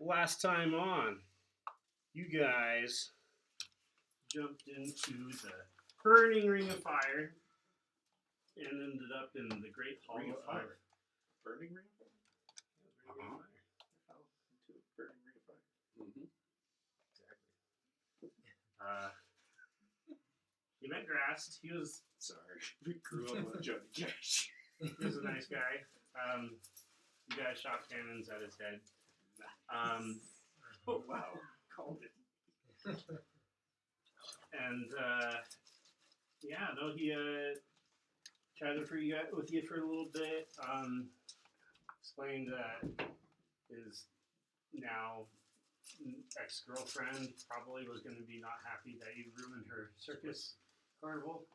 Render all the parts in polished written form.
last time on, you guys jumped into the burning ring of fire and ended up in the Great Hall Ring of of Fire. Fire. Burning ring of fire? Ring of Fire. Fell into a burning ring of fire. Mm-hmm. Exactly. You met Grast. He was Sorry. We grew up on Johnny Cash. he was a nice guy. You guys shot cannons at his head. Oh, wow. Called it. And he chatted with you for a little bit. Explained that his now ex-girlfriend probably was going to be not happy that you ruined her circus carnival.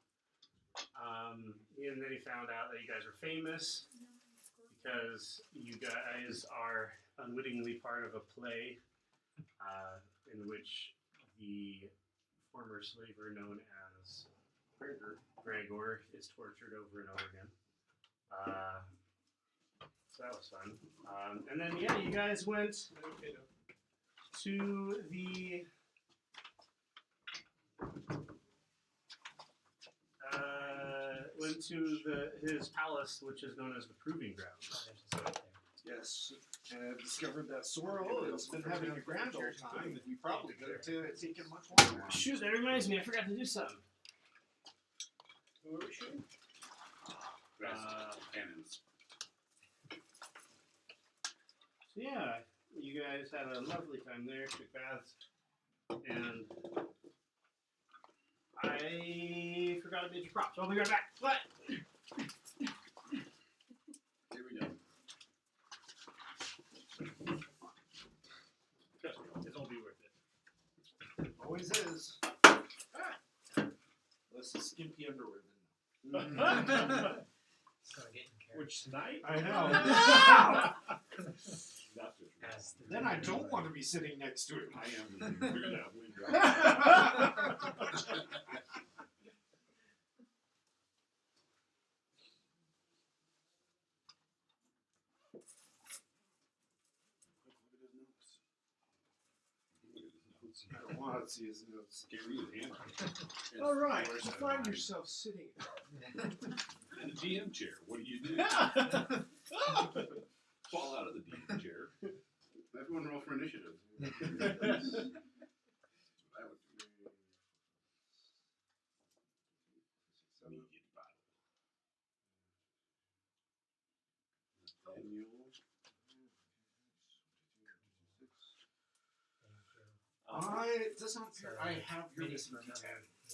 And then he found out that you guys are famous because you guys are unwittingly part of a play in which the former slaver known as Gregor is tortured over and over again. So that was fun. And then, you guys went to the his palace, which is known as the Proving Ground. Yes. And discovered that Sorrel has been having a grand old time, and we probably could have taken much longer. Shoot, that reminds me, I forgot to do something. What were we shooting? Cannons. So you guys had a lovely time there, took baths, and I forgot to make your props. So I'll be right back. What? Here we go. Trust me, it'll be worth it. Always is. Less the skimpy underwear than Which tonight? I know. That's just Then I don't want to be sitting next to him. I am. You're gonna have wind drops. I don't want to see his notes. Can't read his handwriting. All right, Where's you that find line? yourself sitting. In the GM chair. What do you do? Fall out of the DM chair. Everyone roll for initiative. That's what I would do. Immediate battle. Annual. It doesn't appear I have your missing D10. Nice.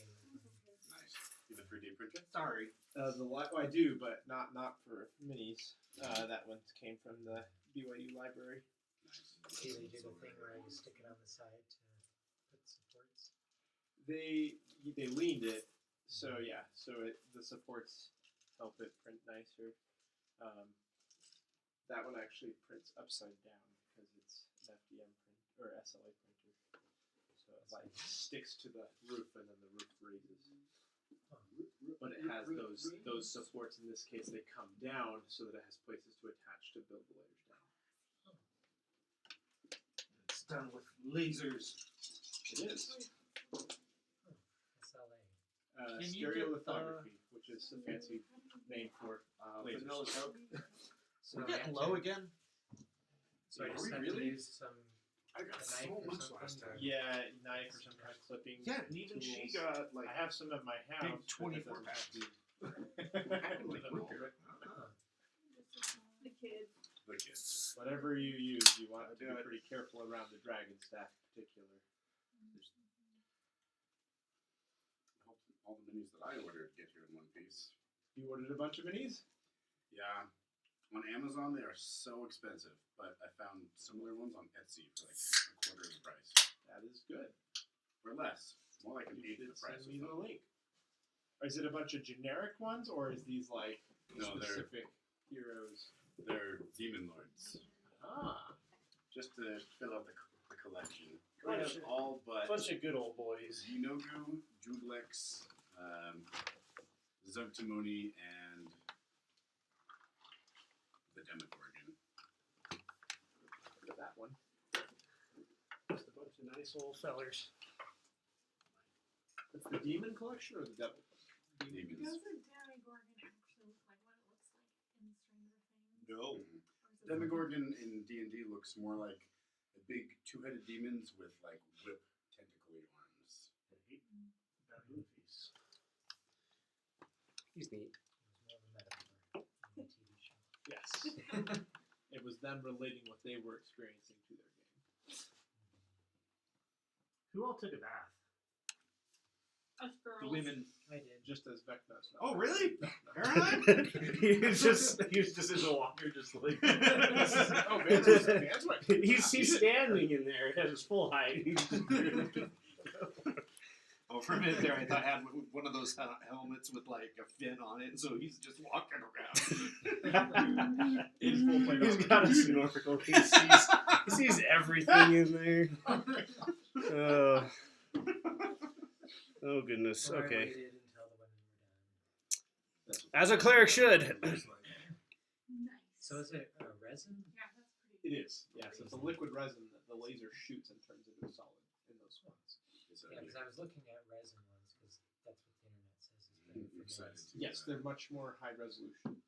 You have a 3D printer? Sorry. I do, but not for minis. That one came from the BYU library. Nice. Do they do the thing where you stick it on the side to put supports? They leaned it, so the supports help it print nicer. That one actually prints upside down because it's an FDM print or SLA printer. So it like sticks to the roof and then the roof raises. But it has those supports. In this case, they come down so that it has places to attach to build the layers down. It's done with lasers. It is. SLA. Can you stereolithography, which is a fancy name for lasers. Vanilla Coke. So We're we getting have low to- again. So I Are just we have really? to use some I got a so knife or much something, last time. or- Yeah, knife or some kind of clipping. Yeah, and even she tools. got like I have some at my house. big but it 24 doesn't packs. have to- Like repair it. The kids. The kids. Whatever you use, you want to be pretty careful around the dragon staff in particular. All the minis that I ordered get here in one piece. You ordered a bunch of minis? Yeah. On Amazon, they are so expensive, but I found similar ones on Etsy for like a quarter of the price. That is good. Or less. More like an You eighth of should the price. send me the link. Is it a bunch of generic ones, or is these like No, specific heroes? they're demon lords. Ah. Just to fill out the collection. We Bunch have of- all but Bunch of good old boys. Yunogu, Judlex, Zugtamoni, and the Demogorgon. Look at that one. Nice old fellers. It's the demon collection or the devil? Demons. Does a Demogorgon actually look like what it looks like in Stranger Things? No. Or is it Demogorgon in D&D looks more like a big two-headed demons with like whip tentacly arms. Baboon feast. He's neat. It was more of a metaphor in the TV show. Yes. It was them relating what they were experiencing to their game. Who all took a bath? Us girls. The women, I did. just as Vecna's. Oh, really? he was just in the water, just like. Oh, man, that's right. He's standing in there at his full height. He's just Oh, for a minute there, I thought I had one of those helmets with like a fin on it, so he's just walking around. In full plate. He's got a snorkel. He sees everything in there. Oh goodness. So I Okay. waited until the women were done. As a cleric should. Nice. So is it resin? Yeah, that's pretty. It is. Yes, it's a liquid resin that the laser shoots and turns into a solid in those spots. Yeah, because I was looking at resin ones because that's what the internet says is better for Excited games. to Yes, they're much more high resolution.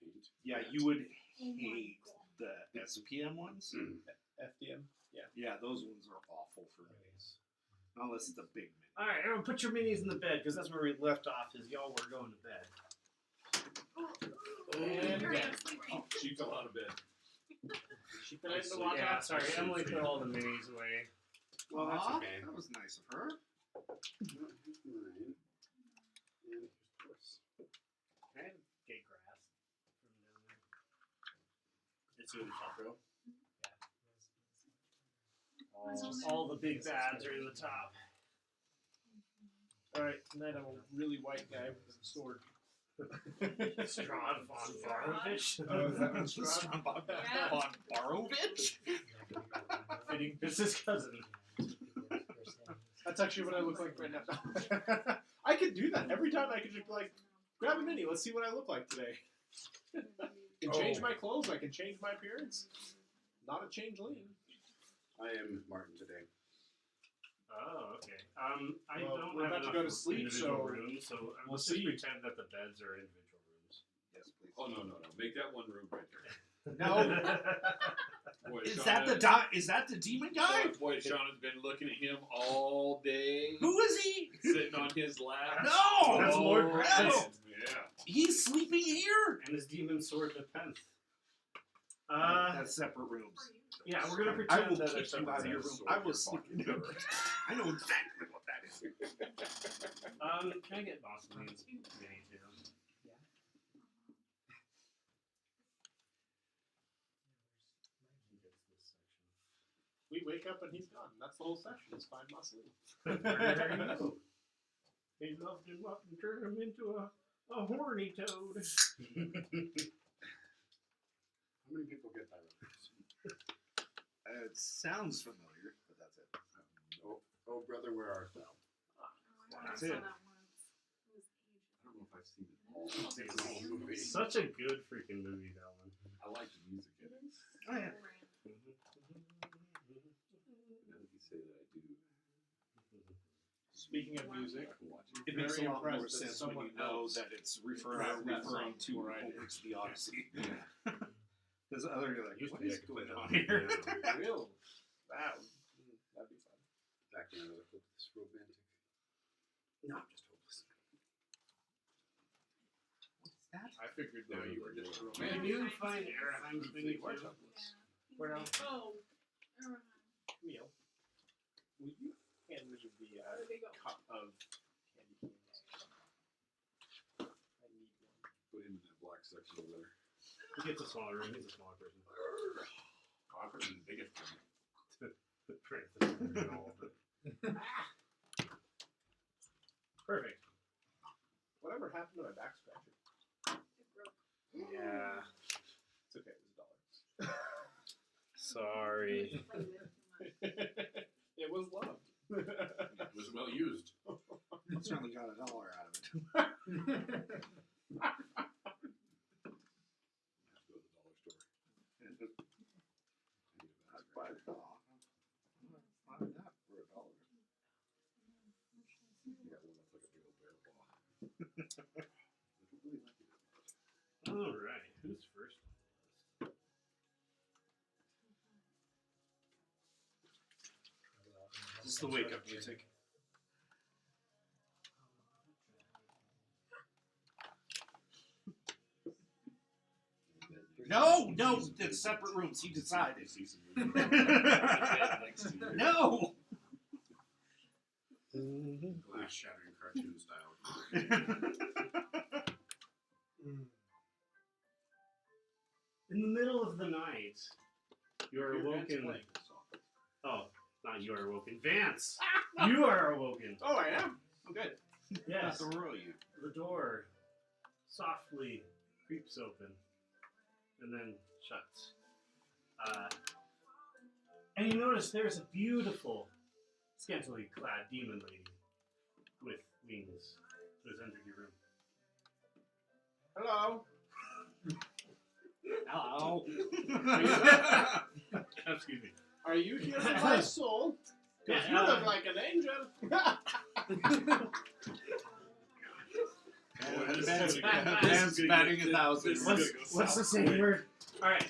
paint. Yeah, you would Oh my hate God. the SPM ones. FDM. Yeah. Yeah, those ones are awful for minis. Unless it's a big mini. All right, everyone, put your minis in the bed because that's where we left off. Is y'all were going to bed. And Hurry again. up, sleeping. Oh, she fell out of bed. She put it in the water. Yeah, sorry, Emily put all the minis away. Well, that's Aw, okay. That was nice of her. No, here's mine. And here's yours. I had gay grass from down there. It's in the top row. All the big bads are in the top. Alright, tonight I'm a really white guy with a sword. Strahd von Barovich. Oh, is that what Strong von Yeah. Barovich? Fitting business cousin. That's actually what I look like right now. I could do that. Every time I could just be like, grab a mini, let's see what I look like today. I can change my clothes, I can change my appearance. Not a changeling. I am Martin today. Oh, okay. I Well, don't we're have about to enough go to sleep, individual so rooms, so we'll let's see. just pretend that the beds are individual rooms. Yes, please. Oh no. Make that one room right there. No. Boy, Is Sean that the demon guy? Boy, Sean has been looking at him all day, Who is he? sitting on his lap. No! That's Lord Oh, Brad. Yeah. He's sleeping here. And his demon sword Nepenthe. That's separate rooms. Yeah, we're gonna I pretend will that kick they're you out of your room. I will sleep in your room. I know exactly what that is. Can I get Vaselines mini too? He gets this section. we wake up and he's gone. That's the whole session. It's fine, Marceline. There you go. He loved him up and turned him into a horny toad. How many people get that reference? It sounds familiar, but that's it. Oh, brother, where art thou? That's it. That once. It was ages. I don't know if I've seen it all. It's an old movie. Such a good freaking movie, that one. I like the music in it. Oh, yeah. Now that you say that, I do. Speaking of music, I can watch it. It makes a Very lot more impressed that sense when someone you know else that it's wrote referring that song to before I did. Homer's The Odyssey. Because other you're like, Used to what be is a going good on movie. here? real. Wow. That'd be fun. Back when I was a hopeless romantic. No, I'm just hopeless. What's that? I figured now you were just a Can romantic. you find Araheim's mini Where too? Douglas? Where else? Oh. Camille, will you hand me the Where did they go? cup of candy canes? I need one. Put him in that black section over there. He gets a smaller room. He's a smaller person. Oh, I put him in the biggest one. The prince is very old, but- Perfect. Whatever happened to my back scratcher? It broke. Yeah. It's okay, it was $1. Sorry. Played with too much. It was loved. It was well used. You certainly got $1 out of it. I have to go to the dollar store. I need a I'd back buy scratcher. it. Oh, not that All right, who's first? This is the wake up music. No, it's separate rooms. He decided. No. Glass shattering cartoon style. In the middle of the night, you are Your Vance awoken. playing this song. Oh, not you are awoken. Vance, you are awoken. Oh, I am. I'm good. Yes, you. the door softly creeps open and then shuts. And you notice there's a beautiful, scantily clad demon lady with wings who has entered your room. Hello. Hello. Excuse me. Are you here for my soul? Because Yeah, you look like an angel. Man's batting 1,000. What's the same word? All right.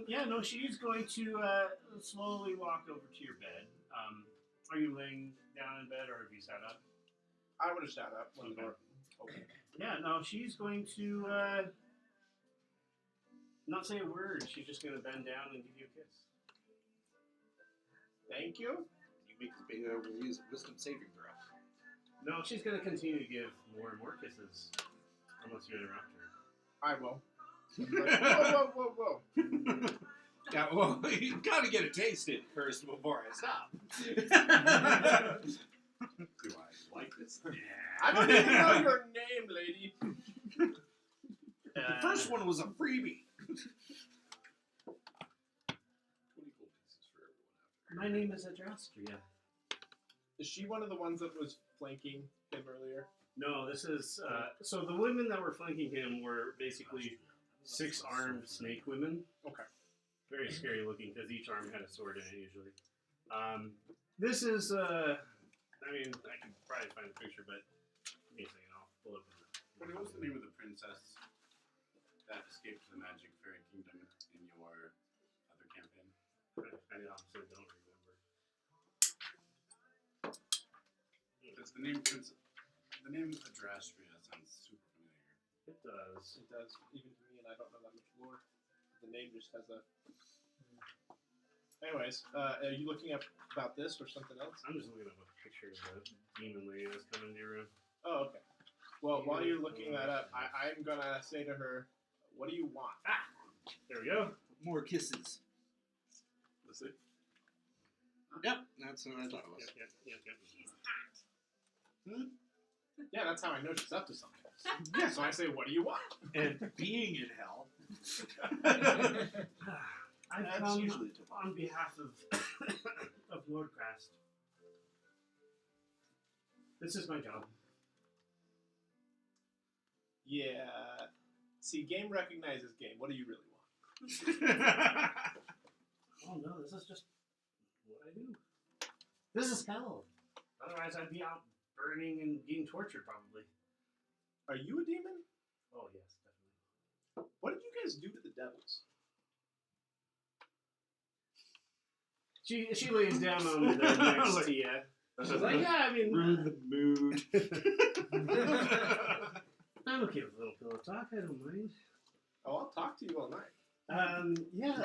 Yeah, no, she's going to slowly walk over to your bed. Are you laying down in bed or have you sat up? I would have sat up when the Okay. door opened. Yeah, no, she's going to not say a word. She's just going to bend down and give you a kiss. Thank you. You make the use wisdom saving throw. No, she's going to continue to give more and more kisses unless you interrupt her. I will. Whoa. Yeah, well, you gotta get it tasted first before I stop. Do I like this? I don't even know your name, lady. The first one was a freebie. 20 gold pieces for everyone. My name is Adrastria. Is she one of the ones that was flanking him earlier? No, this is so the women that were flanking him were basically 6-armed snake women. Okay. Very scary looking because each arm had a sword in it usually. This is I mean I could probably find a picture, but give me a second, I'll pull it up. What was the name of the princess that escaped the Magic Fairy Kingdom in your other campaign? I honestly don't remember. Does the name Adrastria sounds super familiar. It does. It does, even to me, and I don't know that much lore. The name just has a... Anyways, are you looking up about this or something else? I'm just looking up a picture of the demon lady that's coming into your room. Oh, okay. Well, while you're looking that up, I'm gonna say to her, what do you want? There we go. More kisses. Let's see. Yep, that's what I thought it was. Yep. She's hot. Yeah, that's how I know she's up to something. Yeah, so I say, what do you want? And being in hell. I've That's come usually too much. on behalf of of Lord Crast. This is my job. Yeah. See, game recognizes game. What do you really want? Oh no, this is just what I do. This is hell. Otherwise, I'd be out burning and being tortured probably. Are you a demon? Oh yes, definitely. What did you guys do to the devils? She lays down on the bed next to you. She's like, yeah, I mean, Ruin the mood. I'm okay with a little pillow talk. I don't mind. Oh, I'll talk to you all night. Yeah.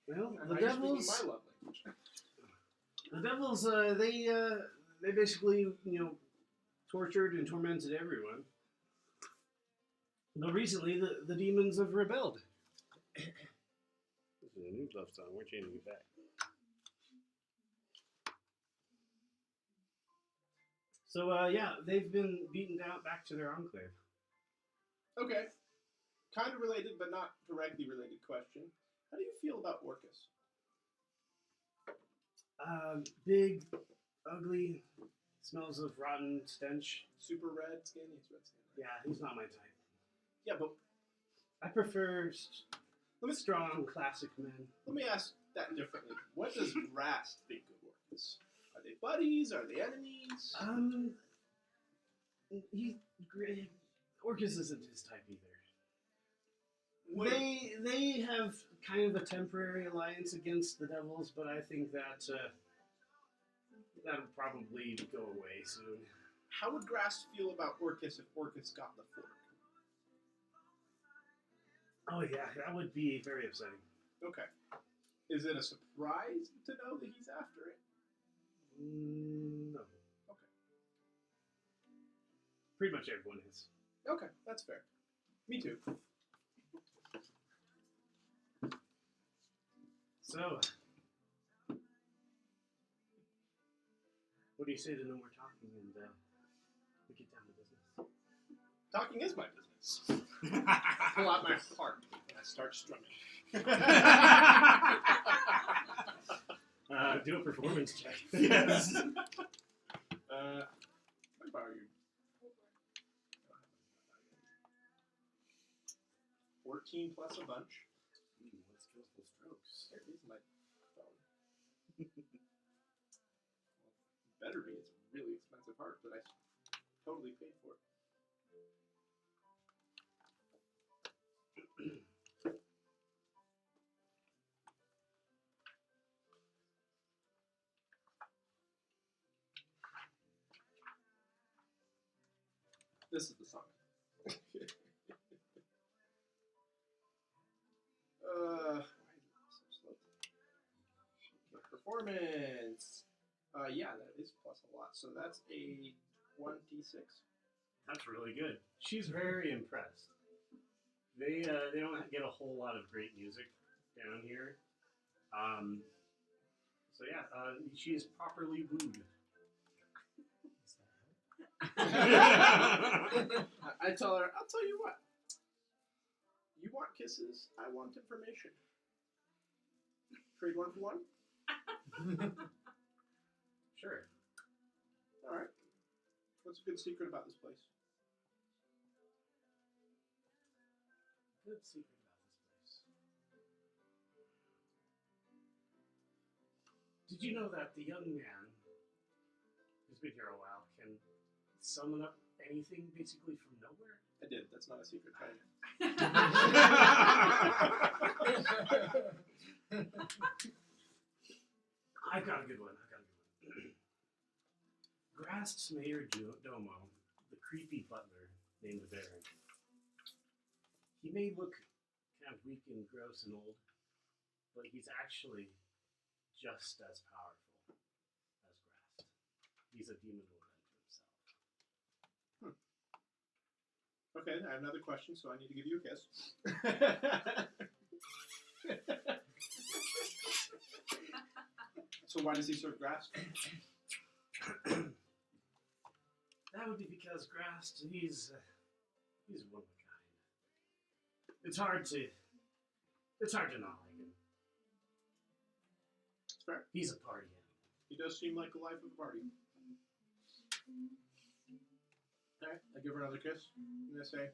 Well, And the now you're speaking devils. my love language. The devils. They basically, tortured and tormented everyone. Though recently, the demons have rebelled. This is a new love song. We're changing it back. So, yeah, they've been beaten down back to their enclave. Okay. Kind of related, but not directly related question. How do you feel about Orcus? Big, ugly, smells of rotten stench. Super red skin? He's red skin. Yeah, he's not my type. Yeah, but I prefer strong, classic men. let me ask that differently. What does Rast think of Orcus? they buddies? Are they enemies? Orcus isn't his type either. What- They have kind of a temporary alliance against the devils, but I think that that'll probably go away soon. How would Grass feel about Orcus if Orcus got the fork? Oh yeah, that would be very upsetting. Okay. Is it a surprise to know that he's after it? No. Okay. Pretty much everyone is. Okay, that's fair. Me too. So, what do you say to no more talking and we get down to business? Talking is my business. Pull out my harp and I start strumming. Do a performance check. Yes. I borrow you. 14 plus a bunch. What skillful strokes. There is my phone. Better be. It's a really expensive harp that I totally paid for. This is the song. Why is it so slow? The performance. Yeah, that is plus a lot. So that's a 1d6. That's really good. She's very impressed. They don't get a whole lot of great music down here. So yeah, she is properly wooed. I tell her, I'll tell you what. You want kisses, I want information. Trade one for one? Sure. Alright. What's a good secret about this place? Good secret about this place. Did you know that the young man who's been here a while can summon up anything basically from nowhere? I did. That's not a secret. Try it. I've got a good one. Grast's Mayor Domo, the creepy butler named the Baron. He may look kind of weak and gross and old, but he's actually just as powerful as Grast. He's a demon lord unto himself. Okay, I have another question, so I need to give you a kiss. So why does he serve grass? That would be because Grast, he's one of a kind. It's hard to not like him. It's fair. He's a party animal. He does seem like the life of a party. Okay, I give her another kiss. I'm gonna say,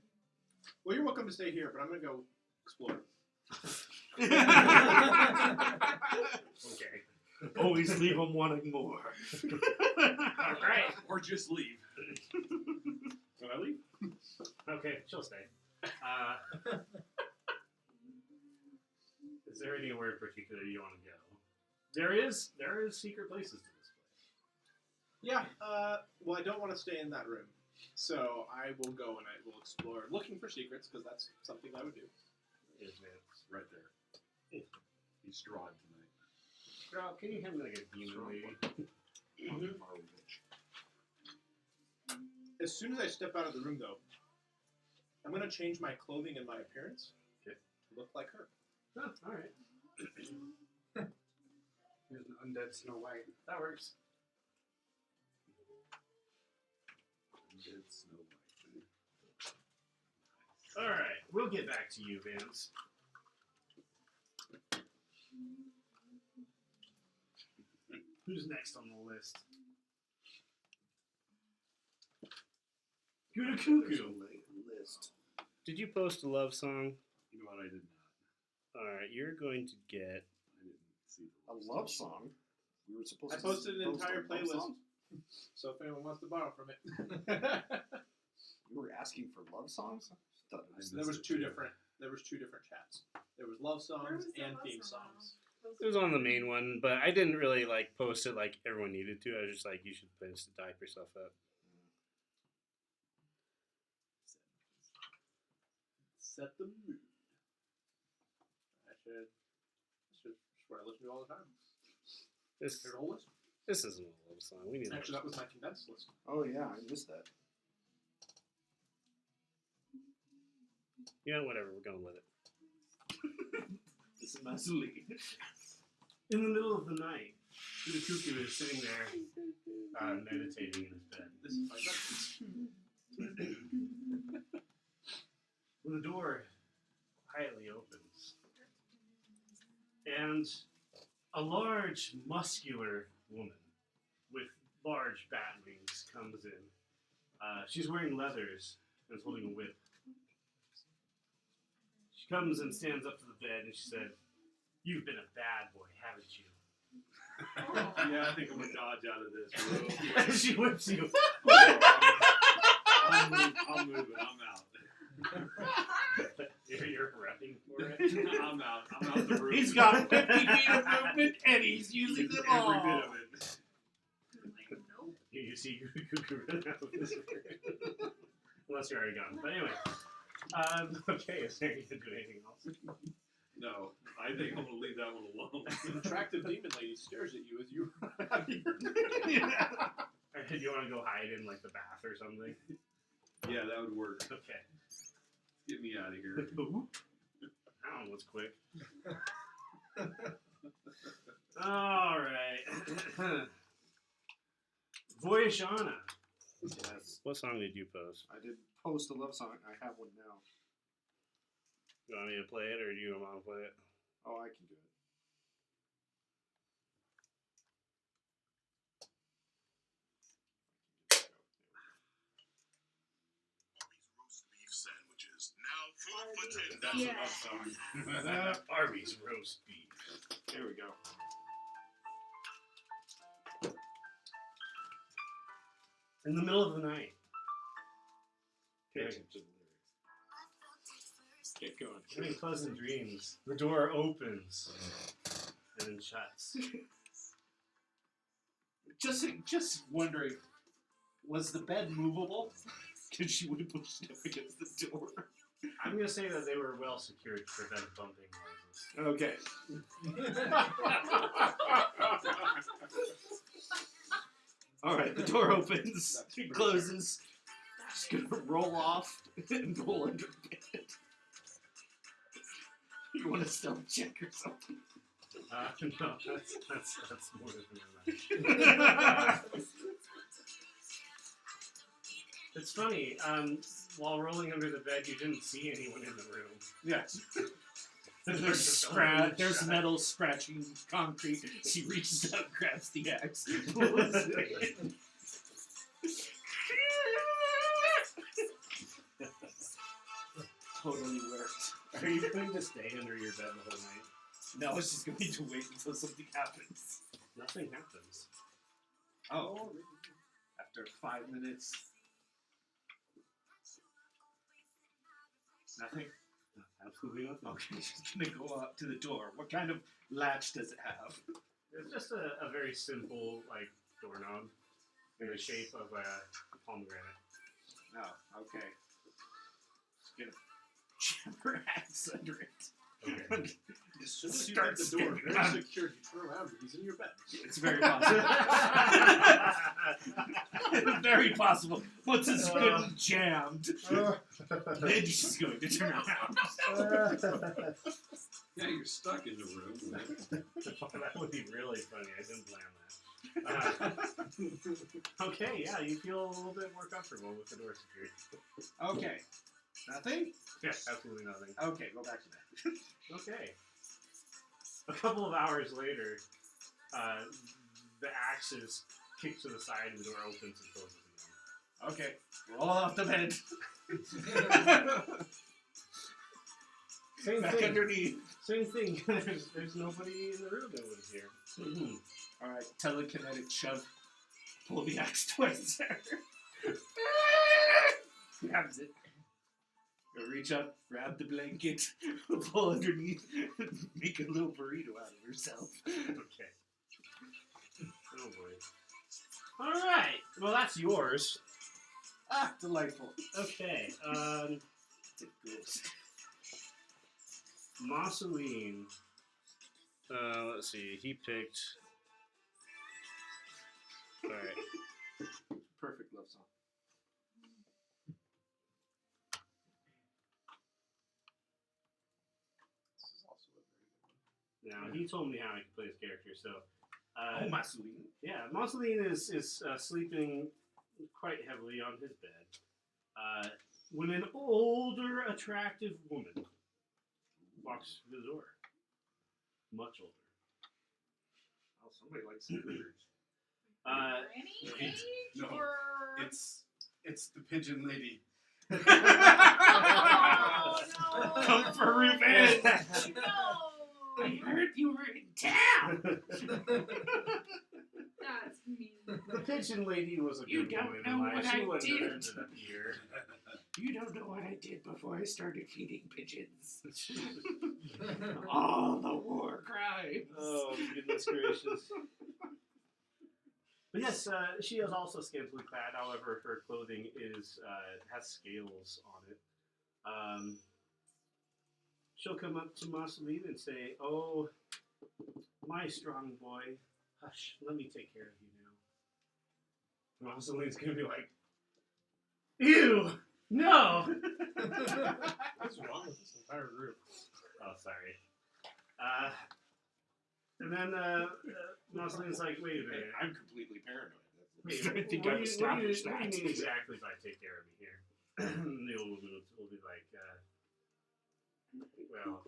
well, you're welcome to stay here, but I'm gonna go explore. Okay. Always leave them wanting more. All right. Or just leave. Can I leave? Okay, she'll stay. Is there anywhere in particular you want to go? There is secret places to this place. Yeah. Well, I don't want to stay in that room, so I will go and I will explore, looking for secrets because that's something I would do. Is man. Right there. He's drawn tonight. Girl, can you hand me like a demon lady? As soon as I step out of the room, though, I'm gonna change my clothing and my appearance Okay. to look like her. Oh, all right. Here's an undead Snow White. That works. Undead Snow White. All right, we'll get back to you, Vance. Who's next on the list? Gouda Cuckoo. List. Did you post a love song? You know what? I did not. All right, you're going to get. I didn't see A the list. love song? We were supposed I to posted an post entire on love playlist. songs? So if anyone wants to borrow from it. You were asking for love songs? I thought it was- There was two different chats. There was love Where songs was the and love theme song songs. It was on the main one, but I didn't really like post it like everyone needed to. I was just like, you should post it to hype yourself up. Set the mood. I should. That's what I listen to all the time. This Here's a whole list. this isn't a love song. We need a Actually, that was my condensed list. Oh, yeah, I missed that. Yeah, whatever. We're going with it. This is Mazzuli. In the middle of the night, the cuckoo is sitting there meditating in his bed. This is my best. When the door quietly opens, and a large, muscular woman with large bat wings comes in. She's wearing leathers and is holding a whip. She comes and stands up to the bed and she said, "You've been a bad boy, haven't you?" Yeah, I think I'm gonna dodge out of this. Bro. She whips you. I'm moving. I'm out. You're running for it. I'm out. I'm out the room. He's got 50 feet of movement, and he's using them all. Every bit of it. You see cuckoo run out of this room. Unless you're already gone. But anyway. Okay, is there you can do anything else? No, I think I'm gonna leave that one alone. An attractive demon lady stares at you as you run out of your Or do you want to go hide in like the bath or something? Yeah, that would work. Okay. Get me out of here. That one was quick. Alright. Voyashana. Yes, What song did you post? I did post a love song. I have one now. You want me to play it or do you want to play it? Oh, I can do it. Roast beef sandwiches now 4 for $10. That's Yeah. a love song. Arby's roast beef. There we go. In the middle of the night. Pay Okay. attention to the lyrics. Get going. Having pleasant dreams. The door opens and then shuts. Just wondering, was the bed movable? Because she would have pushed it up against the door. I'm gonna say that they were well secured to prevent bumping noises. Okay. All right, the door opens, it closes. She's gonna roll off and roll under the bed. You want to stealth check or something? No, that's more than enough. It's funny. While rolling under the bed, you didn't see anyone in the room. Yes. There's There's metal scratching concrete. She reaches out, grabs the axe, pulls it in. Totally worked. Are you going to stay under your bed the whole night? No, she's going to wait until something happens. Nothing happens. Oh. After 5 minutes. Nothing? Absolutely nothing. Okay, she's gonna go up to the door. What kind of latch does it have? It's just a very simple, like, doorknob in the shape of a pomegranate. Oh, okay. She's gonna jam her axe under it. Okay. As soon as you Start get the door spinning very around. secure, you turn around and he's in your bed. It's very possible. Very possible. Once it's good and jammed, then she's going to turn around. Yeah, you're stuck in the room. That would be really funny. I didn't plan that. Okay, yeah, you feel a little bit more comfortable with the door secured. Okay. Nothing? Yeah, absolutely nothing. Okay, go back to that. Okay. A couple of hours later, the axe is kicked to the side and the door opens and closes again. Okay, roll off the bed. Same Back thing. underneath. Same thing. There's nobody in the room that was here. Alright, telekinetic shove. Pull the axe towards her. Grabs it. Go reach up, grab the blanket, pull underneath, and make a little burrito out of herself. Okay. Oh boy. All right. Well, that's yours. Ah, delightful. Okay. Gross. Marceline. Let's see. He picked. All right. Perfect love song. This is also a very good one. Now he told me how I could play his character. So. Oh, Marceline. Yeah, Marceline is sleeping quite heavily on his bed. When an older, attractive woman walks through the door. Much older. Oh, somebody likes some cougars. Granny age? No, Or... It's the pigeon lady. Oh, no. Come for revenge. No. I heard you were in town. That's mean. The pigeon lady was a You good don't woman know in life. what She I wouldn't have did. ended up here. You don't know what I did before I started feeding pigeons. All the war crimes. Oh, goodness gracious. But yes, she is also scantily clad. However, her clothing has scales on it. She'll come up to Marceline and say, "Oh, my strong boy, hush, let me take care of you now." Marceline's gonna be like, "Ew, no." What's wrong with this entire group? Oh, sorry. And then Marceline's like, "Wait a minute. I'm completely paranoid. Wait, I think what I've do you established that. mean exactly by take care of me here?" The old woman will be like, "Well,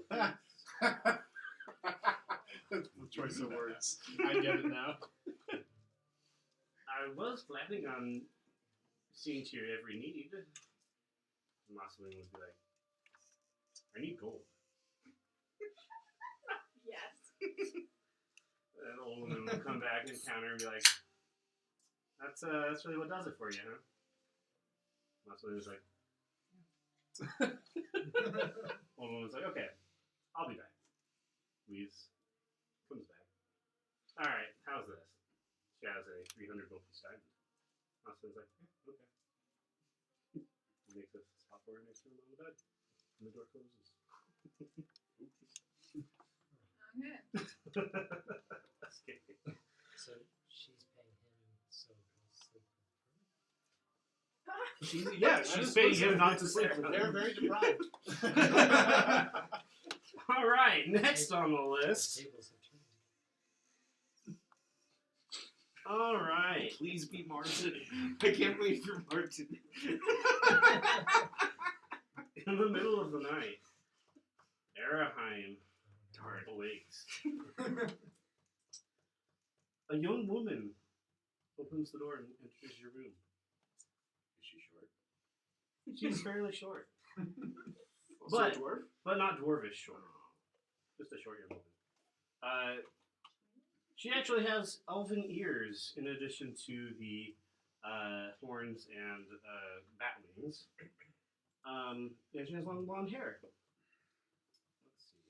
The choice of words. I get it now. I was planning on seeing to your every need." Marceline would be like, "I need gold." Yes. And the old woman will come back and counter and be like, That's really what does it for you, huh?" Marceline was like, old woman's like, "Okay, I'll be back." Leaves, comes back. "All right, how's this?" She has a 300 gold piece diamond. Marceline's like, "Yeah, okay." He makes a spot for her next to him on the bed, and the door closes. Okay. Okay. So she's paying him so he'll sleep with her. She's paying him not to sleep with They're her. very deprived. All right, next on the list. Tables have turned. All right. Please be Martin. I can't wait for Martin. In the middle of the night, Araheim awakes. A young woman opens the door and enters your room. Is she short? She's fairly short, Also But- a dwarf? but not dwarvish short. Just a short young woman. She actually has elven ears in addition to the horns and bat wings. And she has long blonde hair. Let's see.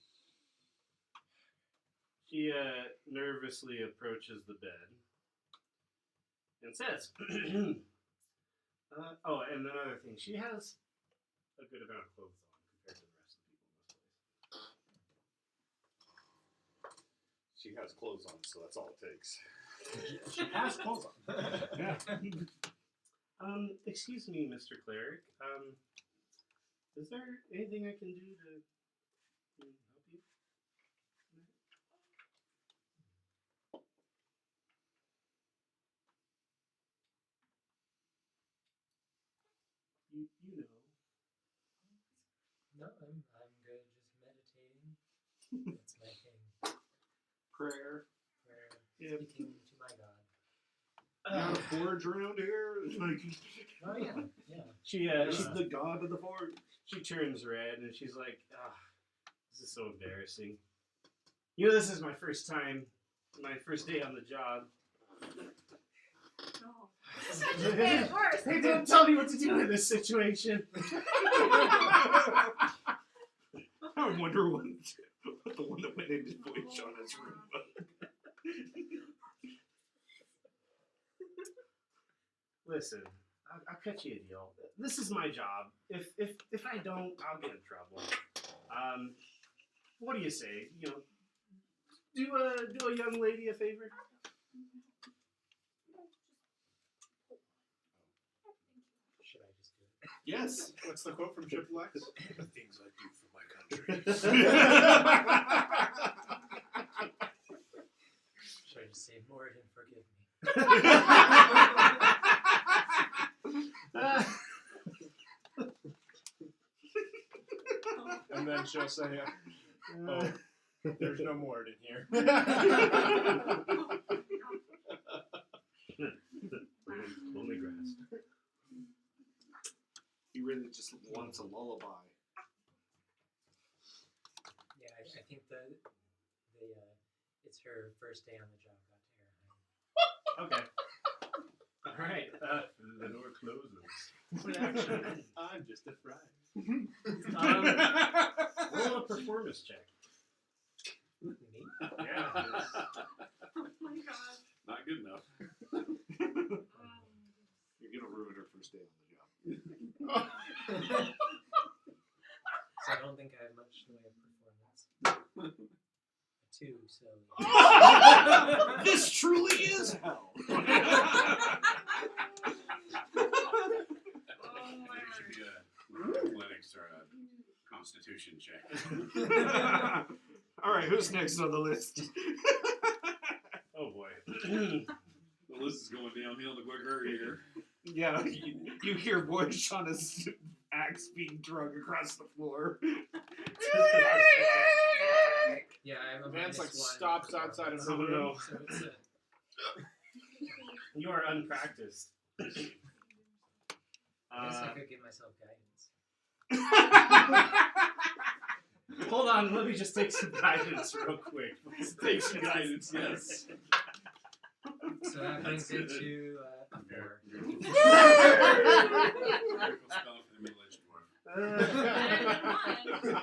She nervously approaches the bed and says, "Oh, and another thing, she has a good amount of clothes on compared to the rest of the people in this place." She has clothes on, so that's all it takes. She has clothes on. Yeah. Excuse me, Mr. Cleric. Is there anything I can do to help you? You know. No, I'm good. Just meditating. That's my thing. Prayer. Prayer. Yeah. Speaking to my God. Not a forge around here. Like, Oh yeah, yeah. She this is the god of the forge. she turns red and she's like, so embarrassing. You know, this is my first time, my first day on the job. No. This actually made it worse. They didn't tell me what to do in this situation. I wonder what the one that went into Boyshana's room was. Listen, I'll cut you a deal. This is my job. If I don't, I'll get in trouble. What do you say? You know, do a young lady a favor. Should I just do it? Yes. What's the quote from Triple X? The things I do for my country. Should I just say Morgan, forgive me? And then she'll say, "Oh, there's no more in here." Only grass. He really just wants a lullaby. Yeah, I think it's her first day on the job. Got to her. Okay. All right. The door closes. What action? I'm just a fry. Roll a performance check. Me? Yeah. Oh my god. Not good enough. You're gonna ruin her first day on the job. So I don't think I have much in the way of performance. A 2, so. This truly is hell. Oh my There should word. be an athletics or a constitution check. All right, who's next on the list? Oh boy. The list is going downhill the quicker here. Yeah, you hear Boyshana's axe being dragged across the floor. Yeah, I'm a Vance like -1 in stops outside of performance. her room. So it's a. You are unpracticed. I guess I could give myself guidance. Hold on, let me just take some guidance real quick. Take some guidance, yes. So that brings it to a 4. Critical spell for the middle-aged dwarf. Better than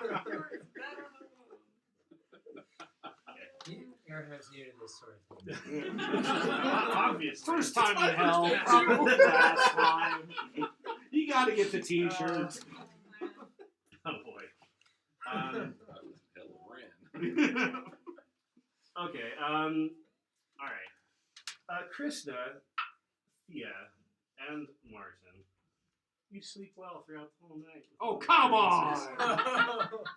Airhead's new to this sort of thing. Obviously. First time in hell, probably last time. You gotta get the t-shirt. Oh boy. Hell ran. Okay. All right. Krishna, Thea, and Martin, you sleep well throughout the whole night. Oh, come on!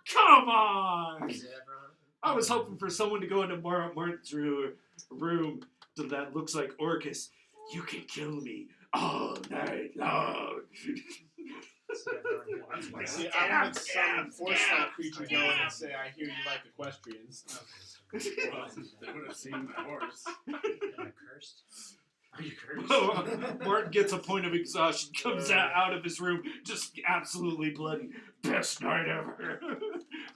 Come on! Is it ever on? I was hoping for someone to go into Martin's room that looks like Orcus. You can kill me all night long. Is it ever on here? That's why- See, I want some force-like creature go in and say, "I hear you like equestrians." Well, they would have seen the horse. Am I cursed? Are you cursed? Martin gets a point of exhaustion, comes out of his room, just absolutely bloody. Best night ever.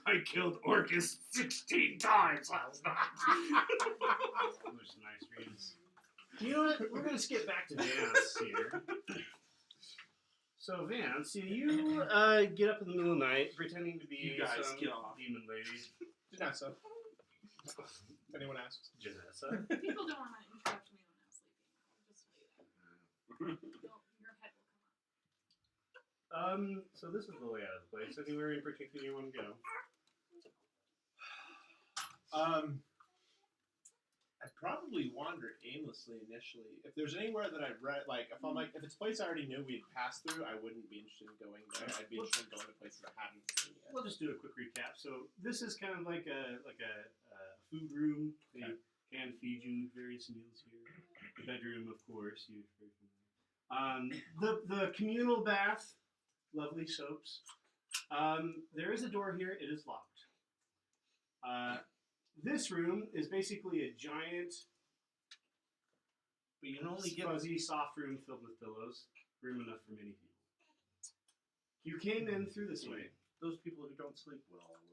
I killed Orcus 16 times last night. Those nice reads. You know what? We're gonna skip back to Vance here. So Vance, you get up in the middle of the night pretending to be You guys some get off. demon lady. Janessa. If anyone asks. Janessa. People don't want to interrupt me when I'm sleeping. I'll just tell you that. Your head will come up. So this is the layout of the place. Anywhere in particular you want to go? I'd probably wander aimlessly initially. If there's anywhere that I've read, like, if I'm like, if it's a place I already knew we'd passed through, I wouldn't be interested in going there. I'd be interested in going to places I hadn't seen yet. We'll just do a quick recap. So this is kind of like a food room. They can feed you various meals here. The bedroom, of course, you're very familiar. The communal bath, lovely soaps. There is a door here. It is locked. This room is basically a giant, But you can only get fuzzy, soft room filled with pillows. Room enough for many people. You came in through this way. Those people who don't sleep well alone.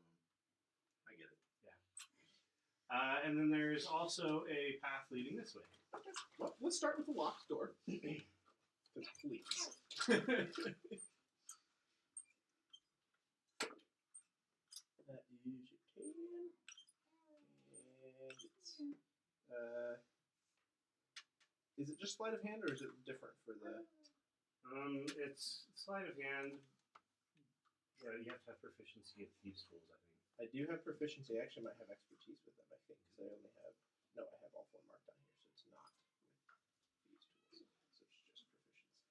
And then there's also a path leading this way. Well, let's start with the locked door. Because please. That is you can. And it's is it just sleight of hand or is it different for the It's sleight of hand. Yeah, you have to have proficiency at these tools, I think. I do have proficiency. I actually might have expertise with them, I think, because I only have I have all 4 marked down here, so it's not with these tools. So it's just proficiency.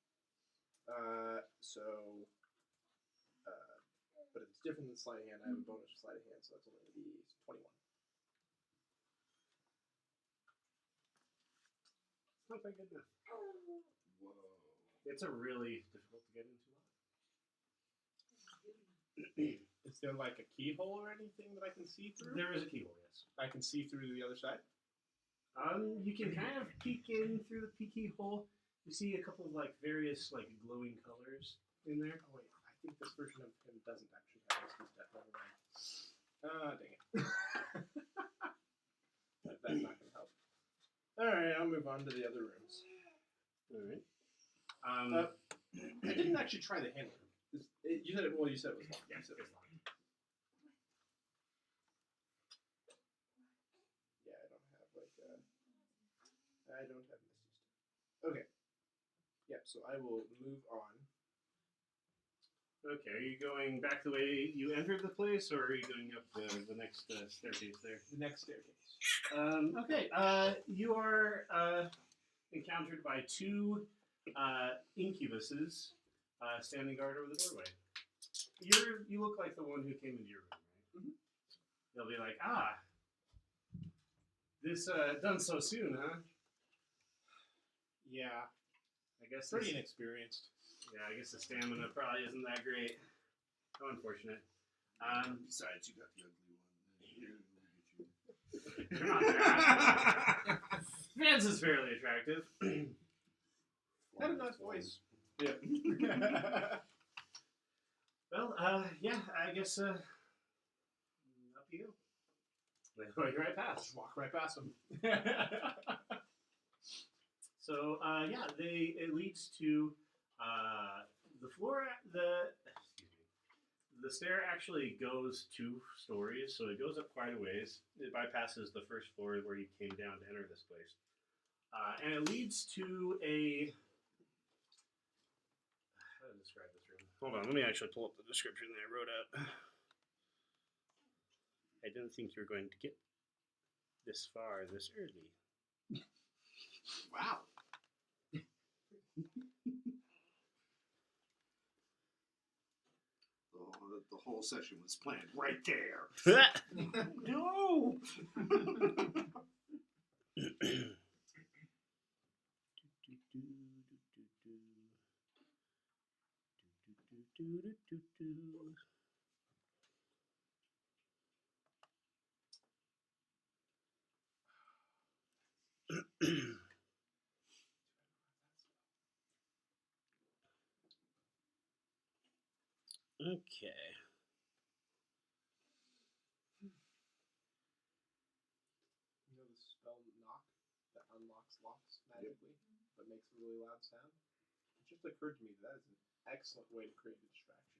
But if it's different than sleight of hand, I have a bonus for sleight of hand, so that's only going to be 21. It's not very good enough. Whoa. It's a really difficult to get into. Is there like a keyhole or anything that I can see through? There is a keyhole, yes. I can see through to the other side. You can kind of peek in through the keyhole. You see a couple of like various like glowing colors in there. Oh wait, I think this version of him doesn't actually have this stuff. Never mind. Dang it. That's not gonna help. All right, I'll move on to the other rooms. All right. I didn't actually try the handle. You said it. Well, you said it was locked. Yeah, You said it was it's locked. locked. Yeah, I don't have like I don't have misty stuff. Okay. Yeah, so I will move on. Okay, are you going back the way you entered the place, or are you going up the next staircase there? The next staircase. Okay, you are encountered by 2 incubuses standing guard over the doorway. You look like the one who came into your room, right? Mhm. They'll be like, this done so soon, huh? Yeah, I guess pretty this- inexperienced. Yeah, I guess the stamina probably isn't that great. How unfortunate. Besides, you got the ugly one. They're not that. Vance is fairly attractive. Had a nice voice. Yeah. Well, yeah, I guess, up you go. They go right past. Just walk right past him. So, yeah, it leads to, the floor, the stair actually goes 2 stories, so it goes up quite a ways. It bypasses the first floor where you came down to enter this place. And it leads to a, how to describe this room? Hold on, let me actually pull up the description that I wrote up. I didn't think you were going to get this far this early. Wow. The whole session was planned right there. No! Okay. You know the spell knock that unlocks locks magically, but makes a really loud sound? It just occurred to me that is an excellent way to create a distraction.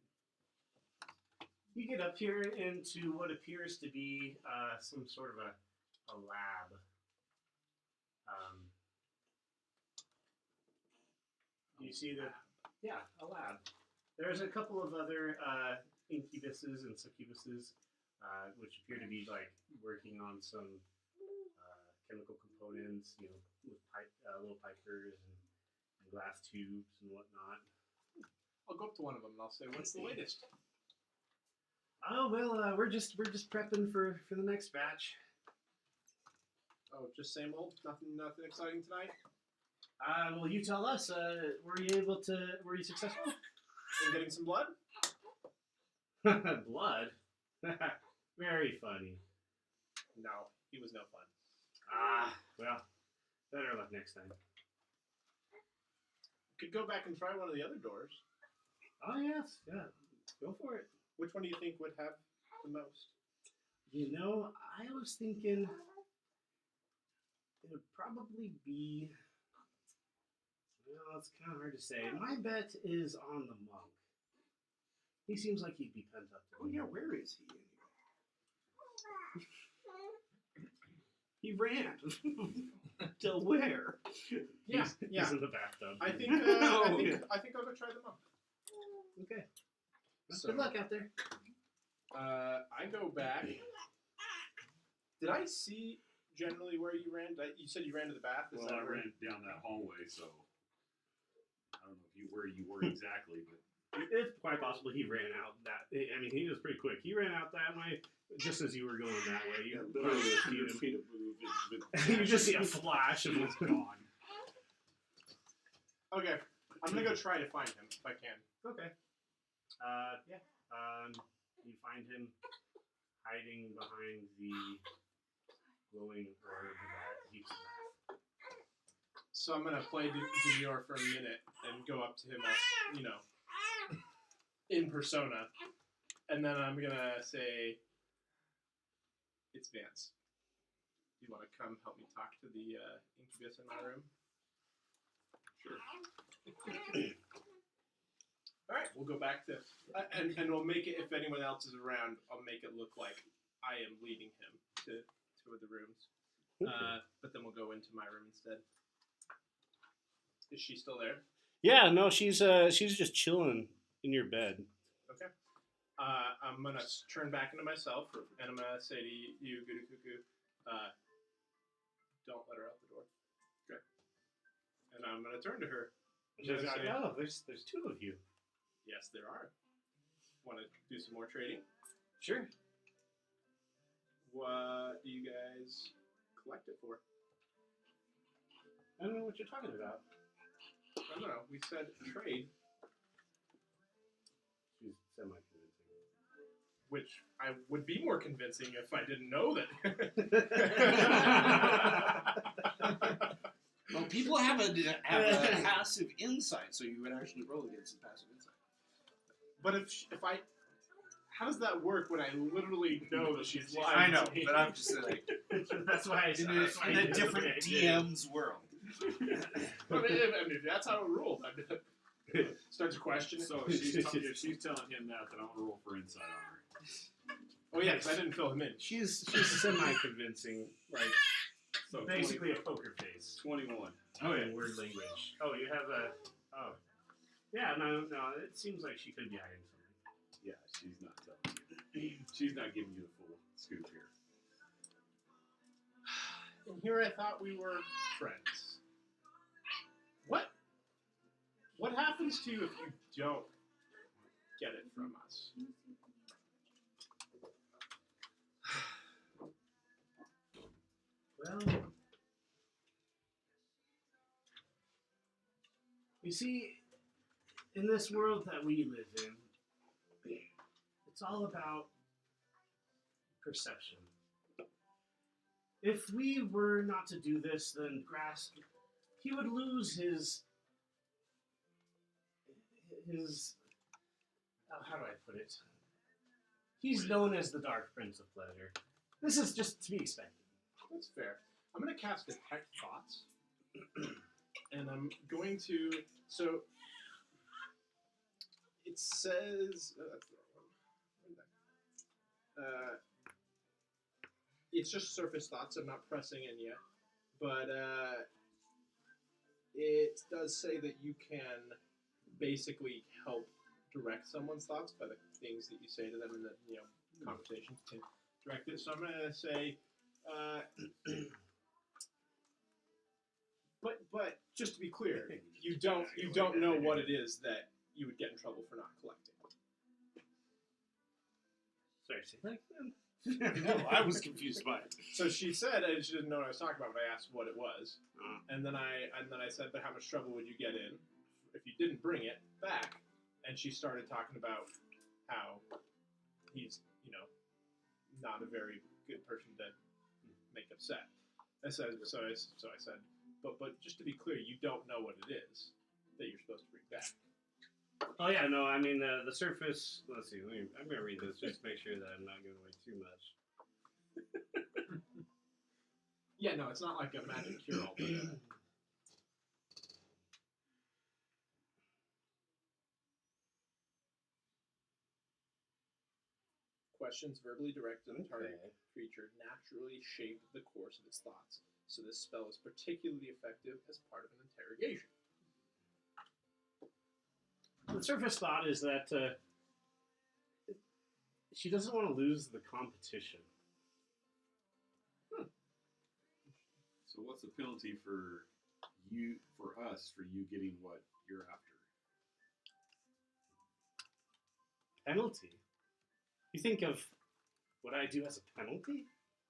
You get up here into what appears to be some sort of a lab. You see that, yeah, a lab. There's a couple of other incubuses and succubuses, which appear to be like working on some chemical components, you know, with little pipers and glass tubes and whatnot. I'll go up to one of them and I'll say, "What's the latest?" Oh well, we're just prepping for the next batch. Oh, just same old. Nothing exciting tonight. Well, you tell us. Were you successful? In getting some blood? Blood? Very funny. No, he was no fun. Well, better luck next time. Could go back and try one of the other doors. Oh, yes, yeah. Go for it. Which one do you think would have the most? You know, I was thinking it would probably be. Well, it's kind of hard to say. My bet is on the monk. He seems like he'd be pent up. Oh yeah, where is he anyway? He ran. Till where? Yeah, He's in the bathtub. I think I think I'll go try the monk. Okay. So, Good luck out there. I go back. Did I see generally where you ran? You said you ran to the bath. Is Well, that I where- ran down that hallway, so I don't know where you were exactly, but It's quite possible he ran out that. I mean, he was pretty quick. He ran out that way just as you were going that way. You Literally probably a see him. feet of move. You just see a flash of him gone. Okay, I'm gonna go try to find him if I can. Okay. Yeah. You find him hiding behind the glowing orb that keeps him alive. So I'm gonna play Demure for a minute and go up to him, in persona, and then I'm gonna say, "It's Vance. Do you want to come help me talk to the incubus in my room?" sure. All right, we'll go back to, and we'll make it. If anyone else is around, I'll make it look like I am leading him to two of the rooms. But then we'll go into my room instead. Is she still there? Yeah, no, she's just chilling in your bed. Okay. I'm gonna turn back into myself, and I'm gonna say to you, Goody Cuckoo, don't let her out the door. Okay. And I'm gonna turn to her. She's like, oh, there's two of you. Yes, there are. Want to do some more trading? Sure. What do you guys collect it for? I don't know what you're talking about. No. We said trade, She's semi-convincing. which I would be more convincing if I didn't know that. Well, people have a passive insight, so you would actually roll against the passive insight. But if I, how does that work when I literally know that she's lying? I know, to me? but I'm just saying, That's why I in a different DM's world. I mean, if that's how it rules. Starts questioning. So if she's telling him that, then I'm gonna roll for insight on her. Oh yeah, because I didn't fill him in. She's semi-convincing, like So basically a poker face. 21. In word language. Oh, you have a. Oh, yeah. No. It seems like she could be hiding something. Yeah, she's not telling you. She's not giving you the full scoop here. And here I thought we were friends. What happens to you if you don't get it from us? Well, you see, in this world that we live in, it's all about perception. If we were not to do this, then Grass, he would lose his how do I put it? He's known as the Dark Prince of Pleasure. This is just to be expected. That's fair. I'm going to cast Detect Thoughts. And I'm going to... So, it says... that's the wrong one. Where'd that- it's just surface thoughts. I'm not pressing in yet. But it does say that you can basically help direct someone's thoughts by the things that you say to them in the conversation. You can direct it. So I'm going to say... But just to be clear, you don't know what it is that you would get in trouble for not collecting. Sorry, say that again? No, I was confused by it. So she said, and she didn't know what I was talking about, but I asked what it was, and then I said, but how much trouble would you get in if you didn't bring it back? And she started talking about how he's not a very good person to make upset. I said, so I said, but just to be clear, you don't know what it is that you're supposed to bring back. Oh yeah, no, I mean the surface. Let's see. I'm gonna read this just to make sure that I'm not giving away too much. Yeah, no, it's not like a magic cure-all. But, questions verbally directed at the target creature naturally shape the course of its thoughts, so this spell is particularly effective as part of an interrogation. The surface thought is that she doesn't want to lose the competition. So what's the penalty for you getting what you're after? Penalty? You think of what I do as a penalty?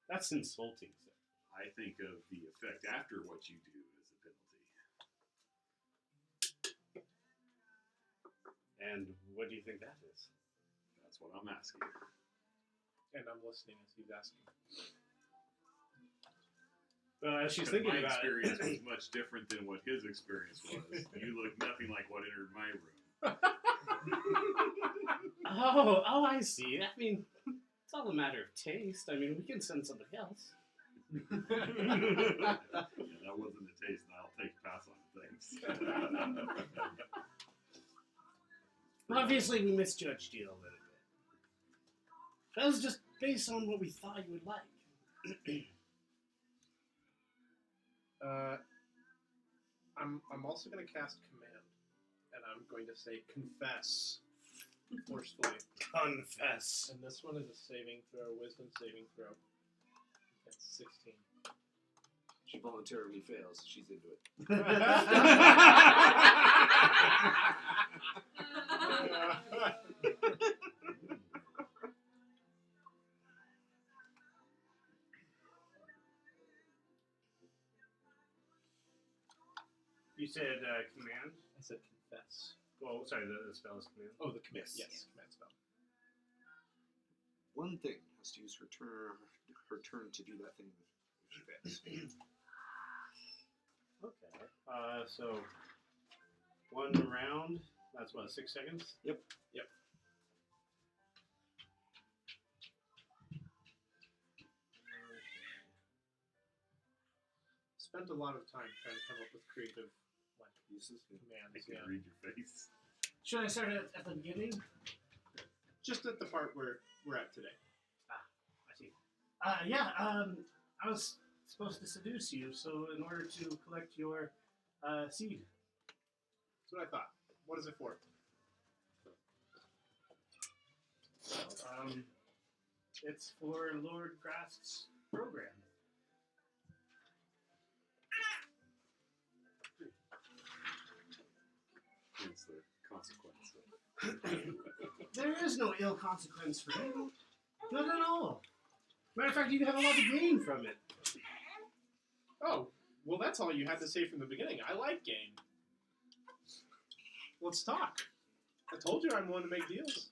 That's insulting, sir. I think of the effect after what you do as a penalty. And what do you think that is? That's what I'm asking. And I'm listening as he's asking. As she's 'Cause thinking my about experience it. was much different than what his experience was. You look nothing like what entered my room. Oh, I see. I mean, it's all a matter of taste. I mean, we can send somebody else. Yeah, that wasn't the taste, and I'll take a pass on things. Obviously, we misjudged you a little bit. That was just based on what we thought you would like. I'm also going to cast command, and I'm going to say confess forcefully. Confess. And this one is a saving throw, wisdom saving throw. That's 16. She voluntarily fails. She's into it. You said command? I said confess. Oh, sorry, the spell is command. Oh, the command. Yes. Yes, command spell. One thing has to use her turn to do that thing if she fails. Okay. So 1 round. That's what, 6 seconds? Yep. Spent a lot of time trying to come up with creative Uses. I commands. can Yeah. read your face. Should I start at the beginning? Just at the part where we're at today. I see. I was supposed to seduce you, so in order to collect your seed. That's what I thought. What is it for? It's for Lord Grast's program. Hence the consequence. There is no ill consequence for you. Not at all. Matter of fact, you have a lot to gain from it. Oh, well, that's all you had to say from the beginning. I like game. Let's talk. I told you I'm willing to make deals.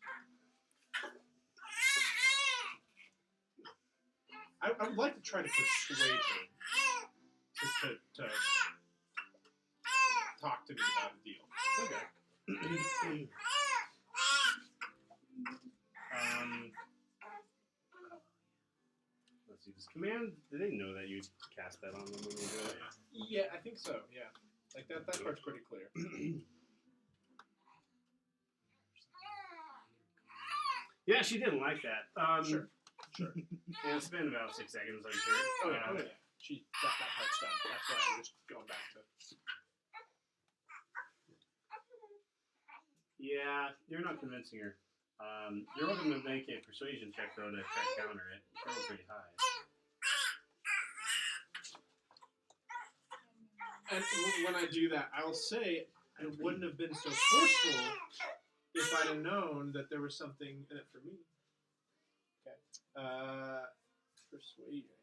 I would like to try to persuade her to talk to me about a deal. Okay. Let's see. Does command? Did they know that you cast that on them when you do it? Yeah, I think so. Yeah, like that part's pretty clear. Yeah, she didn't like that. Sure. And it's been about 6 seconds, I'm sure. Oh yeah. She that part's done. That's why I was going back to. Yeah, you're not convincing her. You're welcome to make a persuasion check, though, to try to counter it. It's probably pretty high. And when I do that, I'll say it wouldn't have been so forceful if I'd have known that there was something in it for me. Okay. Persuasion.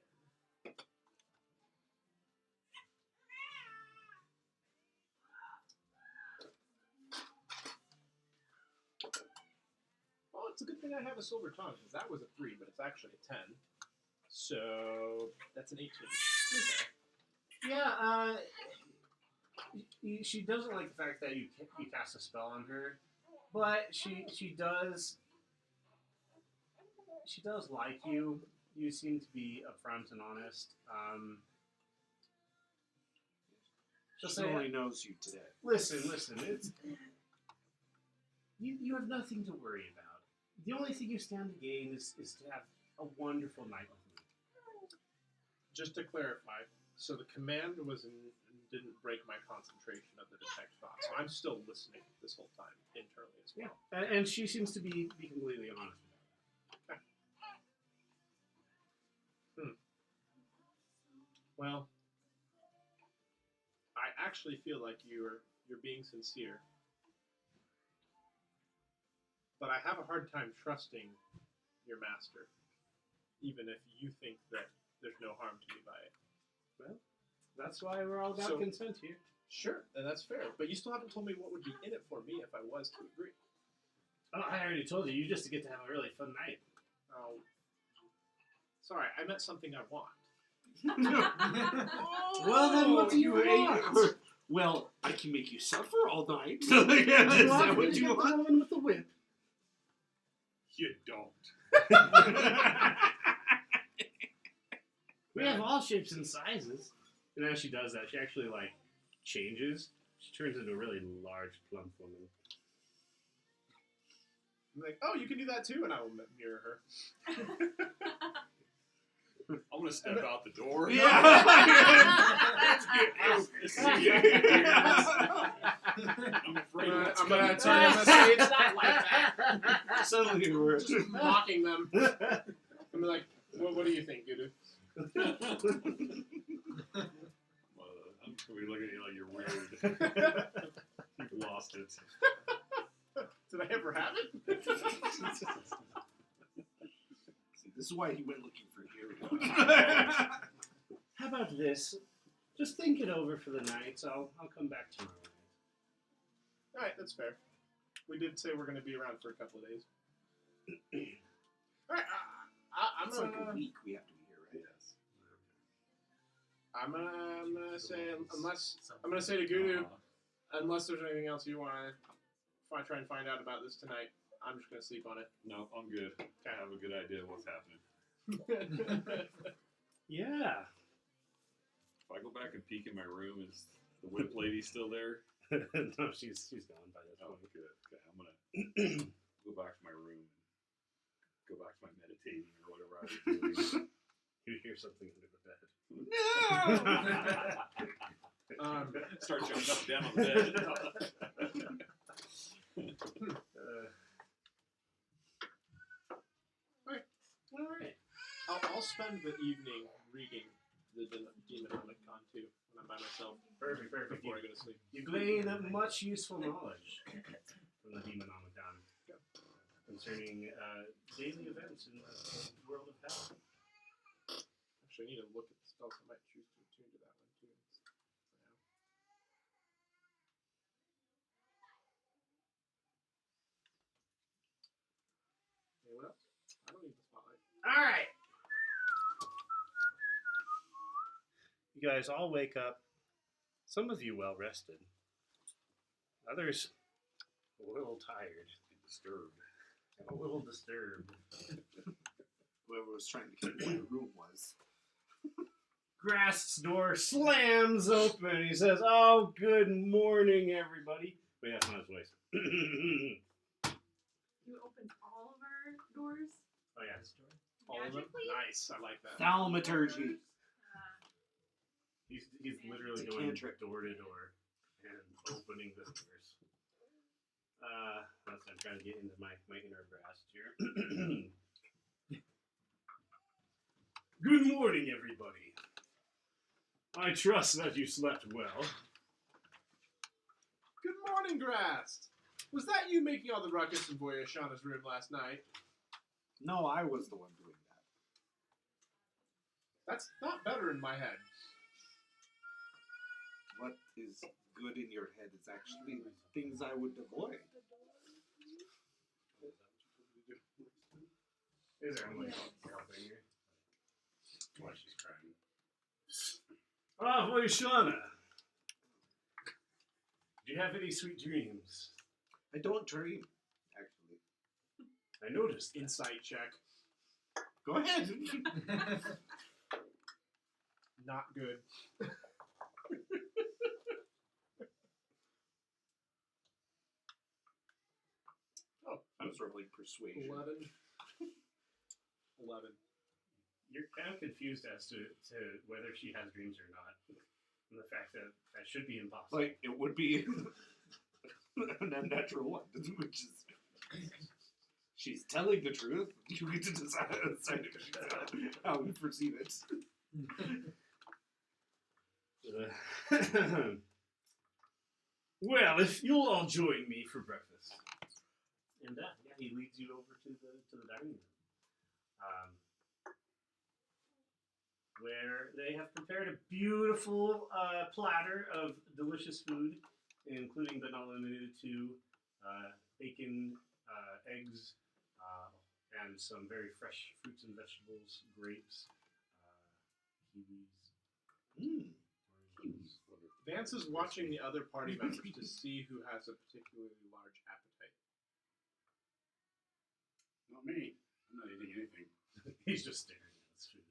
Well, it's a good thing I have a silver tongue, because that was a 3, but it's actually a 10. So that's an 18. Okay. Yeah, she doesn't like the fact that you cast a spell on her, but she does like you. You seem to be upfront and honest. Just She say, only knows you today. listen. It's you have nothing to worry about. The only thing you stand to gain is to have a wonderful night with me. Just to clarify, so the command didn't break my concentration of the detect thought. So I'm still listening this whole time internally as well. Yeah, and she seems to be completely honest about it. Well, I actually feel like you're being sincere, but I have a hard time trusting your master, even if you think that there's no harm to me by it. Well, that's why we're all about So- consent here. Sure, and that's fair. But you still haven't told me what would be in it for me if I was to agree. Oh, I already told you. You just get to have a really fun night. Oh, sorry, I meant something I want. Well, then what do you want? Well, I can make you suffer all night. Is You that want what me to you get the want? woman with the whip? You don't. We have all shapes and sizes. And as she does that, she actually changes. She turns into a really large, plump woman. I'm like, oh, you can do that too, and I will mirror her. I'm gonna step out the door. I'm afraid. I'm gonna turn on the stage. Not like that. Suddenly we're Just mocking them. I'm like, what do you think, Gudu? I'm gonna be looking at you like you're weird. You've lost it. Did I ever have it? See, this is why he went looking for you. How about this? Just think it over for the night. So I'll come back tomorrow night. All right, that's fair. We did say we're going to be around for a couple of days. All right, I'm It's gonna, like a week we have to be here, right? Yes. I'm gonna say I'm gonna say to Gudu, unless there's anything else you want to try and find out about this tonight, I'm just gonna sleep on it. No, I'm good. I have a good idea of what's happening. Yeah. If I go back and peek in my room, is the whip lady still there? No, she's gone by this Oh, point. good. Okay, I'm gonna go back to my room and go back to my meditating or whatever I was doing. You hear something under the bed. Start jumping up and down on the bed. All right. I'll spend the evening reading the Demonomicon too when I'm by myself. Perfect. Before I go to sleep. You glean much useful knowledge from the Demonomicon concerning daily events in the world of hell. Actually, I need to look at the spells. I might choose to attune to that one too. Anyone else? I don't need the spotlight. All right. You guys all wake up. Some of you well rested. Others a little tired and disturbed. A little disturbed. Whoever was trying to get where the room was. Grast's door slams open. He says, "Oh, good morning, everybody." Wait, that's not his voice. You opened all of our doors Oh, yeah. All of them? magically? Nice, I like that. Thaumaturgy. He's literally It's a going cantrip. door to door and opening the doors. I'm trying to get into my inner grasp here. Good morning, everybody. I trust that you slept well. Good morning, Grast. Was that you making all the ruckus in Voyashana's room last night? No, I was the one doing that. That's not better in my head. What is good in your head is actually things I would avoid. Is there anyone helping here? Why she's crying. Ah, Voyashana. Do you have any sweet dreams? I don't dream, actually. I noticed. Insight check. Go ahead. Not good. persuasion. 11. You're kind of confused as to whether she has dreams or not. And the fact that should be impossible. Like, it would be an unnatural one, which is... She's telling the truth. You get to decide how we perceive it. Well, if you'll all join me for breakfast. And yeah, he leads you over to the dining room. Where they have prepared a beautiful platter of delicious food, including but not limited to bacon, eggs, and some very fresh fruits and vegetables, grapes, kiwis. Kiwis. Vance is watching the other party members to see who has a particularly large appetite. Not me. I'm not eating anything. He's just staring at his food.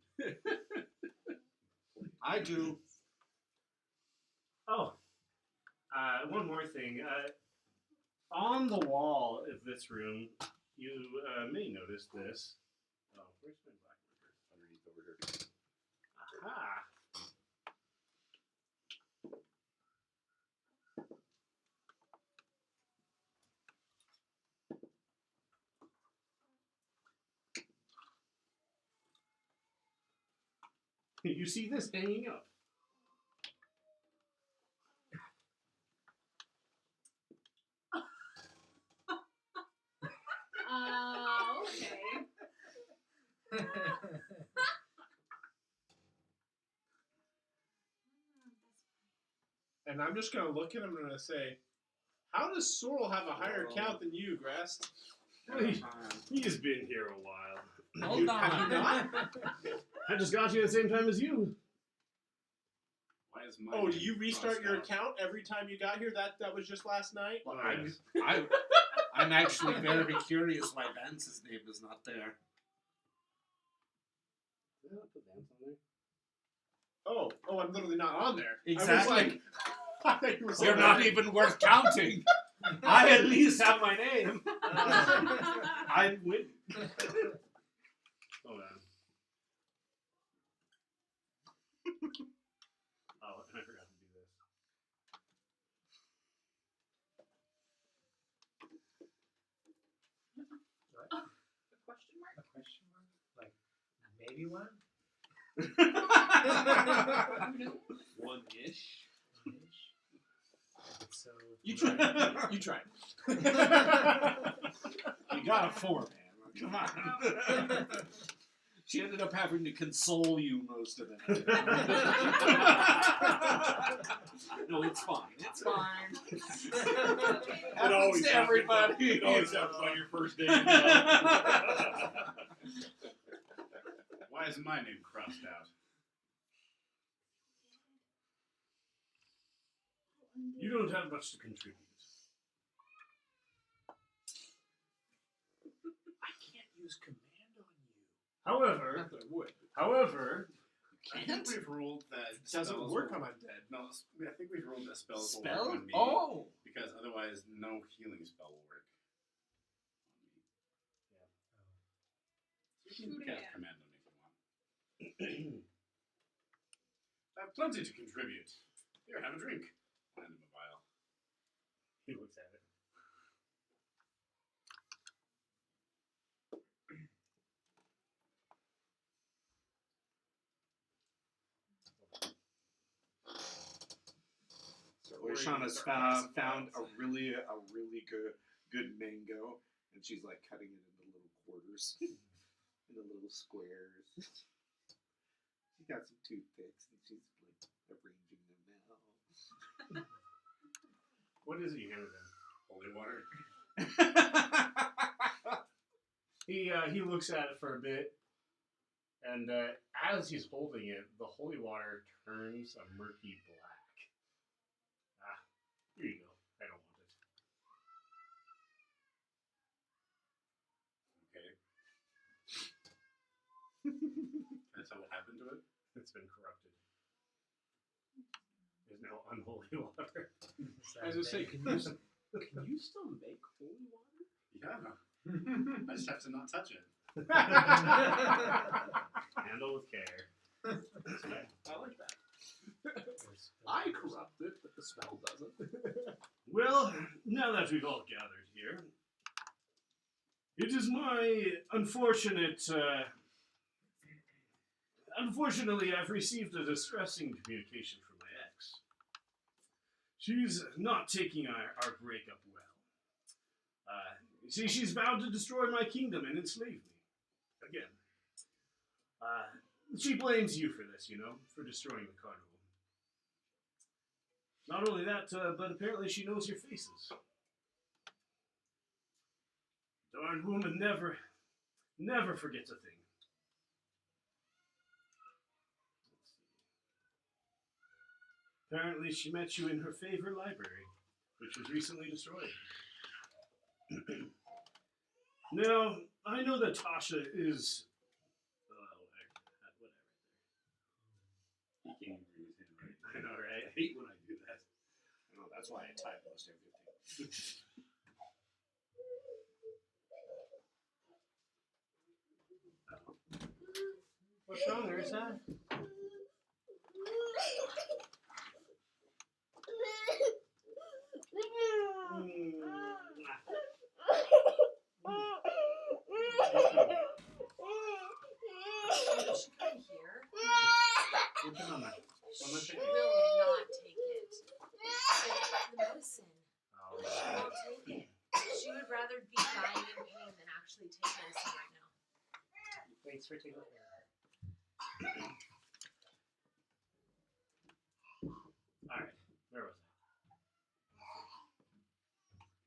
I do. Oh, one more thing. On the wall of this room, you may notice this. Oh, where's my black marker? Underneath over here. Aha! You see this hanging up. Okay. And I'm just going to look at him and I'm going to say, how does Sorrel have a higher count than you, Grest? He's been here a while. Hold Have you on. not? I just got you at the same time as you. Why is my Oh, do name you restart crossed your out? account every time you got here? That was just last night? Well, Yes. I'm actually very curious why Vance's name is not there. Did I not put Vance on there? Oh, I'm literally not on there. Exactly. I was like, I thought you were saying You're not even worth counting. I at least have my name. I win. Hold on. Oh, and I forgot to do this. A question mark? A question mark? Like, maybe one? One-ish. One-ish? So, You tried. You tried. You got a 4, man. Come on. She ended up having to console you most of the night. No, it's fine. It's fine. It always Happens to everybody. It always happens on your first day. Why is my name crossed out? You don't have much to contribute. I can't use command on you. However, Not that I would. I think we've ruled that It doesn't spells work will- on undead. No, I think we've ruled that spells will Spell? work on me. Oh! Because otherwise, no healing spell will work on me. So you Shoot can it. cast command on me if you want. I have plenty to contribute. Here, have a drink. Hand him a vial. he looks at it. Oishana's found a really good mango, and she's like cutting it into little quarters, into little squares. She got some toothpicks, and she's like arranging them now. What is it you handed him? Holy water. He looks at it for a bit, and as he's holding it, the holy water turns a murky black. Ah, here you go. I don't want it. Okay. That's what happened to it? It's been corrupted. There's no unholy water. As I say, Can you still make holy water? Yeah. I just have to not touch it. Handle with care. I like that. I corrupt it, but the spell doesn't. Well, now that we've all gathered here, it is my unfortunate. Unfortunately, I've received a distressing communication from my ex. She's not taking our breakup well. You see, she's vowed to destroy my kingdom and enslave me. Again. She blames you for this, for destroying the carnival. Not only that, but apparently she knows your faces. Darn woman never forgets a thing. Apparently she met you in her favorite library, which was recently destroyed. Now, I know that Tasha is... whatever. He can't even read his handwriting. I know, right? I hate when I do that. No, that's why I type most everything. What's wrong, Ursa? She come here. Look at Mama. Mama, She take will it. not take it. The medicine. Oh, She won't take it. She would rather be dying in pain than actually take medicine right now. Thanks for taking care of her. Alright, where was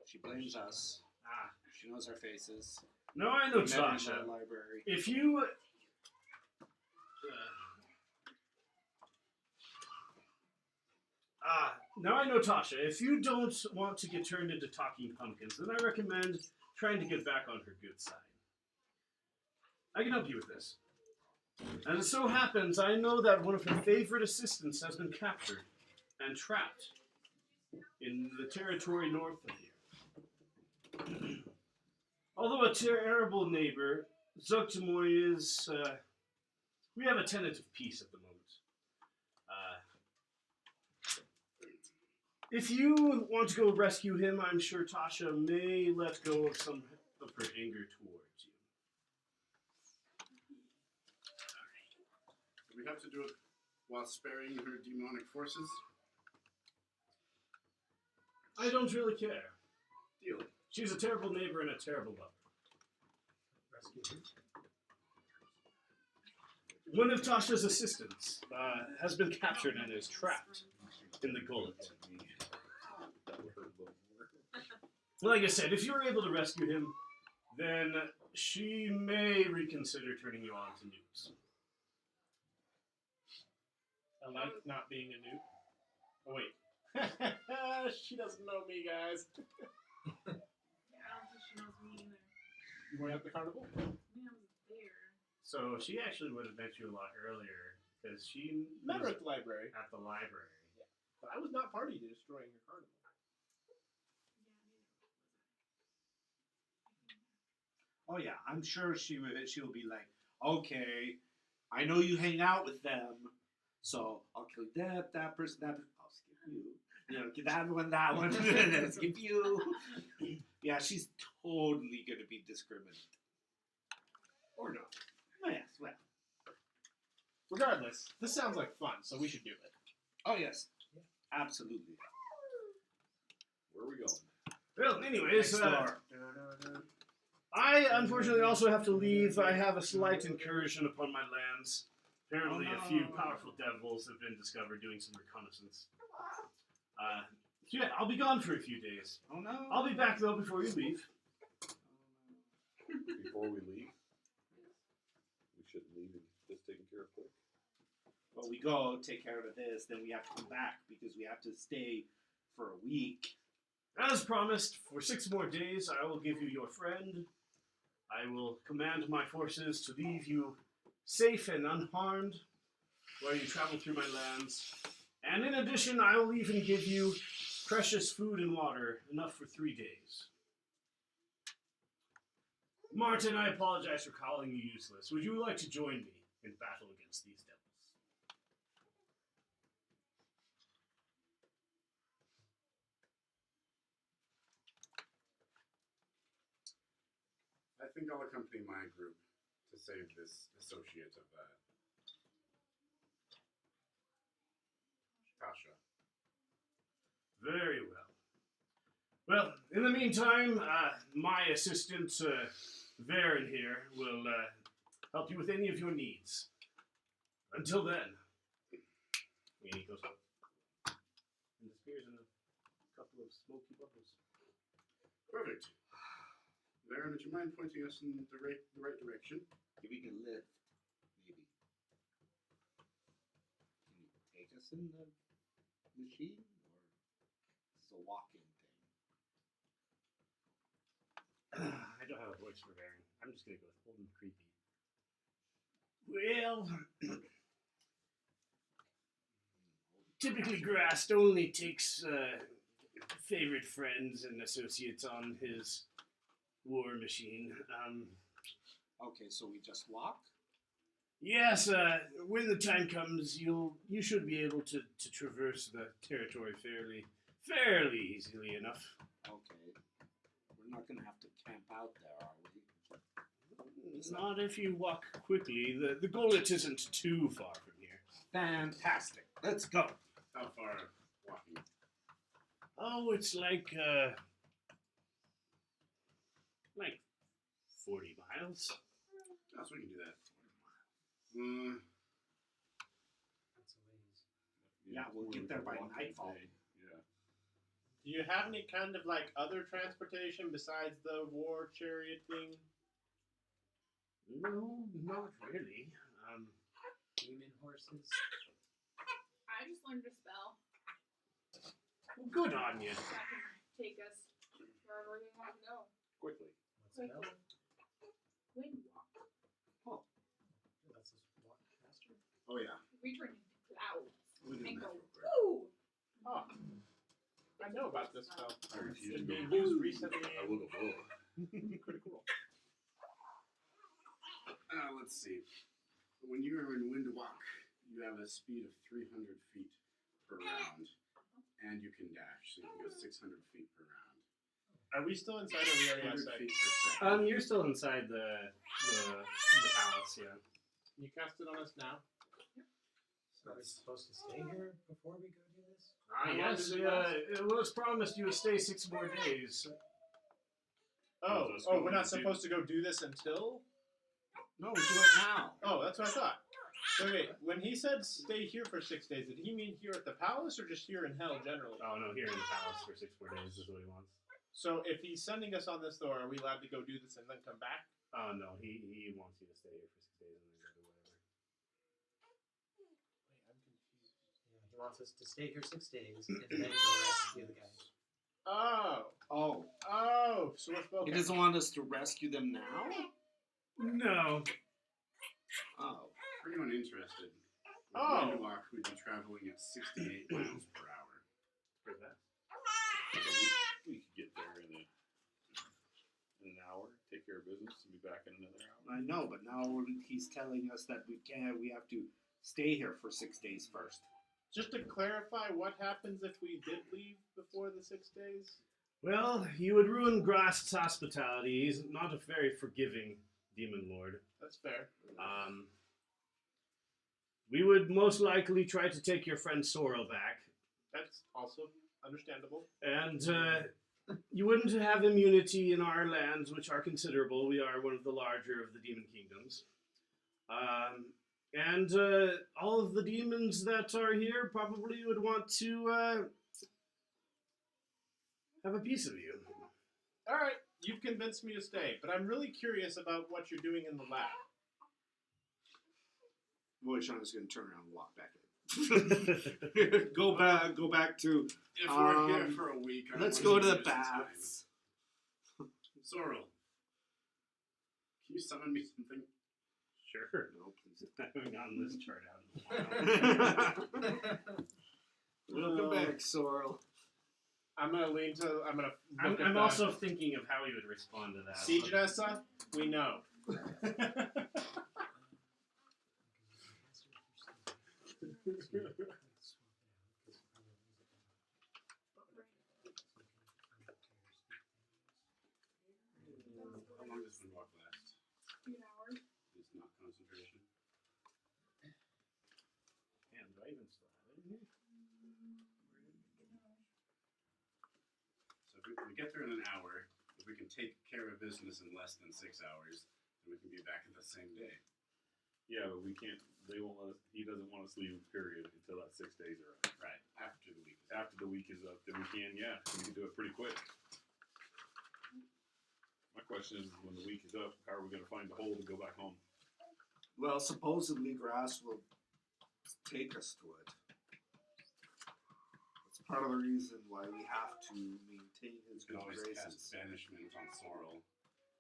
She blames us. I? She knows our faces. No, I know We met in Tasha. the library. If you... now I know Tasha. If you don't want to get turned into talking pumpkins, then I recommend trying to get back on her good side. I can help you with this. As it so happens, I know that one of her favorite assistants has been captured and trapped in the territory north of here. Although a terrible neighbor, Zogtamoy is... we have a tentative peace at the moment. If you want to go rescue him, I'm sure Tasha may let go of some of her anger towards you. Do we have to do it while sparing her demonic forces? I don't really care. Deal. She's a terrible neighbor and a terrible lover. Rescue her. One of Tasha's assistants has been captured and is trapped in the gullet. Like I said, if you're able to rescue him, then she may reconsider turning you on to nukes. I like not being a nuke. Oh, wait. She doesn't know me, guys. Yeah, I don't think she knows me either. You going up the carnival? I mean, I was there. So she actually would have met you a lot earlier because she Met her was at the library. at the library. But I was not party to destroying your carnival. Oh yeah, I'm sure she'll be like, okay, I know you hang out with them, so I'll kill that person, I'll skip you. Get that one, and then skip you. Yeah, she's totally gonna be discriminate. Or not. Oh yes, well. Regardless, this sounds like fun, so we should do it. Oh yes. Absolutely. Where are we going? Well, anyways, Next door. I unfortunately also have to leave. I have a slight incursion upon my lands. Apparently, a few powerful devils have been discovered doing some reconnaissance. So yeah, I'll be gone for a few days. Oh no. I'll be back though before you leave. Before we leave, we shouldn't leave and just taken care of quick. Well, we go take care of this, then we have to come back because we have to stay for a week. As promised, for 6 more days, I will give you your friend. I will command my forces to leave you safe and unharmed while you travel through my lands. And in addition, I will even give you precious food and water, enough for 3 days. Martin, I apologize for calling you useless. Would you like to join me in battle against these devils? I think I'll accompany my group to save this associate of Tasha. Very well. Well, in the meantime, my assistant, Varen here, will help you with any of your needs. Until then, and he goes up and disappears in a couple of smoky bubbles. Perfect. Varen, would you mind pointing us in the right direction? Giving a lift, maybe. Can you take us in the machine, or is this a walking thing? I don't have a voice for Varen. I'm just gonna go with old and creepy. Well, typically Grast only takes favorite friends and associates on his war machine. Okay, so we just walk? Yes, when the time comes, you should be able to traverse the territory fairly easily enough. Okay. We're not gonna have to camp out there, are we? Not if you walk quickly. The Gollet isn't too far from here. Fantastic. Let's go. How far walking? Oh, it's like 40 miles. Oh, so we can do that. That's a ways. Yeah, we'll get there by walk that nightfall. day. Yeah. Do you have any kind of like other transportation besides the war chariot thing? No, not really. Demon horses. I just learned a spell Good on you. that can take us wherever we want to go. Quickly. What's it Quickly. Wind walk. That's just walk faster. Oh yeah. We turn into clouds We'll do and that go, real quick. woo! Oh, I know about this spell. I refuse It's to been go. used recently. I will go forward. Critical role. Let's see. When you are in wind walk, you have a speed of 300 feet per round, and you can dash, so you can go 600 feet per round. Are we still inside or are we already 100 outside? feet per second. You're still inside the palace, yeah. You cast it on us now? Are we supposed to stay here before we go do this? Ah, How long yes, does it last? it was promised you would stay 6 more days. Oh, Let's go we're not and do- supposed to go do this until? No, we do it now. Oh, that's what I thought. Wait, when he said stay here for 6 days, did he mean here at the palace or just here in hell generally? Oh no, here in the palace for 6 more days is what he wants. So if he's sending us on this though, are we allowed to go do this and then come back? Oh no, he wants you to stay here for 6 days and then go to whatever. Wait, I'm confused. Yeah, he wants us to stay here 6 days and then go rescue the guys. Oh, so let's go. He doesn't want us to rescue them now? No. Oh. For anyone interested, with Oh. wind walk, we'd be traveling at 68 miles per hour. For that. We could get there in an hour, take care of business, and be back in another hour. I know, but now he's telling us that we have to stay here for 6 days first. Just to clarify, what happens if we did leave before the 6 days? Well, you would ruin Grast's hospitality. He's not a very forgiving demon lord. That's fair. We would most likely try to take your friend Sorrel back. That's also understandable. And you wouldn't have immunity in our lands, which are considerable. We are one of the larger of the demon kingdoms. And all of the demons that are here probably would want to have a piece of you. All right, you've convinced me to stay, but I'm really curious about what you're doing in the lab. Voishan is going to turn around and walk back in. Go back to. If we're here for a week, I Let's want go to the use this time. baths. Sorrel, can you summon me something? Sure. No, please. I haven't gotten this chart out in a while. Welcome back, Sorrel. I'm gonna lean to. I'm gonna. Look at I'm the also thinking of how he would respond to that. Siege Nessa. We know. How long does Windwalk last? 8 hours. It's not concentration. Damn, do I even still have it in here? So if we get there in an hour, if we can take care of business in less than 6 hours, then we can be back at the same day. Yeah, but we can't. They won't let us. He doesn't want us leaving. Period until that 6 days are up. Right. After the week is up. After the week is up, then we can. Yeah, we can do it pretty quick. My question is, when the week is up, how are we going to find a hole to go back home? Well, supposedly grass will take us to it. That's part of the reason why we have to maintain his You can good always cast graces. banishment on Sorrel,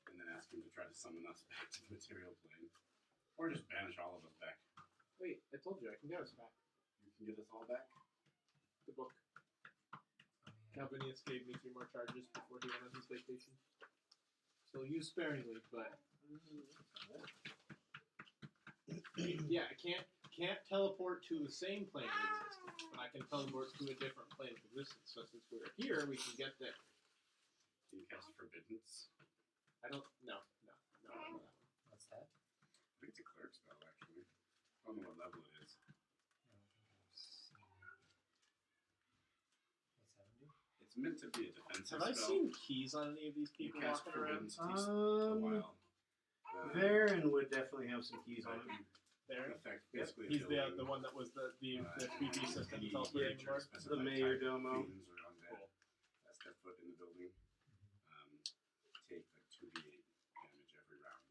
and then ask him to try to summon us back to the material plane. Or just banish all of us back. Wait, I told you I can get us back. You can get us all back? The book. Calvinius gave me 3 more charges before he went on his vacation. So use sparingly, but yeah, I can't teleport to the same plane of existence, but I can teleport to a different plane of existence. So since we're here, we can get there. Can you cast Forbiddance? I don't. No. That one. What's that? I think it's a cleric spell, actually. I don't know what level it is. It's meant to be a defensive Have I spell. seen keys on any of these You people cast walking around? Forbiddance takes a while. Varen would definitely have some keys on him. There. Effect, Yep. basically He's a building. the one that was the 3D system Any that's also in the creature board. specified The Mayor type, Domo. fiends or undead, Cool. that step foot in the building, take like 2d8 damage every round.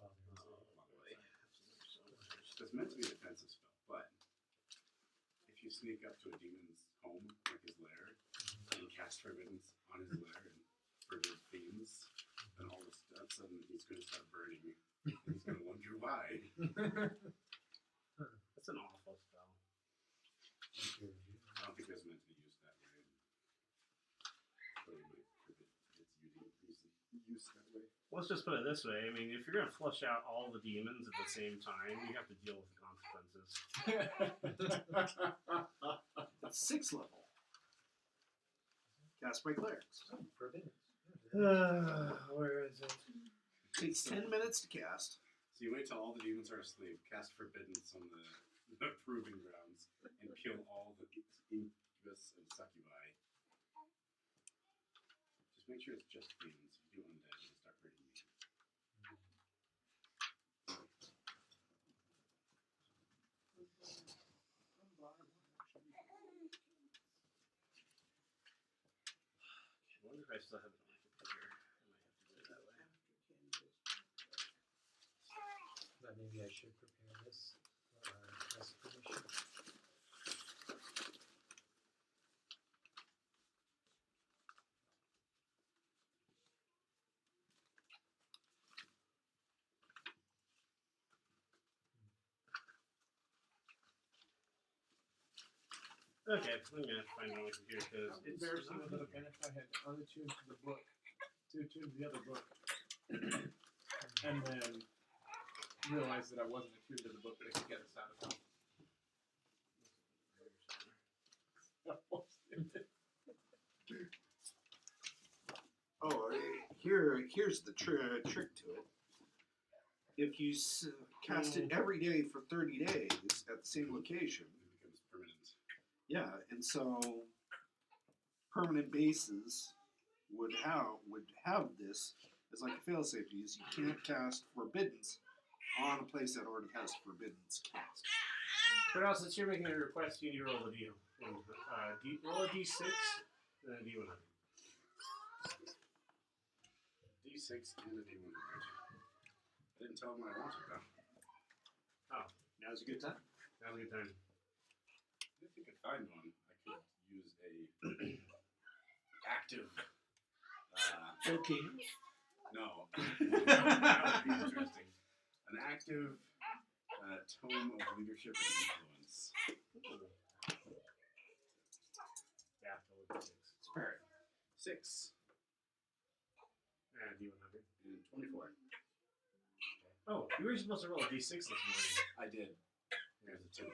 Well, While they're inside. So it's meant to be a defensive spell, but if you sneak up to a demon's home, like his lair, and cast Forbiddance on his lair and forbid fiends, then all of a sudden he's going to start burning. And he's going to wonder why. That's an awful spell. I don't think it was meant to be used that way. But it might forbid its use that way. Let's just put it this way. I mean, if you're going to flush out all the demons at the same time, you have to deal with the consequences. That's 6th level. Cast by clerics. Forbidden. Where is it? Takes 10 minutes to cast. So you wait till all the demons are asleep, cast Forbiddance on the proving grounds, and kill all the incubus and succubi. Just make sure it's just demons. If you do undead, you'll start hurting me. I wonder if I still have it on my computer. I might have to do it that way. But maybe I should prepare this for our recipe mission. Okay, I'm going to have to find it on my computer because How it's embarrassing not would it have been if I had unattuned to the book, to attune to the other book, and then realized that I wasn't attuned to the book that I could get us out of town. Oh, here's the trick to it. If you cast it every day for 30 days at the same location, It becomes permanent. yeah, and so permanent bases would have this as like a failsafe to use. You can't cast Forbiddance on a place that already has Forbiddance cast. But also, since you're making a request, you need to roll a roll a d6 and then a d100. D6 and a D100. I didn't tell him what I wanted though. Oh, now's a good time. Now's a good time. If I could find one, I could use a active. Okay. No, that would be interesting. An active tome of leadership and influence. Yeah, totally. Spirit. 6 And D100. and 24. Oh, you were supposed to roll a D6 this morning. I did. There's a 2. Okay.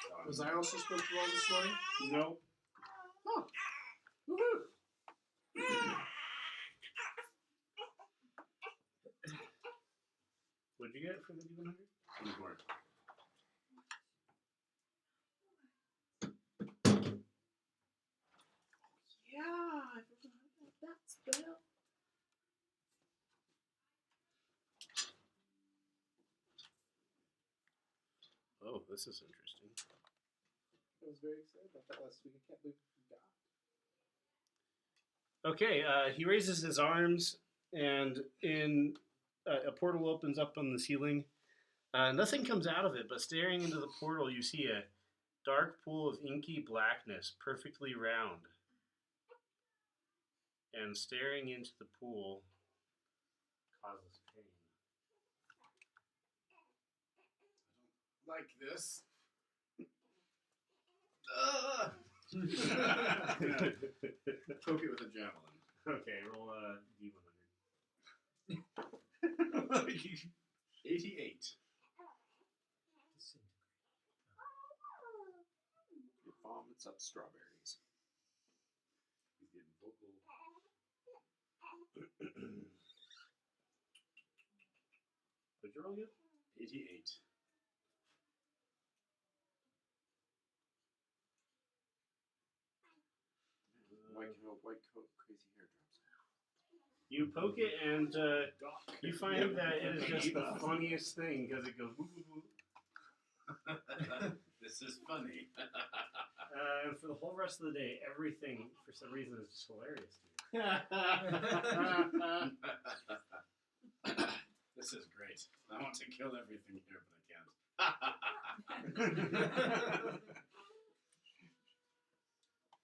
So I'm- Was I also supposed to roll this morning? Nope. Oh. Woohoo! What'd you get for the D100? 24. Yeah, I forgot about that spell. Oh, this is interesting. I was very excited about that last week. I can't believe we got. Okay, he raises his arms, and in a portal opens up on the ceiling. Nothing comes out of it, but staring into the portal, you see a dark pool of inky blackness, perfectly round. And staring into the pool causes pain. Like this. Poke it with a javelin. Okay, roll a D100. 88. It vomits up strawberries. He's getting vocal. What'd you roll again? 88. White coat, crazy hair drops. You poke it, and you find that it is just the funniest thing because it goes. Woo, woo, woo. This is funny. And for the whole rest of the day, everything for some reason is just hilarious to you. This is great. I want to kill everything here, but I can't.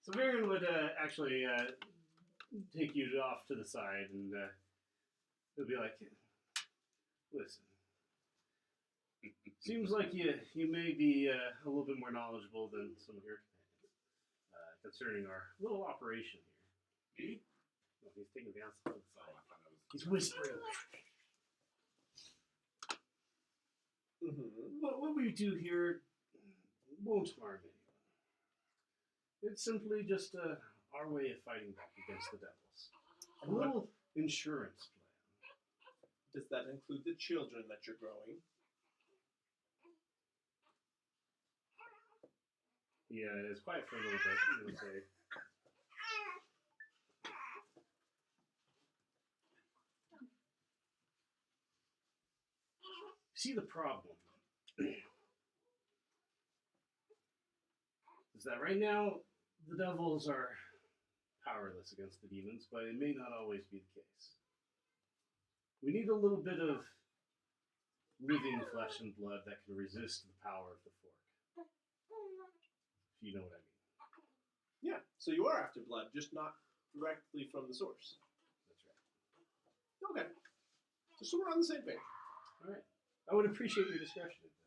So Varian would actually take you off to the side, and he'll be like, "Listen, seems like you may be a little bit more knowledgeable than some of your companions concerning our little operation here." Me? No, he's taking the answer to the Oh, side. I thought it was. He's whispering. What we do here won't harm anyone. It's simply just our way of fighting back against the devils. A little insurance plan. Does that include the children that you're growing? He is quiet for a little bit. He'll say, "See, the problem is that right now the devils are powerless against the demons, but it may not always be the case. We need a little bit of living flesh and blood that can resist the power of the fork. If you know what I mean." Yeah. So you are after blood, just not directly from the source. That's right. Okay. Just so we're on the same page. All right. I would appreciate your discretion in this.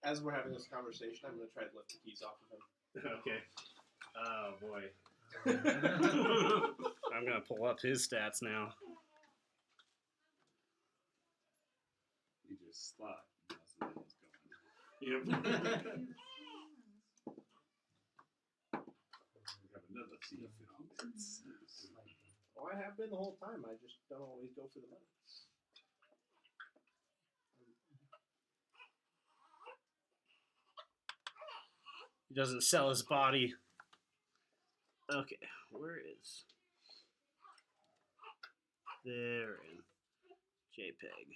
As we're having this conversation, I'm going to try to lift the keys off of him. Okay. Oh boy. I'm gonna pull up his stats now. You just slot. That's the way it's going. Yep. We have another thief in our midst. Oh, I have been the whole time. I just don't always go for the money. He doesn't sell his body. Okay, where is there in JPEG?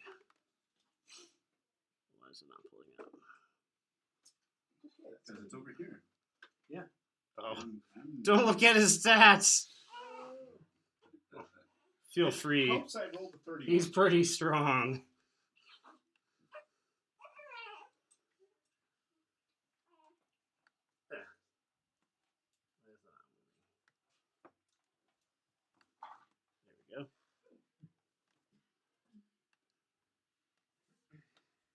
Why is it not pulling out? Because it's over here. Oh, I'm don't look at his stats. Feel free. Helps I rolled a 30. He's pretty strong. There we go.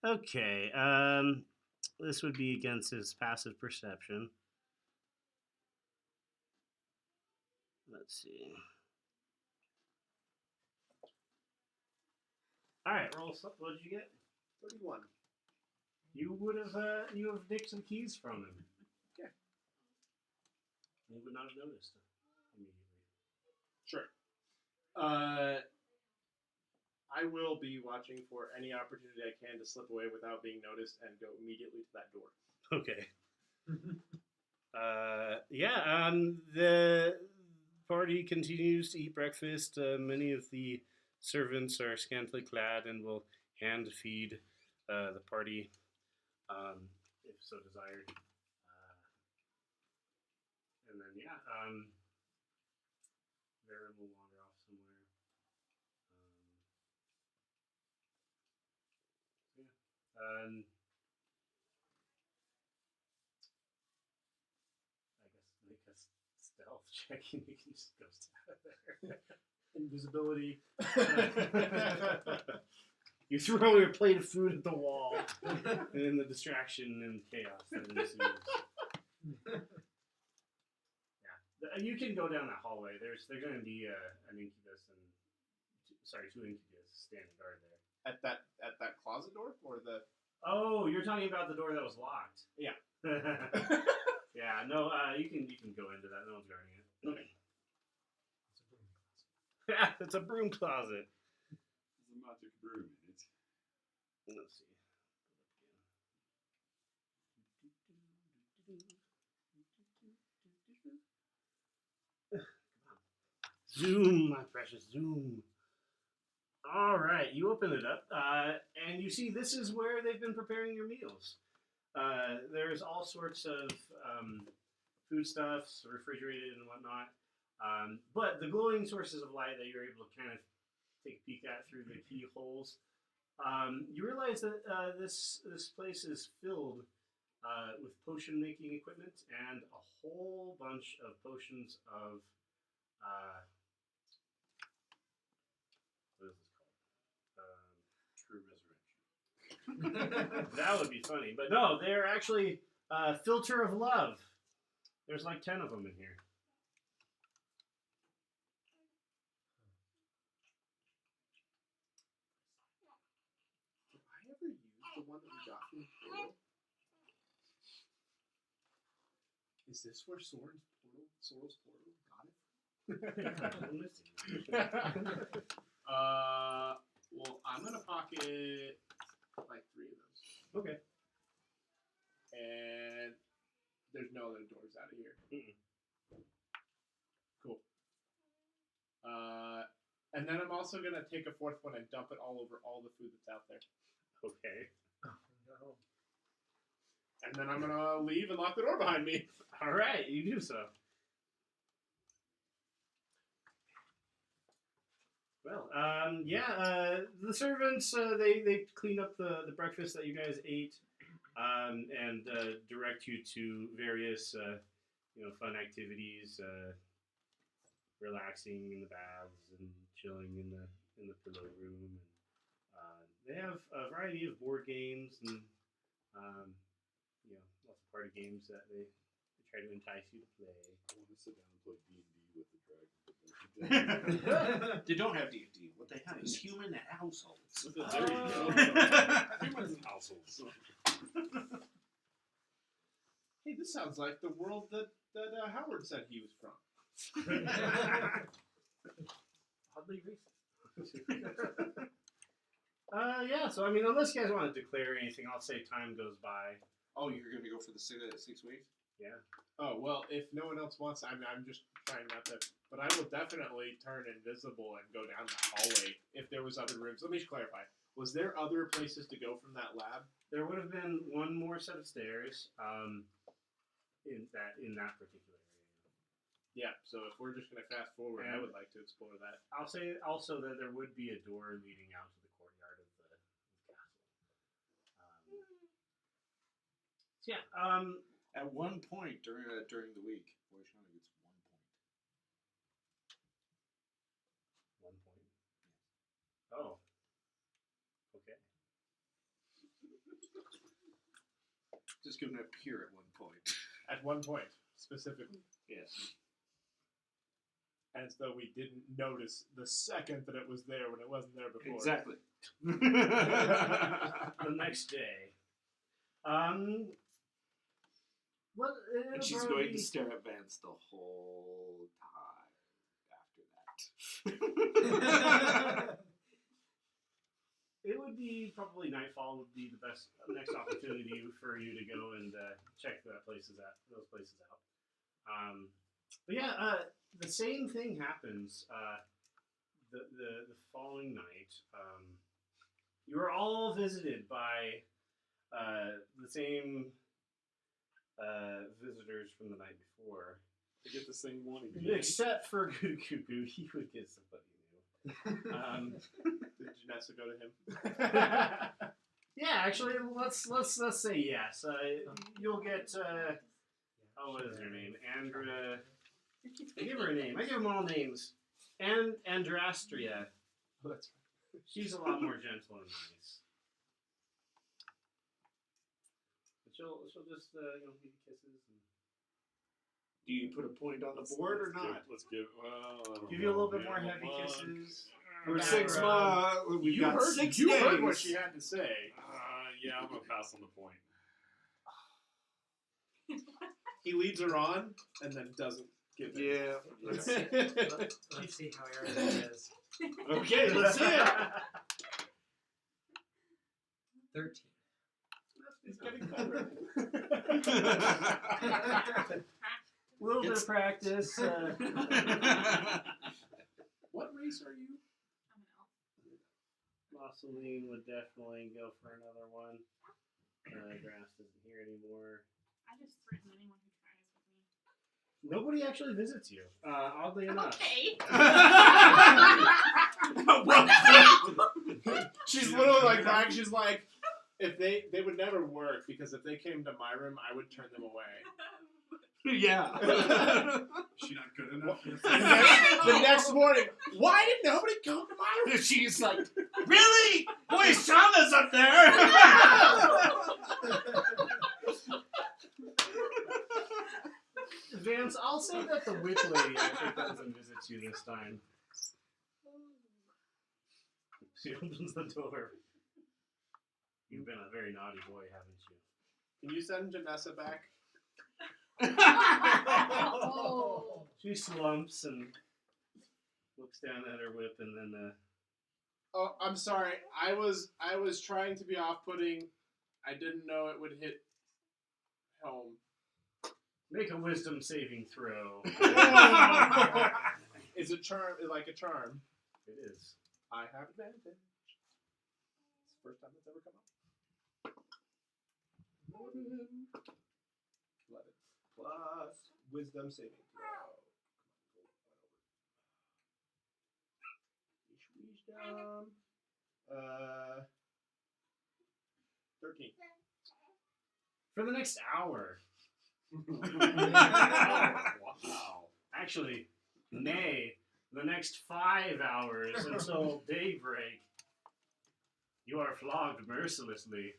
Okay, this would be against his passive perception. Let's see. All right, roll. What did you get? 31. You would have nicked some keys from him. Okay. He would not have noticed immediately. Sure. I will be watching for any opportunity I can to slip away without being noticed and go immediately to that door. Okay. The party continues to eat breakfast. Many of the servants are scantily clad and will hand feed the party, if so desired. And then, Varen will wander off somewhere. I guess make a stealth check and you can just ghost out of there. Invisibility. You throw your plate of food at the wall, and then the distraction and chaos that ensues. Yeah, you can go down that hallway. There's going to be an incubus and two incubus standing guard there. At that closet door or the? Oh, you're talking about the door that was locked. Yeah. Yeah. No. You can go into that. No one's guarding it. Okay. Yeah, it's a broom closet. There's a magic broom in it. Let's see. Zoom, my precious, zoom. All right, you open it up, and you see this is where they've been preparing your meals. There's all sorts of foodstuffs, refrigerated and whatnot. But the glowing sources of light that you're able to kind of take a peek at through the keyholes, you realize that this place is filled with potion making equipment and a whole bunch of potions of what is this called? True resurrection. That would be funny, but no, they're actually filter of love. There's like 10 of them in here. Did I ever use the one that we got from the portal? Is this where Soren's portal got it? Well, I'm gonna pocket like 3 of those. Okay. And there's no other doors out of here. Mm-mm. Cool. And then I'm also gonna take a 4th one and dump it all over all the food that's out there. Okay. No. And then I'm gonna leave and lock the door behind me. All right, you do so. Well, the servants they clean up the breakfast that you guys ate, and direct you to various fun activities, relaxing in the baths and chilling in the pillow room. And they have a variety of board games and lots of party games that they try to entice you to play. I want to sit down and play D&D with the dragon. They don't have D&D. What they have is human households. There you go. Human households. Hey, this sounds like the world that Howard said he was from. Oddly racist. So I mean, unless you guys want to declare anything, I'll say time goes by. Oh, you're going to go for the 6 weeks? Yeah. Oh, well, if no one else wants, I'm just trying not to, but I will definitely turn invisible and go down that hallway if there was other rooms. Let me just clarify. Was there other places to go from that lab? There would have been one more set of stairs in that particular area. Yeah, so if we're just going to fast forward, I would like to explore that. I'll say also that there would be a door leading out to the courtyard of the castle. At one point during the week, Boyshana gets 1 point. 1 point. Oh. Okay. Just going to appear at 1 point. At one point, specifically. Yes. as though we didn't notice the second that it was there when it wasn't there before. Exactly. The next day. Well, And she's going to stare at Vance the whole time after that. It would be probably nightfall would be the best next opportunity for you to go and check those places out. But yeah, the same thing happens. The following night, you are all visited by the same visitors from the night before. I get the same one again. Except for Goo Cuckoo, he would get somebody new. Did Janessa go to him? Yeah, actually, let's say yes. You'll get. What is her name? Andra. I give her a name. I give them all names. Andrastria. Oh, that's right. She's a lot more gentle and nice. But she'll just give you kisses. And Do you put a point on the board or not? Let's give. Well, give you a little bit more heavy kisses. For Back 6 around. months, we've got 6 you days. heard what she had to say. yeah, I'm gonna pass on the point. He leads her on and then doesn't give it. Yeah. Let's see how arrogant is. Okay, let's see it. 13. He's getting better. A little bit of practice. What race are you? I'm an elf. Marceline would definitely go for another one. Grass isn't here anymore. I just threaten anyone who tries with me. Nobody actually visits you, oddly enough. Okay. She's literally like that. She's like, if they would never work because if they came to my room, I would turn them away. Yeah. She not good enough? The next morning, why did nobody come to my room? She's like, really? Boy, Shauna's up there. Vance, I'll say that the witch lady actually comes and visits you this time. She opens the door. You've been a very naughty boy, haven't you? Can you send Janessa back? Oh. She slumps and looks down at her whip and then Oh, I'm sorry. I was trying to be off-putting. I didn't know it would hit home. make a wisdom saving throw. Is a charm like a charm? It is. I have advantage. It's the first time it's ever come up. 11 plus wisdom saving throw. Wisdom. 13. For the next hour. Wow. Actually, nay, the next 5 hours until daybreak. You are flogged mercilessly.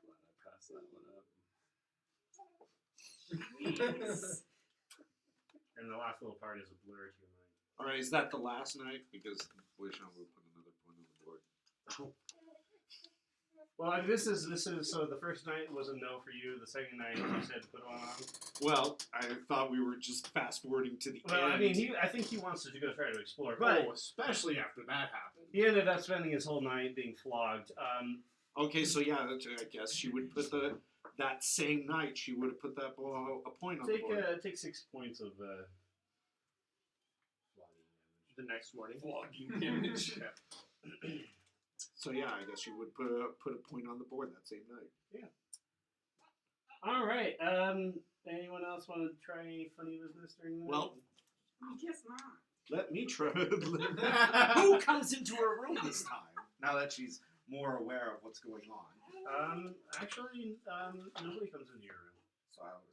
Glad I passed that one up. And the last little part is a blur to your mind. All right, is that the last night? Because Wishan will put another point on the board. Well, this is so the first night was a no for you. The second night you said to put one on. Well, I thought we were just fast forwarding to the Well, end. I mean, I think he wants to go try to explore, but Especially after that happened. he ended up spending his whole night being flogged. Okay, so yeah, I guess she would put that same night. She would have put that a point on the board. Take 6 points of flogging The next morning. Flogging damage. So yeah, I guess you would put a point on the board that same night. All right. Anyone else want to try any funny business during the Well, I guess not. let me try. Who comes into her room this time? Now that she's more aware of what's going on. Actually, nobody comes into your room.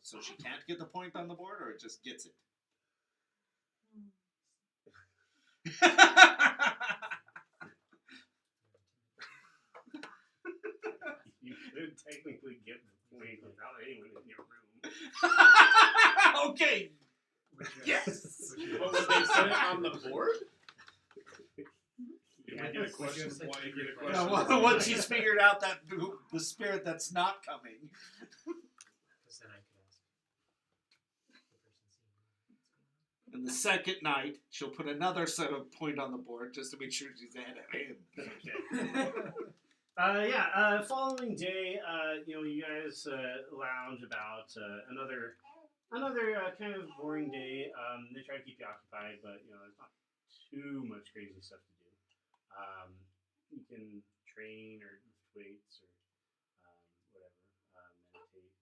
So she can't get the point on the board, or it just gets it. You could technically get the point without anyone in your room. Okay. Yes. What would they set it on the board? You might get a question. Yes. Why you get a Yeah, question? Once he's figured out that the spirit that's not coming. Because then I could ask the person seeing what's going on. And the second night, she'll put another set of point on the board just to make sure she's ahead of him. Okay. Following day, you guys lounge about another kind of boring day. They try to keep you occupied, but there's not too much crazy stuff to do. You can train or lift weights or whatever, meditate.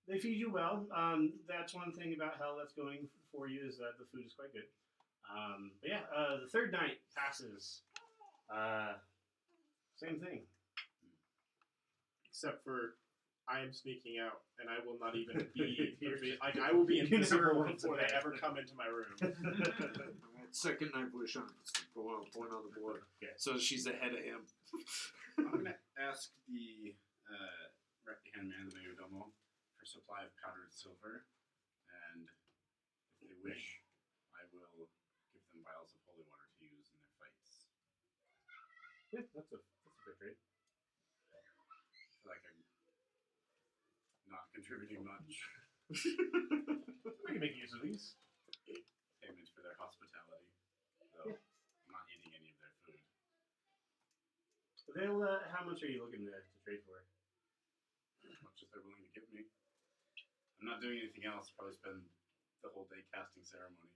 They feed you well. That's one thing about hell that's going for you is that the food is quite good. The third night passes. Same thing. Except for I am sneaking out, and I will not even be like I will be invisible before they ever come into my room. Second night, Bouchon. Point on the board. Okay. So she's ahead of him. I'm gonna ask the right-hand man, the mayordomo, for supply of powdered silver, and if they wish, I will give them vials of holy water to use in their fights. Yeah, that's a good trade. I feel like I'm not contributing much. We can make use of these. Payment for their hospitality, though I'm not eating any of their food. They'll. How much are you looking to trade for? As much as they're willing to give me. I'm not doing anything else. Probably spend the whole day casting ceremony.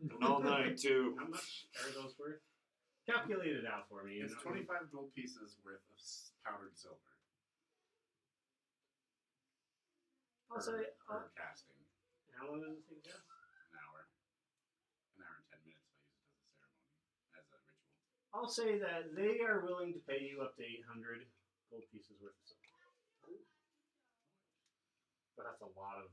And all night, too. How much are those worth? Calculate it out for me. It's 25 gold pieces worth of powdered silver I'll say. per casting. How long does it take to cast? An hour and 10 minutes if I use it as a ritual. I'll say that they are willing to pay you up to 800 gold pieces worth of silver. But that's a lot of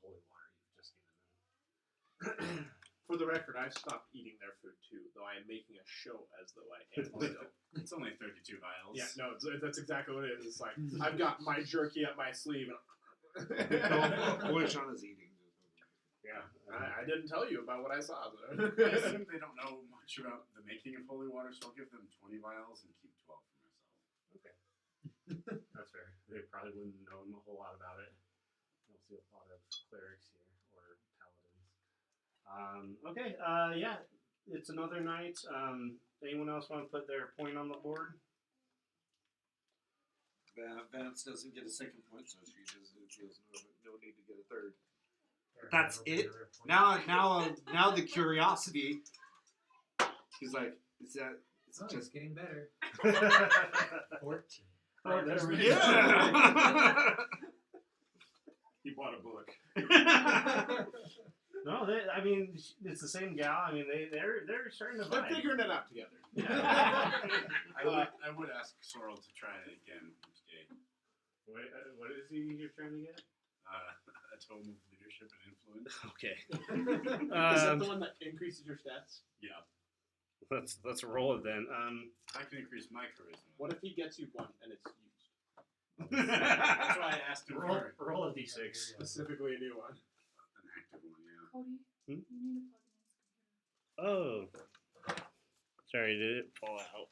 holy water you've just given them. For the record, I've stopped eating their food too, though I am making a show as though I am still. It's only 32 vials. Yeah, no, that's exactly what it is. It's like I've got my jerky up my sleeve, and Bouchon is eating. Yeah. I didn't tell you about what I saw. I assume they don't know much about the making of holy water, so I'll give them 20 vials and keep 12 for myself. Okay. That's fair. They probably wouldn't know a whole lot about it. You'll see a lot of clerics here or paladins. Okay. It's another night. Anyone else want to put their point on the board? Vance doesn't get a second point, so she feels no need to get a third. Or That's I don't it? think Now the curiosity. He's like, is it it's just getting better. 14. Oh, there we go. yeah? He bought a book. No, it's the same gal. I mean, they're starting to They're vibe. figuring it out together. I would ask Sorrel to try it again each day. What is you're trying to get? A tome of leadership and influence. Okay. Is that the one that increases your stats? Yeah. Let's roll it then. I can increase my charisma. What if he gets you one and it's used? That's why I asked him for roll a d6. Specifically a new one. an active one, yeah. Cody, Hmm? you need to plug in his computer. Oh. Sorry, did it fall out?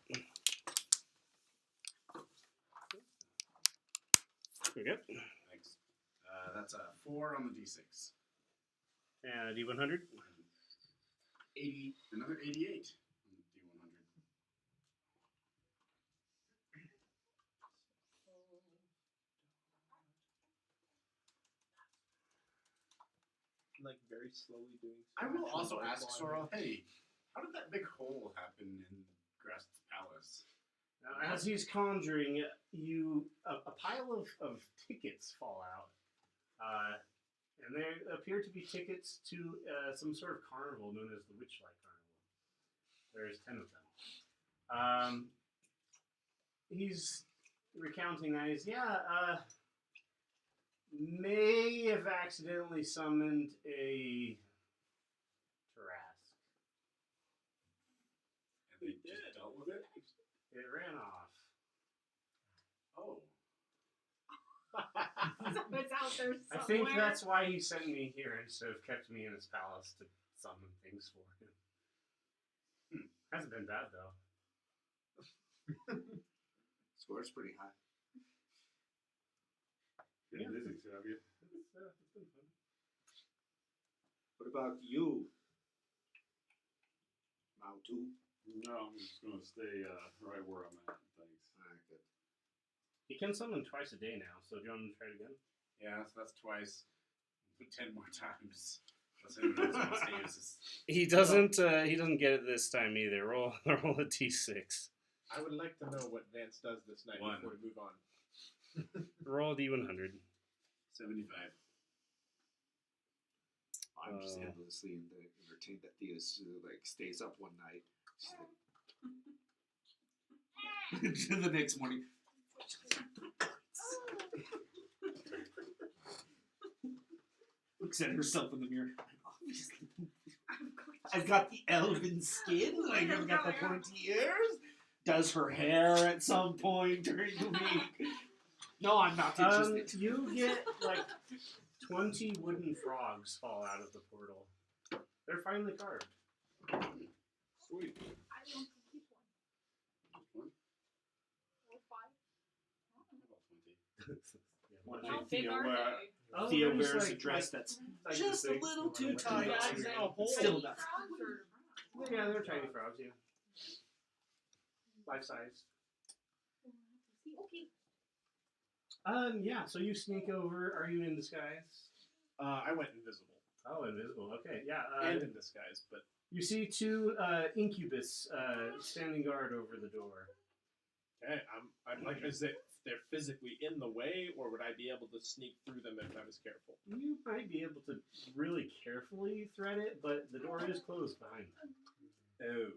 There we go. Thanks. That's a 4 on the d6. And a d100. 80, another 88 on the d100. Like very slowly doing. I will also Like ask climbing. Sorrel, hey, how did that big hole happen in Grast's palace? Now, as he's conjuring, a pile of tickets fall out. And they appear to be tickets to some sort of carnival known as the Witchlight Carnival. There's 10 of them. He's recounting that. May have accidentally summoned a Tarrasque. And they just dealt with it? It ran off. Oh. out there somewhere. I think that's why he sent me here instead of kept me in his palace to summon things for him. Hasn't been bad though. Score's pretty high. Getting busy, so have you? It's been fun. What about you? Mautu? No, I'm just gonna stay right where I'm at. Thanks. Alright, good. He can summon twice a day now, so do you want him to try it again? Yeah, so that's twice. Do 10 more times. That's what everyone else wants to use this. He doesn't. He doesn't get it this time either. Roll a d6. I would like to know what Vance does this night One. before we move on. Roll a d100. 75. I'm just endlessly entertained that Thea stays up one night. She's like, the next morning. Looks at herself in the mirror. I've got the elven skin. Like I've got the pointy ears. Does her hair at some point during the week? No, I'm not interested. You get like 20 wooden frogs fall out of the portal. They're finely carved. Sweet. I don't keep one. One? Or 5. One How day big Thea are wear- they? Oh, Thea they're just wears a like- dress that's like just this a big. little too Like tight. Yeah, It's exactly. still enough. Frogs or Yeah, they're tiny frogs. Yeah, life size. Okay. Yeah. So you sneak over. Are you in disguise? I went invisible. Oh, invisible. Okay. Yeah. And in disguise, but You see two incubus standing guard over the door. okay, I'm like, is it they're physically in the way, or would I be able to sneak through them if I was careful? You might be able to really carefully thread it, but the door is closed behind them. Oh.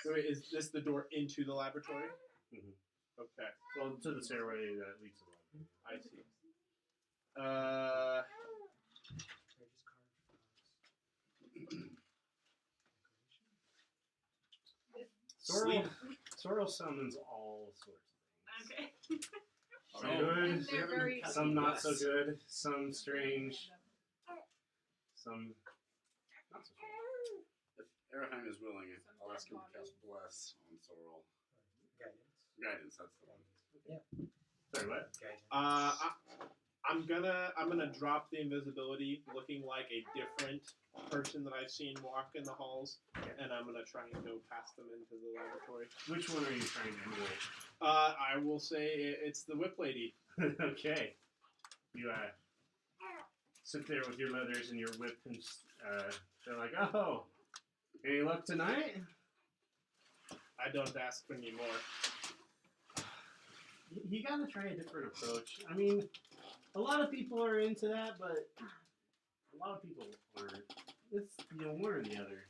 So wait, is this the door into the laboratory? Mhm. Okay, Well, to the stairway that leads to the lobby. I see. They're just carved Sorrel summons all sorts of things. Okay. Some And good, they're very some not so good, some strange, some not so strange. If Araheim is willing, I'll ask him to cast Bless on Sorrel. guidance. Guidance, that's the one. Sorry, what? Guidance. I'm gonna drop the invisibility, looking like a different person that I've seen walk in the halls, and I'm gonna try and go past them into the laboratory. Which one are you trying to emulate? I will say it's the whip lady. Okay. You sit there with your leathers and your whip, and they're like, "Oh, any luck tonight?" I don't ask for any more. You gotta try a different approach. I mean, a lot of people are into that, but a lot of people aren't. It's one or the other.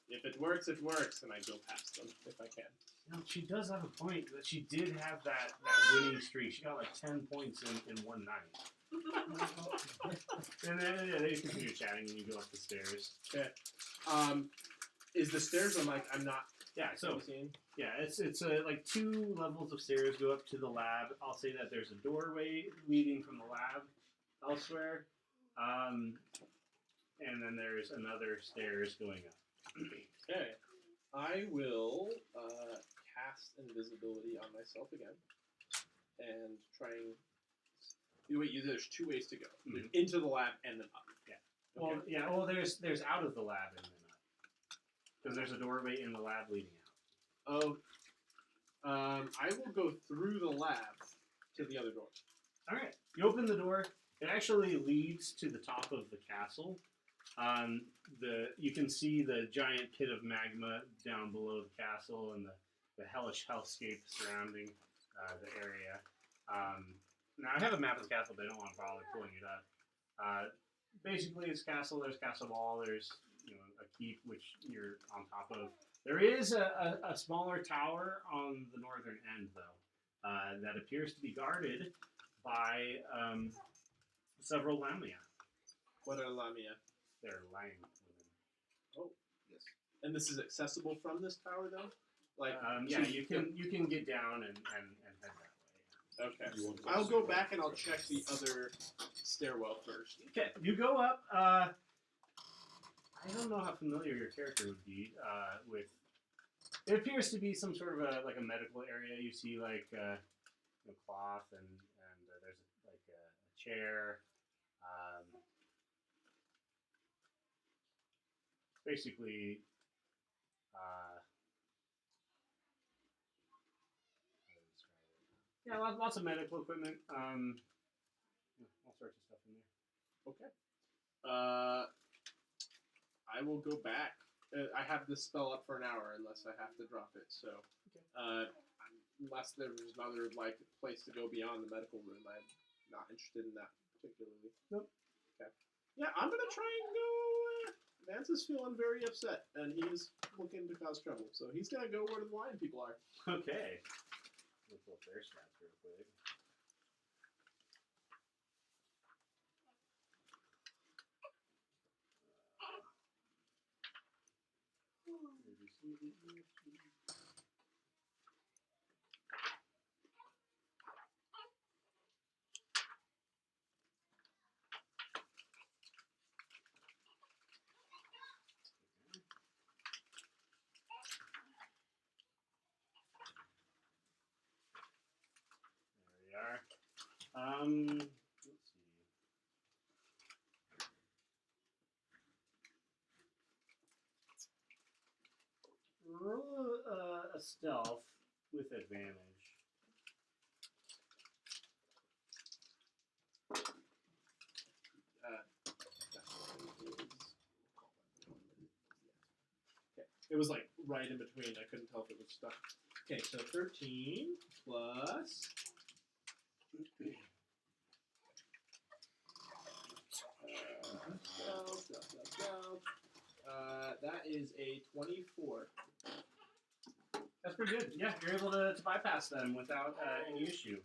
If it works, it works, and I go past them if I can. She does have a point that she did have that winning streak. She got like 10 points in one night. And then they continue chatting, and you go up the stairs. Okay. Is the stairs on like I'm not Yeah, so seeing? yeah, it's like 2 levels of stairs go up to the lab. I'll say that there's a doorway leading from the lab elsewhere, and then there's another stairs going up. Okay. I will cast invisibility on myself again, and try and. Wait, there's 2 ways to go: Mhm. into the lab and then up. Well, yeah, well, there's out of the lab and then up, because there's a doorway in the lab leading out. Oh, I will go through the lab to the other door. All right, you open the door. It actually leads to the top of the castle. You can see the giant pit of magma down below the castle and the hellish hellscape surrounding the area. Now I have a map of the castle, but I don't want to bother pulling it up. Basically, it's castle. There's castle wall. There's a keep which you're on top of. There is a smaller tower on the northern end, though, that appears to be guarded by several lamia. What are Lamia? They're lying. Oh, Yes. and this is accessible from this tower, though. Like, Yeah, you can get down and Okay. You want to I'll go back and I'll check the other stairwell first. Okay, you go up. I don't know how familiar your character would be with. It appears to be some sort of a medical area. You see cloth and there's a chair. Basically, yeah, lots of medical equipment. All sorts of stuff in there. Okay. I will go back. I have this spell up for an hour unless I have to drop it. So, unless there's another place to go beyond the medical room, I'm not interested in that particularly. Nope. Okay. Yeah, I'm gonna try and go. Vance is feeling very upset, and he's looking to cause trouble. So he's gonna go where the blind people are. Okay. Let's pull up their stats real quick. There we are. Let's see. Roll a stealth with advantage. It was right in between. I couldn't tell if it was stuck. Okay, so 13 plus. That is a 24. That's pretty good. Yeah, you're able to bypass them without any issue.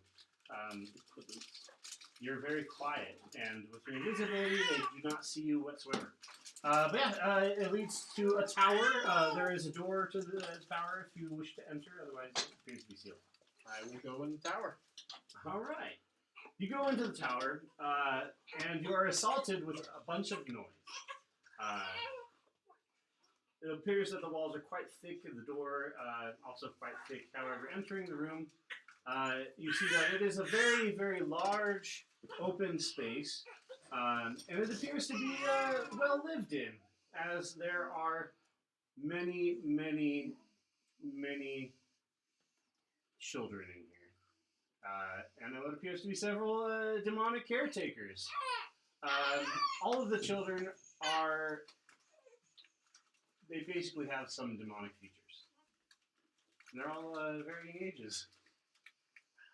You're very quiet, and with your invisibility, they do not see you whatsoever. But yeah, it leads to a tower. There is a door to the tower if you wish to enter, otherwise it appears to be sealed. I will go in the tower. All right. You go into the tower, and you are assaulted with a bunch of noise. It appears that the walls are quite thick, and the door also quite thick. However, entering the room, you see that it is a very, very large open space, and it appears to be well lived in, as there are many, many, many children in here. And it appears to be several demonic caretakers. All of the children they basically have some demonic features. And they're all varying ages.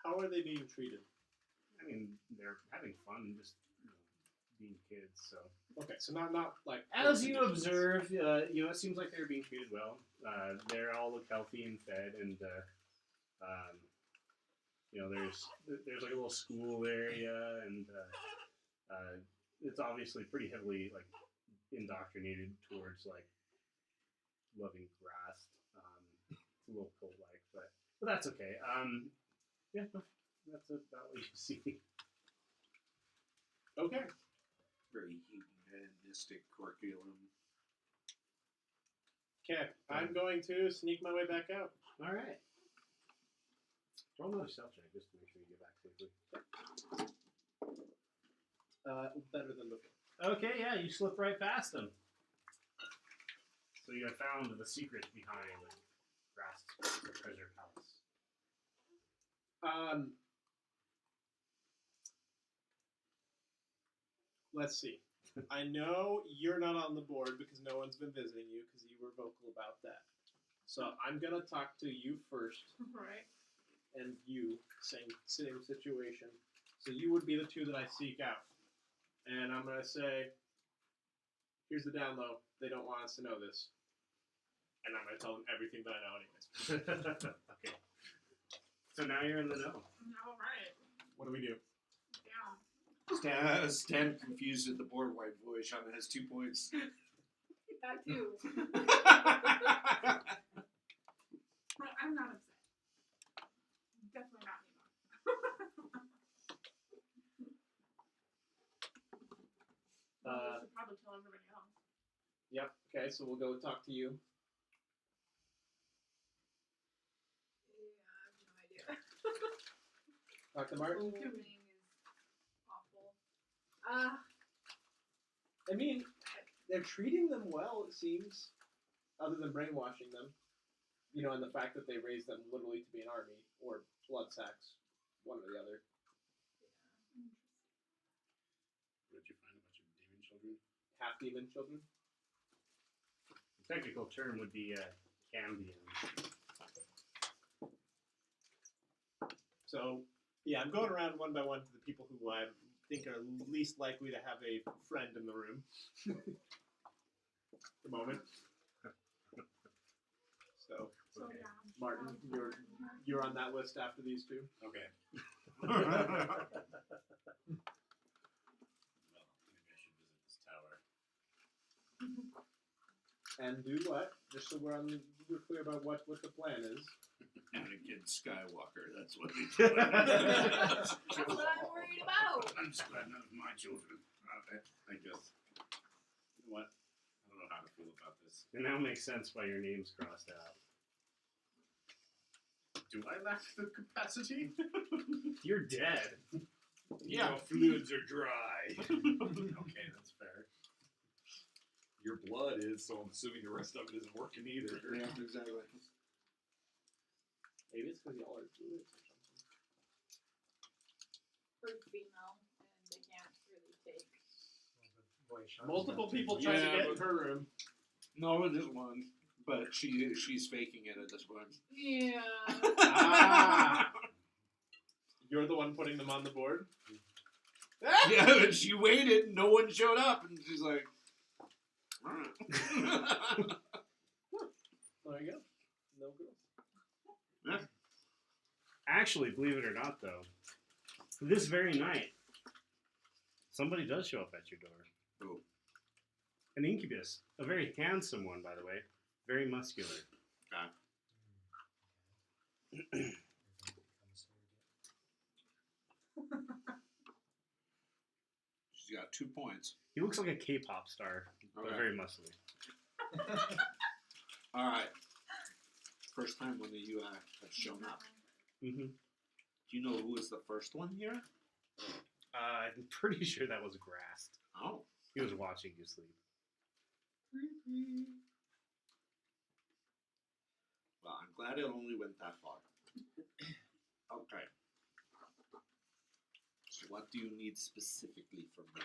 How are they being treated? I mean, they're having fun, just being kids. So okay, so not as you observe, it seems like they're being treated well. They all look healthy and fed, and there's like a little school area, and it's obviously pretty heavily indoctrinated towards loving grass. It's a little cult-like, but that's okay. Yeah, that's about what you see. Okay. Very humanistic curriculum. Okay, I'm going to sneak my way back out. All right. Roll another stealth check just to make sure you get back safely. Better than before. Okay, yeah, you slip right past them. So you have found the secret behind the grass treasure palace. Let's see. I know you're not on the board because no one's been visiting you because you were vocal about that. So I'm going to talk to you first. Right. And you, same situation. So you would be the two that I seek out. And I'm going to say, here's the down low. They don't want us to know this. And I'm going to tell them everything that I know anyways. Okay. So now you're in the know. All right. What do we do? Down. Stan confused at the board white boy. Shaman has 2 points. That too. I'm not upset. Definitely not anymore. Okay, so we'll go talk to you. Yeah, I have no idea. Talk to Martin. Opening is awful. I mean, they're treating them well, it seems, other than brainwashing them. You know, and the fact that they raised them literally to be an army or blood sacks, one or the other. What did you find? A bunch of demon children? Half demon children. The technical term would be Cambion. So, yeah, I'm going around one by one to the people who I think are least likely to have a friend in the room. At the moment. So, Okay. yeah. Martin, you're on that list after these two. Okay. Well, maybe I should visit this tower. And do what? Just so we're clear about what the plan is. Anakin Skywalker. That's what they That's what I'm worried about. I'm just glad none of my children. Okay, I guess. You know what? I don't know how to feel about this. And now makes sense why your name's crossed out. Do I lack the capacity? You're dead. Yeah. Your fluids are dry. Okay, that's fair. Your blood is, so I'm assuming the rest of it isn't working either. Yeah, exactly. Maybe it's because y'all are fluids or something. Or female, and they can't really take. Multiple people trying to get in her room. No, just one. But she's faking it at this point. Yeah. Ah! You're the one putting them on the board? Yeah, but she waited, no one showed up, and she's like, alright. There you go. No girls. Actually, believe it or not, though, this very night, somebody does show up at your door. Who? An incubus. A very handsome one, by the way. Very muscular. She's got 2 points. He looks like a K-pop star, but Okay. very muscly. Alright. First time one of you have shown up. Mm-hmm. Do you know who was the first one here? I'm pretty sure that was Grast. Oh. He was watching you sleep. Well, I'm glad it only went that far. Okay. So what do you need specifically from me?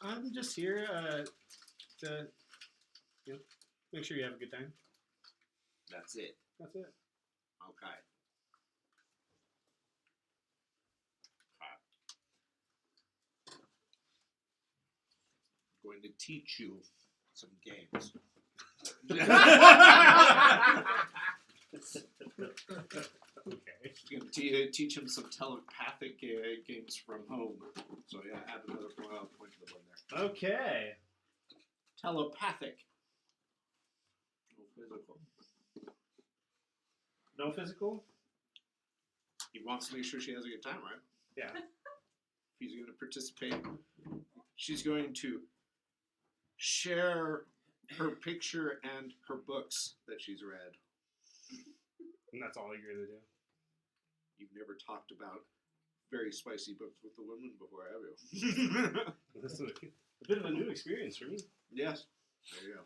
I'm just here to make sure you have a good time. That's it. That's it. Okay. I'm going to teach you some games. Okay. I'm going to teach him some telepathic games from home. So yeah, add another point to the board there. Okay. Telepathic. No physical. No physical? He wants to make sure she has a good time, right? Yeah. He's going to participate. She's going to share her picture and her books that she's read. And that's all you're going to do? You've never talked about very spicy books with the women before, have you? This is a bit of a new experience for me. Yes. There you go.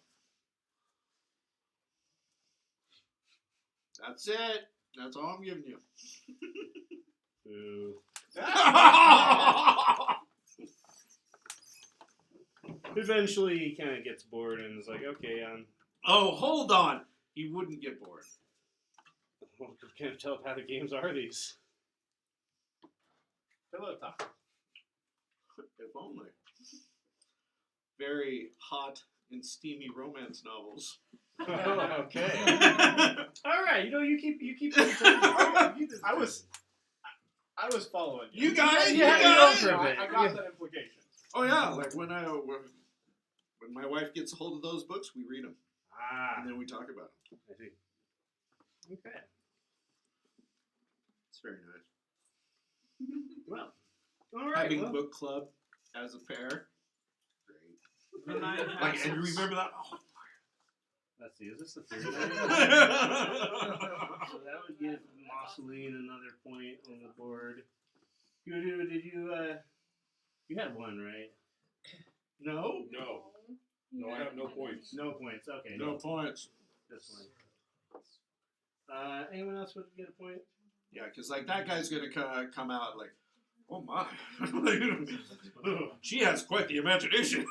That's it. That's all I'm giving you. Ooh. Eventually, he kind of gets bored and is like, okay, Oh, hold on. He wouldn't get bored. what kind of telepathic games are these? Pillow talk. If only. Very hot and steamy romance novels. Oh, okay. All right, you keep I was following you. You got it. You Yeah, got for it. a bit. I got that implication. Oh yeah, like when my wife gets a hold of those books, we read them and then we talk about them. I see. Okay. It's very nice. Well, all right. Having well, book club as a pair, great. The 9 Like, passes. and you remember that? Oh, Let's see, is this the third night? So that would give Mosseline another point on the board. Gudu, did you, you had one, right? No? No. No, I have no points. No points, okay. no points. This one. Anyone else would get a point? Yeah, because like that guy's gonna come out like, oh my, she has quite the imagination.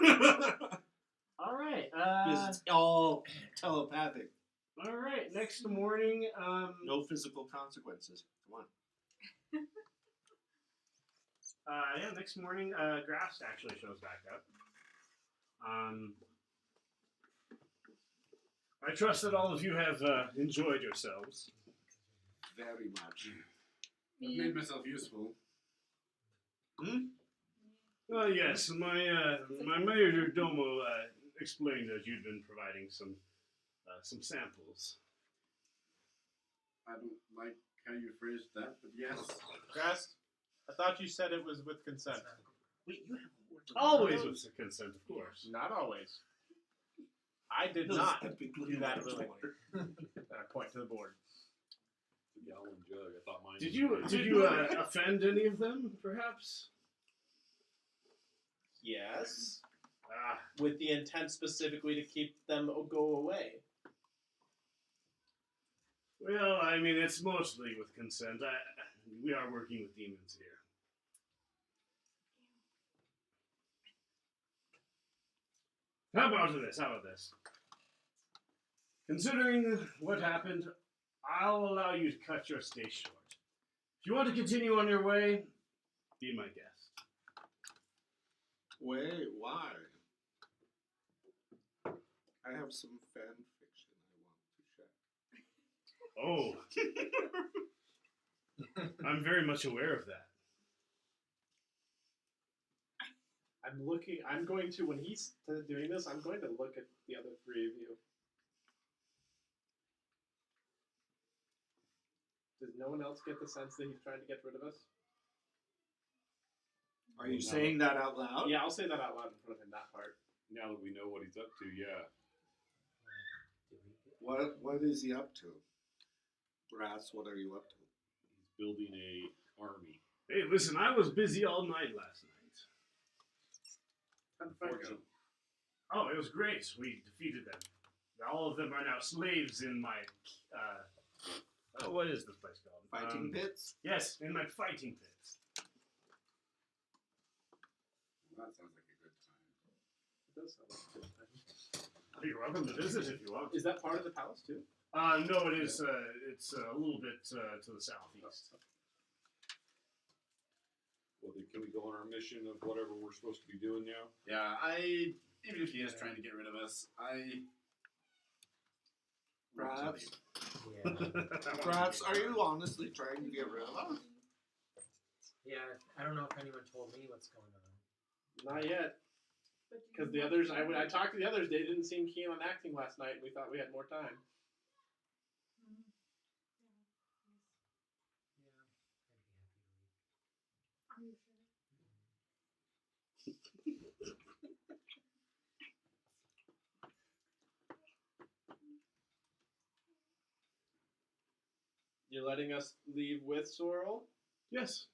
All right. Because it's all telepathic, All right. Next morning, no physical consequences. Come on. yeah, next morning, Grass actually shows back up. I trust that all of you have enjoyed yourselves. Very much. I've made myself useful. Well, yes, my major domo explained that you'd been providing some samples. I don't like how you phrased that, but yes. Grass, I thought you said it was with consent. Wait, you have a word. Always with consent, of course. Not always. I did Those not epic do little that words. willingly. And I point to the board. It's a gallon jug. I thought mine. Did was- you offend any of them, perhaps? Yes. Ah, With the intent specifically to keep them go away. well, I mean, it's mostly with consent. We are working with demons here. How about this? Considering what happened, I'll allow you to cut your stay short. If you want to continue on your way, be my guest. Wait, why? I have some fan fiction I want to share. Oh. I'm very much aware of that. I'm going to, when he's doing this, I'm going to look at the other three of you. Does no one else get the sense that he's trying to get rid of us? Are you saying that out loud? Yeah, I'll say that out loud in front of him, that part. Now that we know what he's up to, yeah. What is he up to? Grass, what are you up to? He's building a army. Hey, listen, I was busy all night last night. How'd the fight go? Oh, it was great. We defeated them. All of them are now slaves in my, what is this place called? Fighting pits? Yes, in my fighting pits. Well, that sounds like a good time. It does sound like a good time. You're welcome to visit if you want. Is that part of the palace too? No, it is. It's a little bit to the southeast. Well, then can we go on our mission of whatever we're supposed to be doing now? Yeah, even if he is trying to get rid of us, Perhaps. Yeah. Perhaps, are you honestly trying to get rid of us? Yeah, I don't know if anyone told me what's going on. Not yet. Because the others, I talked to the others, they didn't seem keen on acting last night, and we thought we had more time. Are you sure? You're letting us leave with Sorrel? Yes,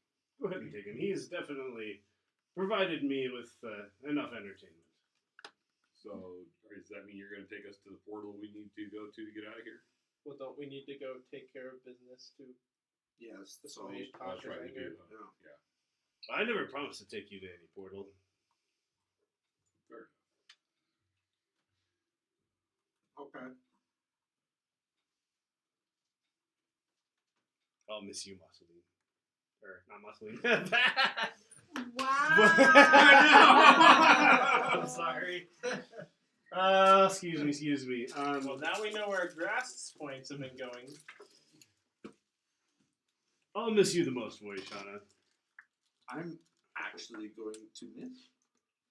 go ahead and take him. He's definitely provided me with enough entertainment. So, does that mean you're going to take us to the portal we need to go to get out of here? Well, don't we need to go take care of business too? Yes, The so Swedish Oh, that's Tasha's right, we anger. do. Huh? Yeah. I never promised to take you to any portal. Fair enough. okay. I'll miss you, Mussolini. Or not Mussolini. Wow. I'm sorry. Excuse me. Well, now we know where Grass's points have been going. I'll miss you the most, Voishana. I'm actually going to miss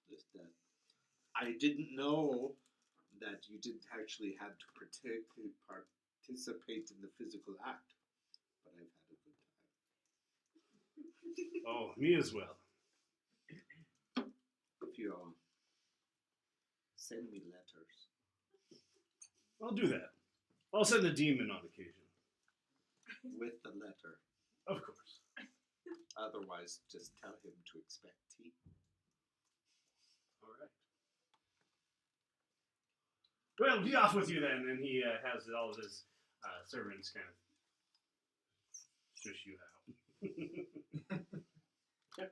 this death. I didn't know that you didn't actually have to participate in the physical act, but I've had a good time. Oh, me as well. If you Send me letters. I'll do that. I'll send a demon on occasion. With the letter. Of course. Otherwise, just tell him to expect tea. All right. Well, be off with you then. And he has all of his servants kind of shush you out.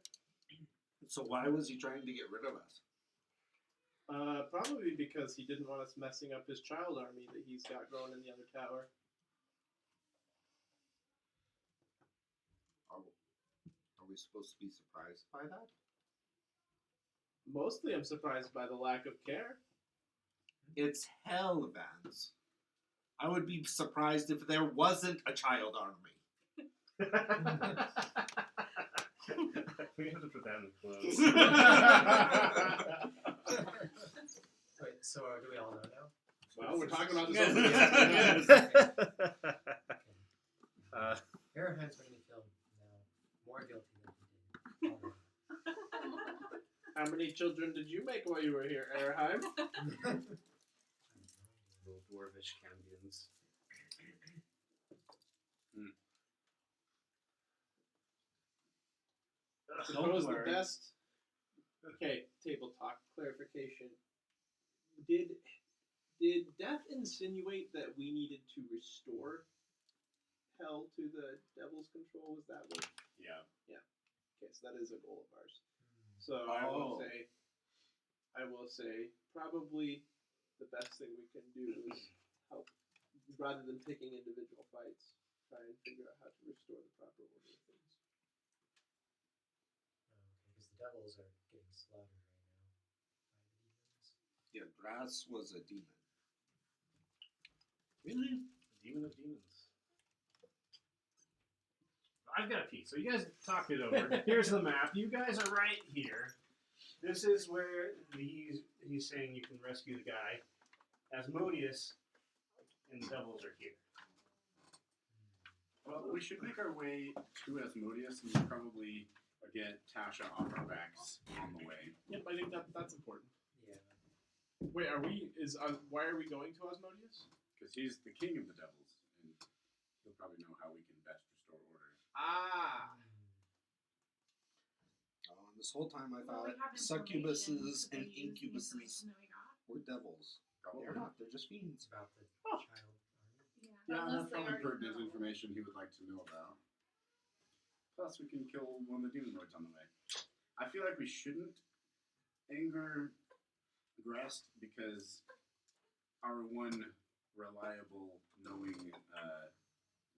So why was he trying to get rid of us? Probably because he didn't want us messing up his child army that he's got growing in the other tower. Are we supposed to be surprised by that? Mostly I'm surprised by the lack of care. It's hell, Vance. I would be surprised if there wasn't a child army. We have to put that in the clothes. Wait, so do we all know now? Well, we're talking about this Yes. over Aaronheim's making me feel now more guilty than he did. How many children did you make while you were here, Erheim? Little dwarvish cambions. Suppose the worry. best. Okay, table talk clarification. Did Death insinuate that we needed to restore hell to the devil's control? Was that what? Yeah. Okay, so that is a goal of ours. So I will say, probably the best thing we can do is help, rather than picking individual fights, try and figure out how to restore the proper order of things. Because the devils are getting slaughtered right now by the demons. Yeah, Brass was a demon. Really? Demon of demons. I've got a piece. So you guys talk it over. Here's the map. You guys are right here. This is where he's saying you can rescue the guy. Asmodeus and the devils are here. Well, we should make our way to Asmodeus and probably get Tasha off our backs on the way. Yep, I think that's important. Yeah. Wait, why are we going to Asmodeus? Because he's the king of the devils, and he'll probably know how we can best restore order. Ah! Oh, and this whole time I Well, we thought have succubuses information. and Did we use the incubuses information that we got? were devils. Probably. They're not. They're just fiends. About the Oh. child army. Yeah, Unless that's they probably already pertinent know. information he would like to know about. Plus, we can kill one of the demon lords on the way. I feel like we shouldn't anger Grest because our one reliable, knowing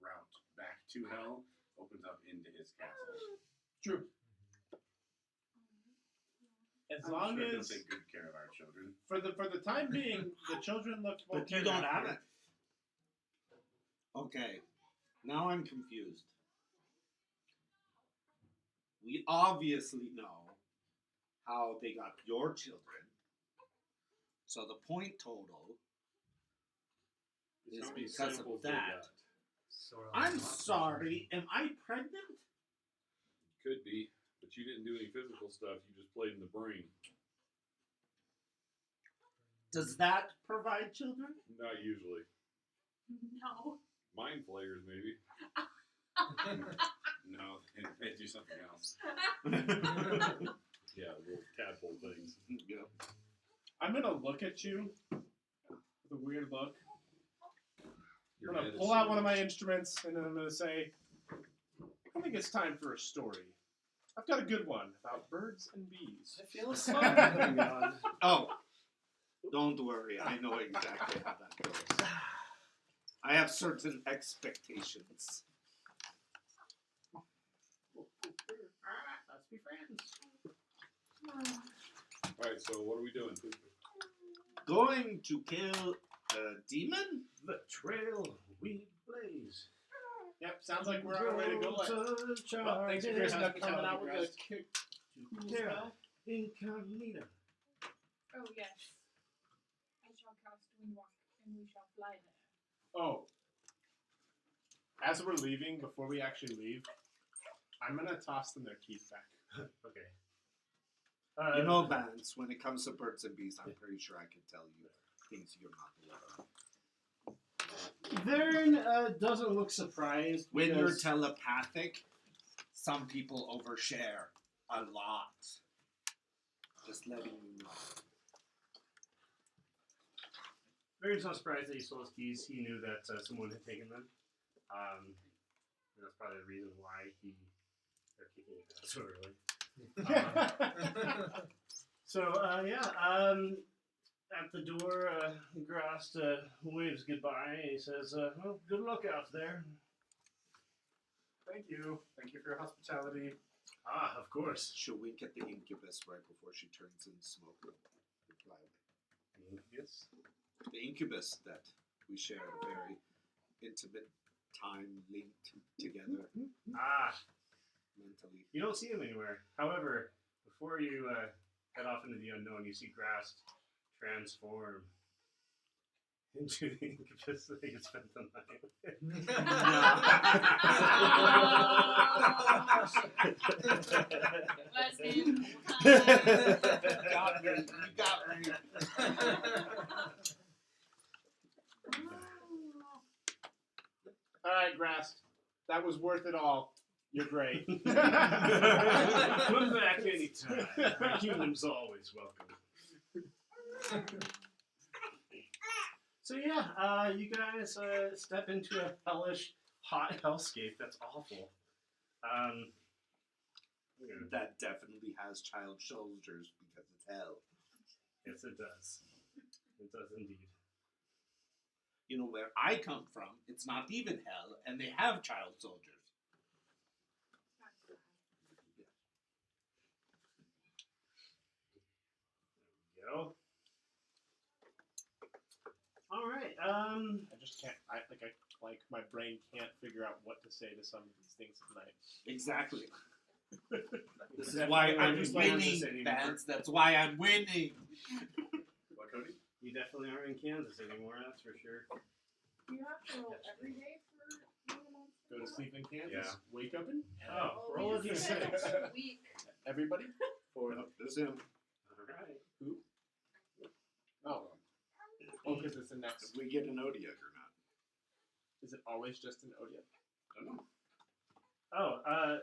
route back to hell opens up into his castle. True. As I'm long sure he'll as, take good care of our children. for the time being, the children look well But you cared don't have after. it. Okay, now I'm confused. We obviously know how they got your children. So the point total is How many because samples of they that. got? Sort of I'm like- sorry, am I pregnant? Could be, but you didn't do any physical stuff. You just played in the brain. Does that provide children? Not usually. No. Mind flayers, maybe. No, they do something else. Yeah, little tadpole things. Yeah. I'm gonna look at you with a weird look. Your I'm gonna head is pull out one of my smashed. instruments and then I'm gonna say, I think it's time for a story. I've got a good one about birds and bees. I feel a song coming on. Oh, don't worry. I know exactly how that goes. I have certain expectations. Alright, let's be friends. Alright, so what are we doing? Going to kill a demon? The trail we blaze. Yep, sounds like we're on our way to go. Well, thanks for Chris not coming out with a kick. Terra incognita. Oh yes. I shall cast Windwalk and we shall fly there. Oh. As we're leaving, before we actually leave, I'm gonna toss them their keys back. Okay. You know, Vance, when it comes to birds and bees, I'm pretty sure I can tell you things you're not aware of. Vern doesn't look surprised. When you're because- telepathic, some people overshare a lot. Just letting you know. Vern's not surprised that he stole his keys. He knew that someone had taken them. And that's probably the reason why they're kicking it out so early. At the door, Grast waves goodbye. He says, well, good luck out there. Thank you. Thank you for your hospitality. Ah, of course. She'll wink at the incubus right before she turns in smoke. Reply. Yes. The incubus that we share a very intimate time linked together Ah, mentally. you don't see him anywhere. However, before you head off into the unknown, you see Grast transform into the incubus that you spent the night with. Bless him. Got me. You got me. All right, Grast. That was worth it all. You're great. Come back anytime. My kingdom's always welcome. So yeah, you guys step into a hellish, hot hellscape. That's awful. That definitely has child soldiers because it's hell. Yes, it does. It does indeed. You know where I come from, it's not even hell, and they have child soldiers. Go. All right. I just can't. My brain can't figure out what to say to some of these things tonight. Exactly. This is Definitely why not I'm in Kansas winning, anymore. Vance. That's why I'm winning. What, Cody? You definitely aren't in Kansas anymore. That's for sure. You have to roll every day for 1 month. Go to sleep in Kansas. Yeah. Wake up in Oh, Well, roll a we just said d6. a whole week. everybody. Oh, there's him. All right. Who? Oh. Oh, because it's the next. If we get an Odiak or not. Is it always just an Odia? I don't know. Oh,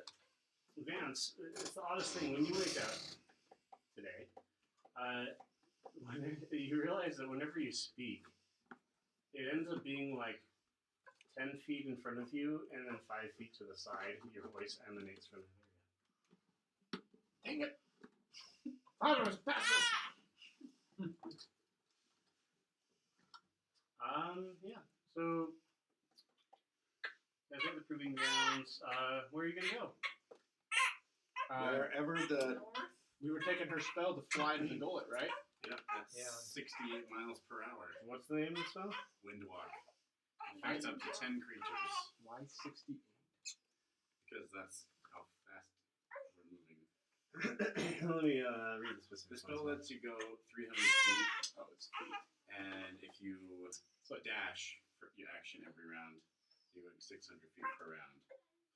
Vance, it's the oddest thing. When you wake up today, you realize that whenever you speak, it ends up being like 10 feet in front of you and then 5 feet to the side. Your voice emanates from that area. Dang it! I was passive. Yeah. So, guys have the proving grounds. Where are you gonna go? Wherever the North. We were taking her spell to fly to the gullet, right? Yeah, that's Yeah. 68 miles per hour. What's the name of the spell? Windwalk. Affects up to 10 creatures Why 68? because that's how fast we're moving. Let me read the specific. The spell lets you go 300 feet. Oh, it's feet. And if you dash for your action every round, you're going 600 feet per round.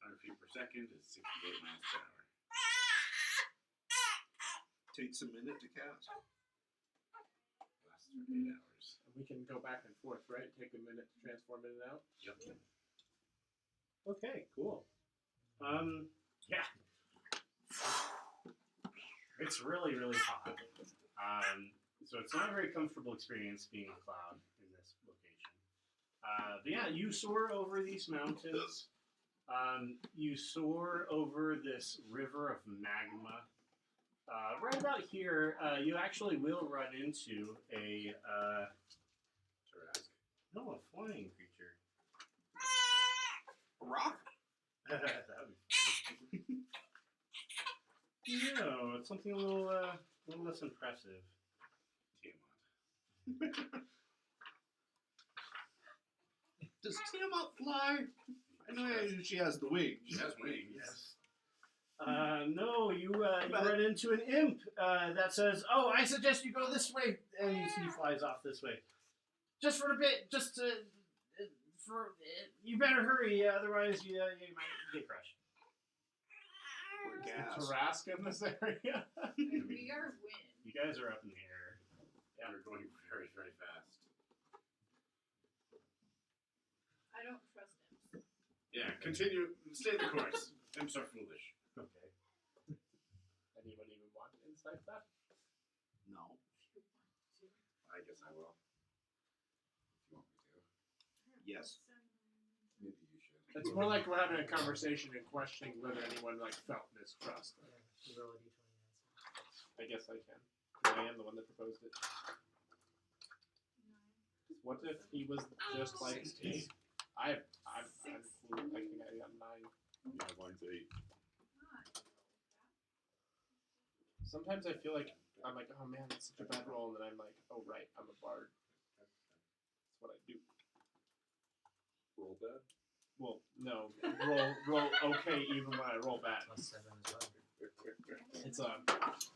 100 feet per second is 68 miles per hour. takes a minute to cast. Lasts for 8 hours. And we can go back and forth, right? Take a minute to transform in and out. Yep. Okay, cool. Yeah. It's really, really hot. So it's not a very comfortable experience being a cloud in this location. But yeah, you soar over these mountains. You soar over this river of magma. Right about here, you actually will run into a flying creature. Rock? That would be funny. No, it's something a little less impressive. Tiamat. Does Tiamat fly? I know she has the wings. She has wings. Yes. No, you run into an imp that says, "Oh, I suggest you go this way," and he flies off this way. Just for a bit, you better hurry, otherwise you might get crushed. We're gas. Tarrasque in this area. We are wind. You guys are up in the air. Yeah, we're going very, very fast. I don't trust him. Yeah, continue. Stay the course. Imps are foolish. Okay. Anyone even want to insight that? No. I guess I will. If you want me to. Yes. Maybe you should. It's more like we're having a conversation and questioning whether anyone like felt mistrust. Yeah, you roll a d20 answer. I guess I can. 'Cause I am the one that proposed it. What if he was just like 16. I think I got 9. Yeah, mine's 8. Sometimes I feel like I'm like, oh man, that's such a bad roll, and then I'm like, oh right, I'm a bard. That's what I do. Roll bad. Well, no, roll okay even when I roll bad. Plus 7 as well. It's 9 plus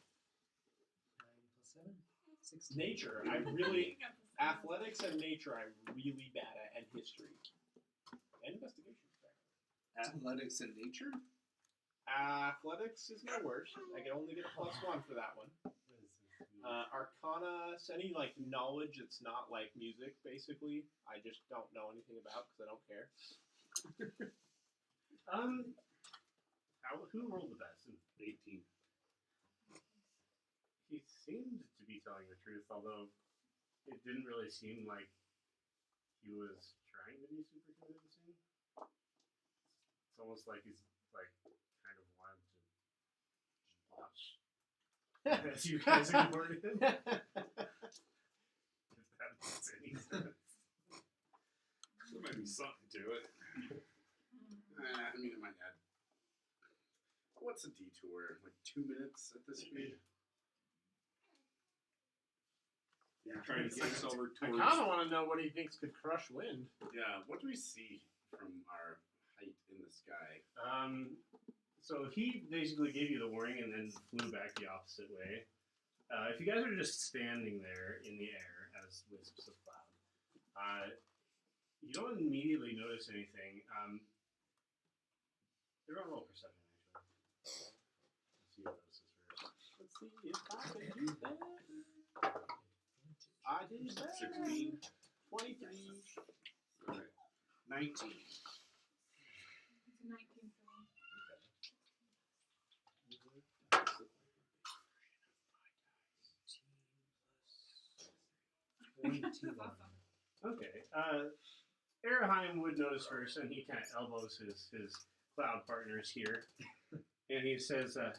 7? 16. nature. I really athletics and nature. I'm really bad at, and history and investigation. Athletics and nature? Athletics is my worst. I can only get a +1 for that one. Arcana, any like knowledge that's not like music, basically. I just don't know anything about because I don't care. Who rolled the best? 18. He seemed to be telling the truth, although it didn't really seem like he was trying to be super convincing. It's almost like he's like kind of wanted to just watch as you guys ignored him. If that makes any sense. There might be something to it. I mean, it might add. What's a detour? Like 2 minutes at this speed? You're trying to get us over I towards. kind of want to know what he thinks could crush wind. Yeah, what do we see from our height in the sky? So he basically gave you the warning and then flew back the opposite way. If you guys are just standing there in the air as wisps of cloud, you don't immediately notice anything. Everyone roll perception, actually. Let's see what notices first. Let's see if I can do that. I did that. 16. 23. Alright. 19. It's a 19 for me. 22. Okay. Araheim would notice first, and he kind of elbows his cloud partners here, and he says, "What is that?"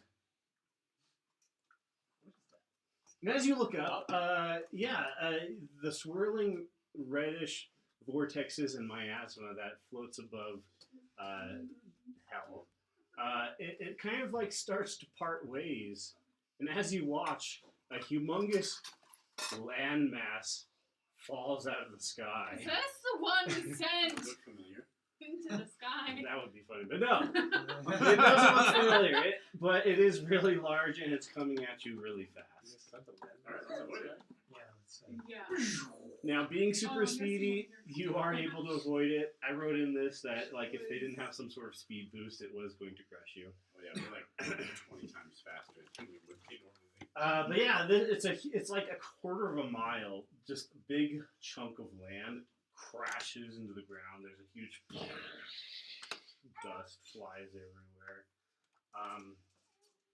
And as you look up, the swirling reddish vortexes and miasma that floats above hell. It kind of like starts to part ways, and as you watch, a humongous landmass falls out of the sky. Is this the one we sent Look familiar. into the sky? That would be funny, but no, it doesn't look familiar. But it is really large and it's coming at you really fast. Alright, let's avoid it. Yeah, let's Yeah. Now, being super you're speedy, seeing you are able to avoid it. I wrote in this that like if they didn't have some sort of speed boost, it was going to crush you. Oh yeah, we're like 20 times faster than we would be normally. But yeah, it's like a quarter of a mile. Just a big chunk of land crashes into the ground. There's a huge dust flies everywhere.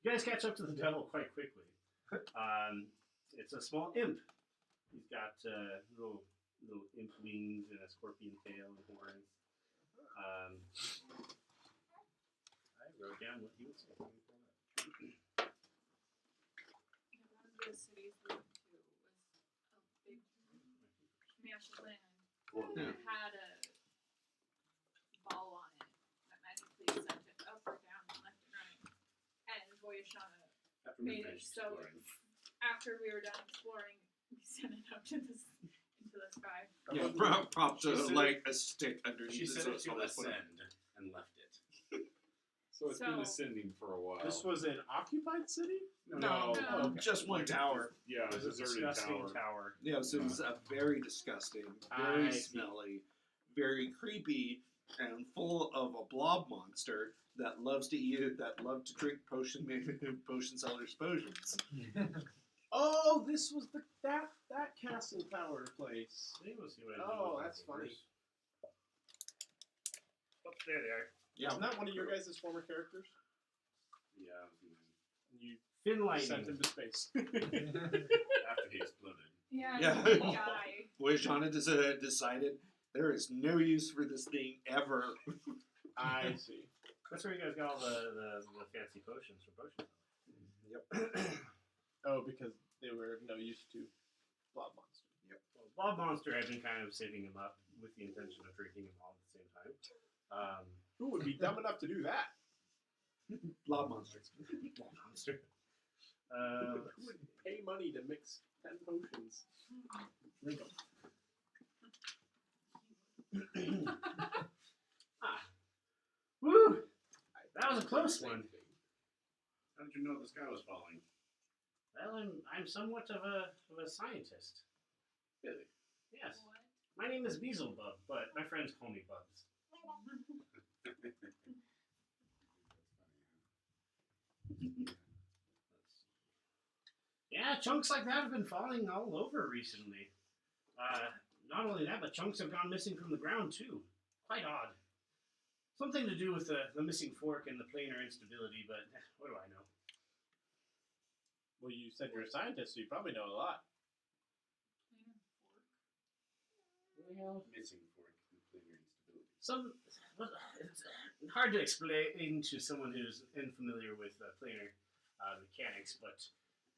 You guys catch up to the devil quite quickly. It's a small imp. He's got little imp wings and a scorpion tail and horns. I wrote down what he would say. One of the cities we went to was a big mass of land that had a ball on it that magically sent it up or down, left and right. And Voyashana After we made it finished so exploring. after we were done exploring, we sent it up to into the sky. Yeah, propped She said like a stick underneath She it, said so it it's to not like what- ascend and left it. So it's been So- ascending for a while. This was an occupied city? No, No. just one tower. Yeah, It a was a deserted disgusting tower. tower. Yeah, so it's very disgusting, I very see. smelly, very creepy, and full of a blob monster that loves to eat, that love to drink potion sellers' potions. Oh, this was that castle tower place. Maybe we'll see what I do Oh, with that's that funny. first. Oh, there they are. Yeah. Isn't that one of your guys' former characters? Yeah. You Fin sent lightning. him to space. After he exploded. Yeah, Yeah. you die. Boy, Shauna decided there is no use for this thing ever. I see. That's where you guys got all the fancy potions for potion selling. Yep. Oh, because they were of no use to Blob Monster. Well, Blob Monster had been kind of saving him up with the intention of drinking him all at the same time. Who would be dumb enough to do that? Blob monsters. Blob Monster. Who would pay money to mix 10 potions? Drink 'em. Woo! That was a close one. How did you know the sky was falling? Well, I'm somewhat of a scientist. Really? Yes. What? My name is Beelzebub, but my friends call me Bubs. Yeah, chunks like that have been falling all over recently. Not only that, but chunks have gone missing from the ground too. Quite odd. Something to do with the missing fork and the planar instability, but what do I know? Well, you said you're a scientist, so you probably know a lot. Well, Missing fork and planar instability. it's hard to explain to someone who's unfamiliar with planar mechanics, but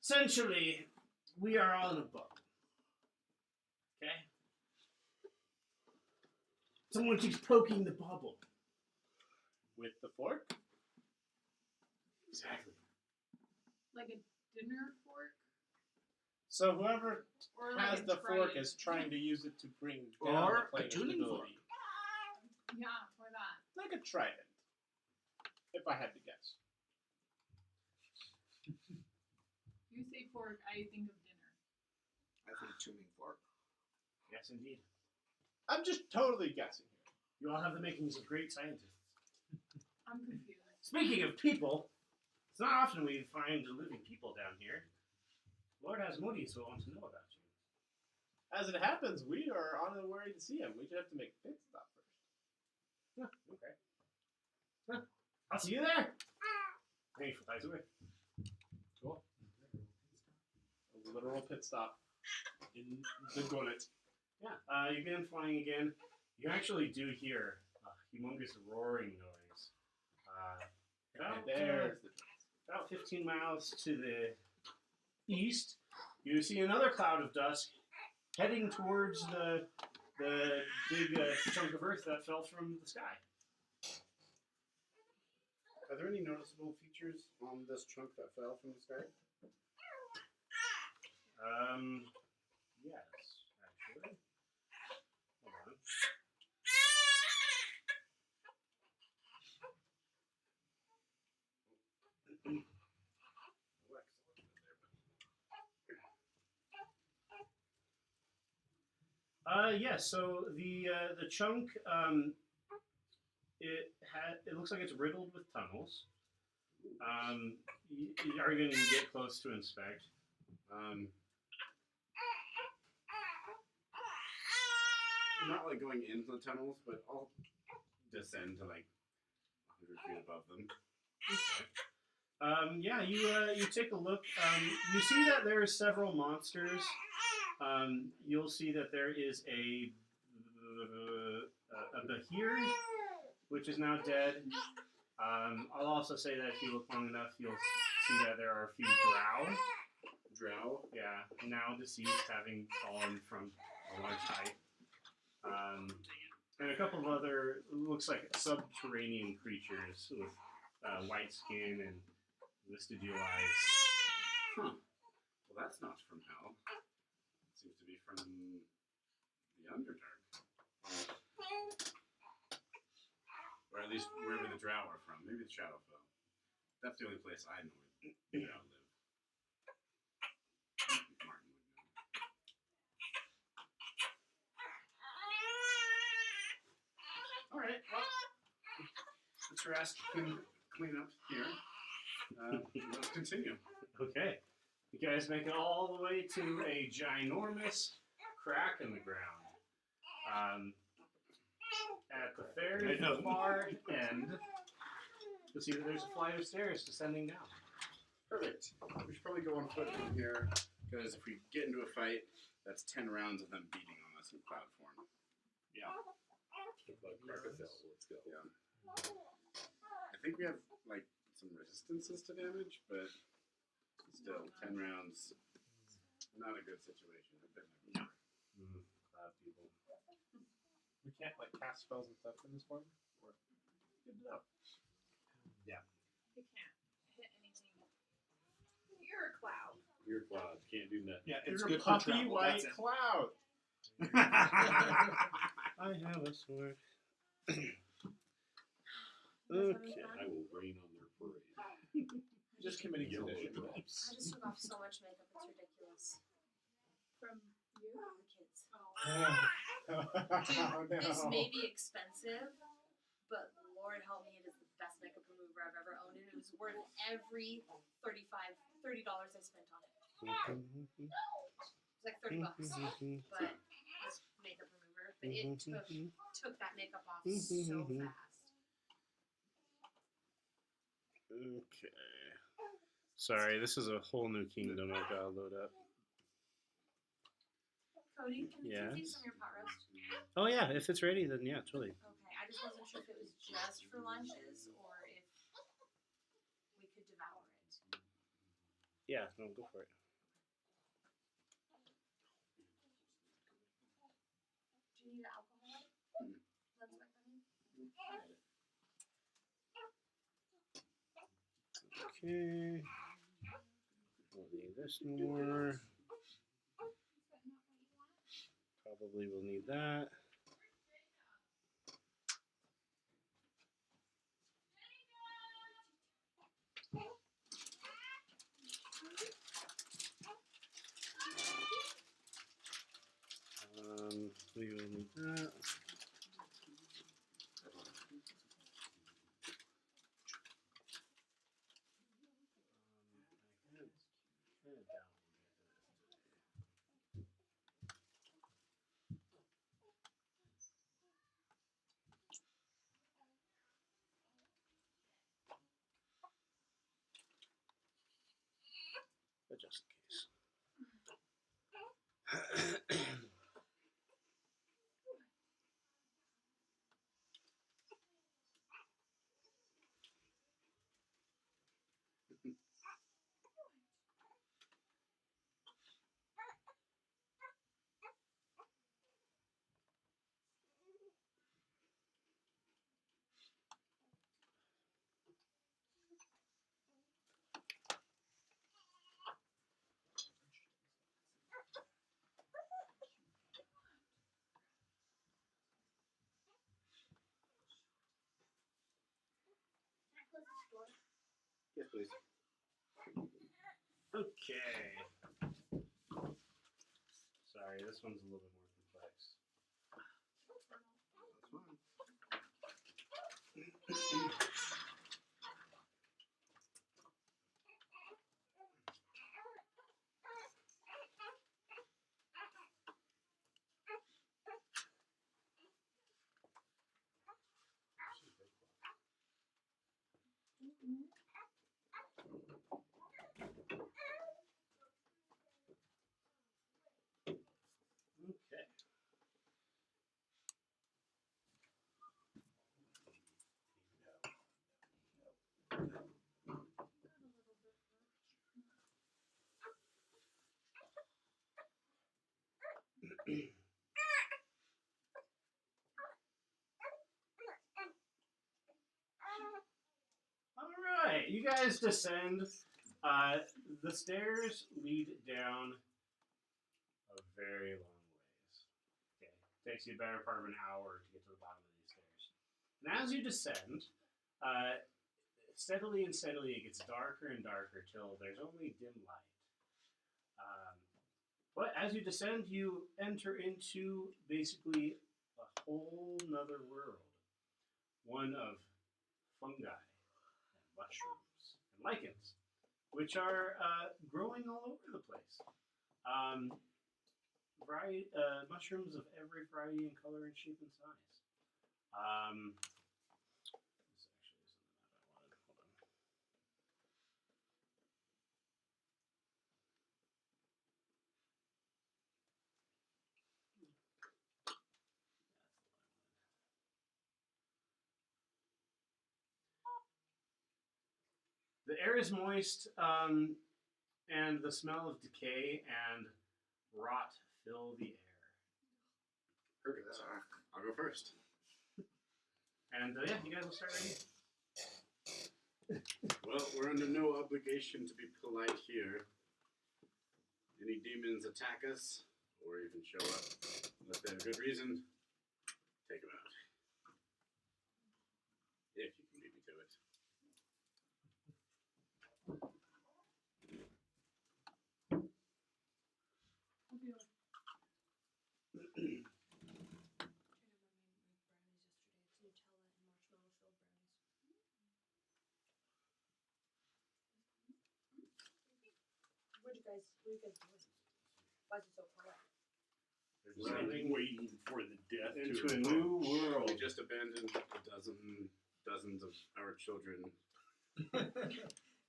essentially, we are all in a bubble. Okay? Someone keeps poking the bubble. With the fork? Exactly. Like a dinner fork? So whoever Or has like a the fork trident? is trying to use it to bring down Or the a planar tuning stability. Yeah, or that. Like a trident. If I had to guess. You say fork, I think of dinner. I think tuning fork. Yes, indeed. I'm just totally guessing here. You all have the makings of great scientists. I'm confused. Speaking of people, it's not often we find living people down here. Lord Asmodeus will want to know about you. As it happens, we are on the way to see him. We just have to make a pit stop first. Huh, okay. Huh, I'll see you there. And he flies away. Cool. A literal pit stop in the gullet. Yeah, you begin flying again. You actually do hear a humongous roaring noise. There's the About 15 miles to the east, you see another cloud of dust heading towards the big chunk of earth that fell from the sky. Are there any noticeable features on this chunk that fell from the sky? Yes, actually. Hold on. Yes. So the chunk, it looks like it's riddled with tunnels. You are going to get close to inspect. Not like going into the tunnels, but I'll descend to like 100 feet above them. Okay. Yeah, you take a look. You see that there are several monsters. You'll see that there is a Bahir, which is now dead. I'll also say that if you look long enough, you'll see that there are a few drow. Yeah, now deceased, having fallen from a large height. And a couple of other, looks like subterranean creatures with white skin and vestigial eyes. Huh. Well, that's not from hell. It seems to be from the Underdark. Or at least wherever the drow are from. Maybe it's Shadowfell. That's the only place I know where the drow live. Martin would know. Alright, well, night's rest, clean up here. Let's continue. Okay. You guys make it all the way to a ginormous crack in the ground. At the very far end, you'll see that there's a flight of stairs descending down. Perfect. We should probably go on foot from here, because if we get into a fight, that's 10 rounds of them beating on us in cloud form. Yeah. Let's go. Yeah. I think we have, like, some resistances to damage, but still, 10 rounds, not a good situation. I've been there before. Cloud people. We can't like cast spells and stuff in this form. Or good to know. You can't hit anything. You're a cloud. Your cloud can't do nothing. Yeah, it's You're good a for puffy travel. white That's it. cloud. I have a sword. Okay, I will rain on their parade. Just committing Yellow sedition. drops. I just took off so much makeup, it's ridiculous. From you? The kids. Oh, Dude, this no. may be expensive, but Lord help me, it is the best makeup remover I've ever owned, and it was worth every $30 I spent on it. It was like $30, but this makeup remover, but it took that makeup off so fast. Okay. Sorry, this is a whole new kingdom I've got to load up. Cody, can you Yes? take some of your pot roast? Oh yeah, if it's ready, then yeah, totally. Okay, I just wasn't sure if it was just for lunches or if we could devour it. Yeah, no, go for it. Do you need alcohol? Let's like that in. Okay. We'll need this more. Probably will need that. We will need that. But just in case. Yes, please. Okay. Sorry, this one's a little bit more complex. That's fine. Okay. All right, you guys descend. The stairs lead down a very long ways. Okay, takes you a better part of an hour to get to the bottom of these stairs. And as you descend, steadily and steadily it gets darker and darker till there's only dim light. But as you descend, you enter into basically a whole nother world. One of fungi and mushrooms and lichens, which are growing all over the place. Mushrooms of every variety in color and shape and size. This actually isn't the map I wanted. Hold on. The air is moist, and the smell of decay and rot fill the air. Perfect. I'll go first. And yeah, you guys will start right here. Well, we're under no obligation to be polite here. Any demons attack us, or even show up, unless they have a good reason, take them out. If you can beat me to it. What are you guys doing? Why is it so quiet? They're Well, descending waiting for the death into a new world. We just abandoned dozens of our children.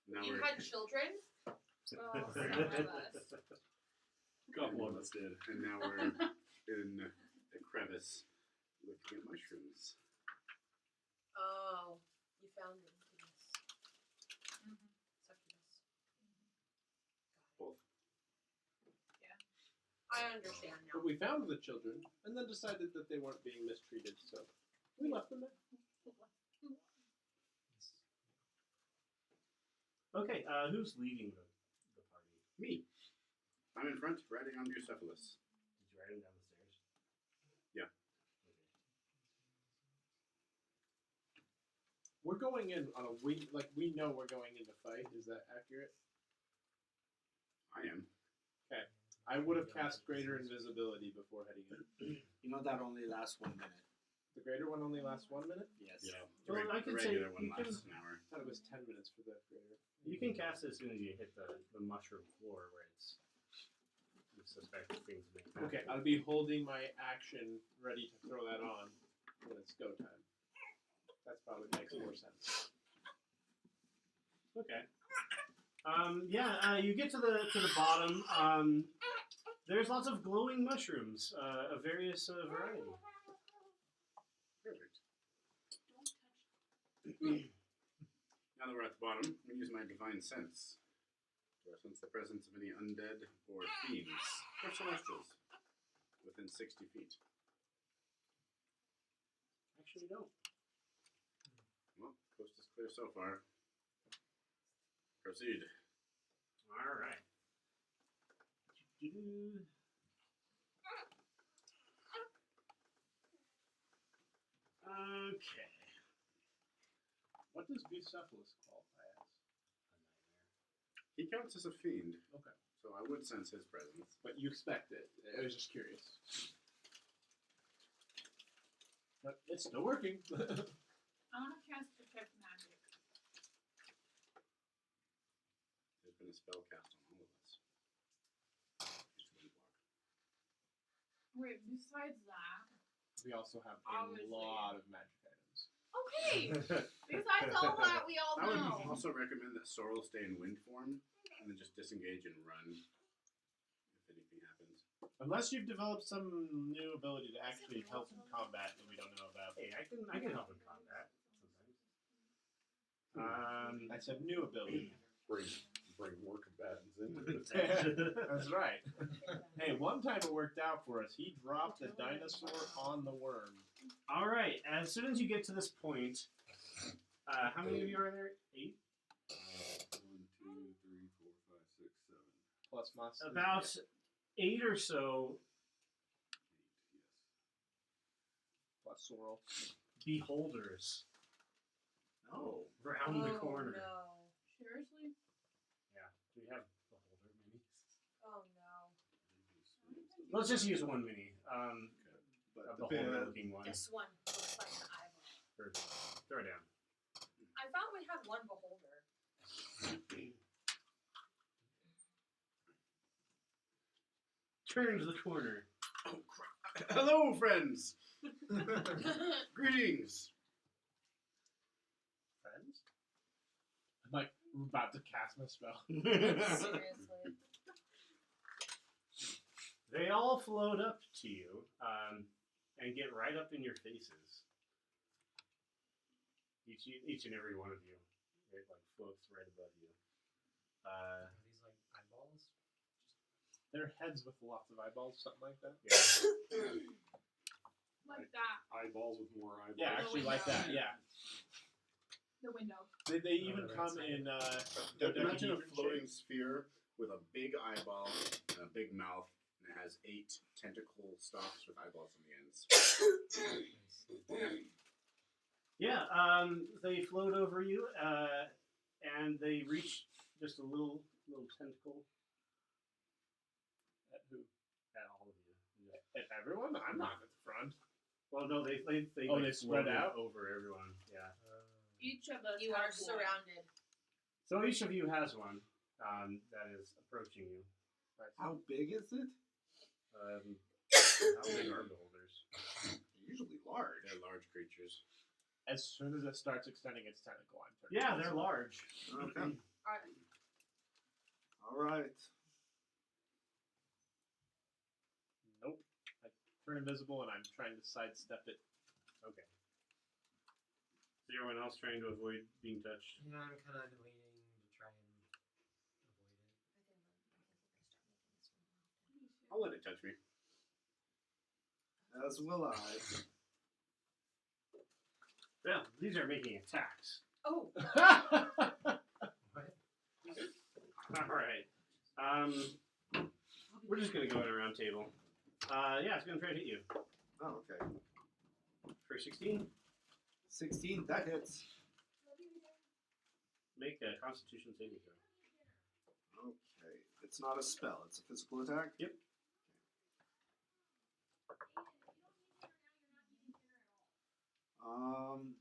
Now You we're had children? Oh, some of us. Couple of us did. and now we're in a crevice looking at mushrooms. Oh, you found them. Mhm. Succubus. Both. I understand now. But we found the children and then decided that they weren't being mistreated, so we left them there. Okay, who's leading the party? Me. I'm in front, riding on Bucephalus. Did you ride him down the stairs? Yeah. Okay. We're going in on a we know we're going in to fight. Is that accurate? I am. I would have cast greater invisibility before heading in. You know that only lasts 1 minute. The greater one only lasts 1 minute? Yes. Yeah. Well, The I could say regular one you can- lasts an hour. I thought it was 10 minutes for the greater. You can cast it as soon as you hit the mushroom floor where you suspect things may happen. Okay, I'll be holding my action ready to throw that on when it's go time. That probably makes more sense. Okay. You get to the bottom. There's lots of glowing mushrooms of various variety. Perfect. Don't touch. Now that we're at the bottom, I'm going to use my divine sense to sense the presence of any undead or fiends or celestials within 60 feet. Actually, don't. Well, coast is clear so far. Proceed. All right. Okay. What does Bucephalus qualify as? He counts as a fiend. Okay. So I would sense his presence. But you expect it. I was just curious. But it's still working. I want to cast Detect Magic. There's been a spell cast on all of us. It's one block. Wait, besides that, We also have a Obviously. lot of magic items. okay. Besides all that, we all I would know. also recommend that Sorrel stay in wind form and then just disengage and run if anything happens. Unless you've developed some new ability to actually help in combat that we don't know about. Hey, I can help in combat sometimes. I said new ability. Bring more combatants into it. That's right. Hey, one time it worked out for us. He dropped the dinosaur on the worm. All right. As soon as you get to this point, how many of you are there? 8. 1, 2, 3, 4, 5, 6, 7. Plus monsters. About 8 or so 8, yes. Plus Sorrel. beholders. Oh, round the corner. No. Seriously? Yeah. Do we have beholder minis? Oh no. Let's just use one mini. But A the beholder bit, looking one. This one looks like an eyeball. Or throw it down. thought we had one beholder. Turn to the corner. Oh, crap. Hello, friends. Greetings. Friends? I'm like about to cast my spell. Seriously. They all float up to you and get right up in your faces. Each and every one of you. It like floats right above you. Are these like eyeballs? They're heads with lots of eyeballs, something like that. Yeah. Like that. Eyeballs with more eyeballs. Yeah, actually like that. Yeah. The window. They even Oh, come that's in. Imagine a dodecahedron floating shapes. sphere with a big eyeball and a big mouth, and it has 8 tentacle stalks with eyeballs on the ends. Yeah, they float over you, and they reach just a little tentacle At who? at all of you. At everyone? I'm not at the front. Well, no, they Oh, like they spread floated out? over everyone. Yeah. Each of us You are has one. surrounded. So each of you has one that is approaching you. How big is it? How big are beholders? They're usually large. They're large creatures. As soon as it starts extending its tentacle, I'm turning. Yeah, they're large. Okay. Alright. All right. Nope. I turn invisible and I'm trying to sidestep it. Okay. Is everyone else trying to avoid being touched? Yeah, I'm kind of waiting to try and avoid it. I'll let it touch me. As will I. Well, these are making attacks. Oh, What? All right. We're just gonna go in a round table. Yeah, it's gonna try to hit you Oh, okay. for 16. 16. That hits. Make a Constitution saving throw. Okay. It's not a spell. It's a physical attack. Yep.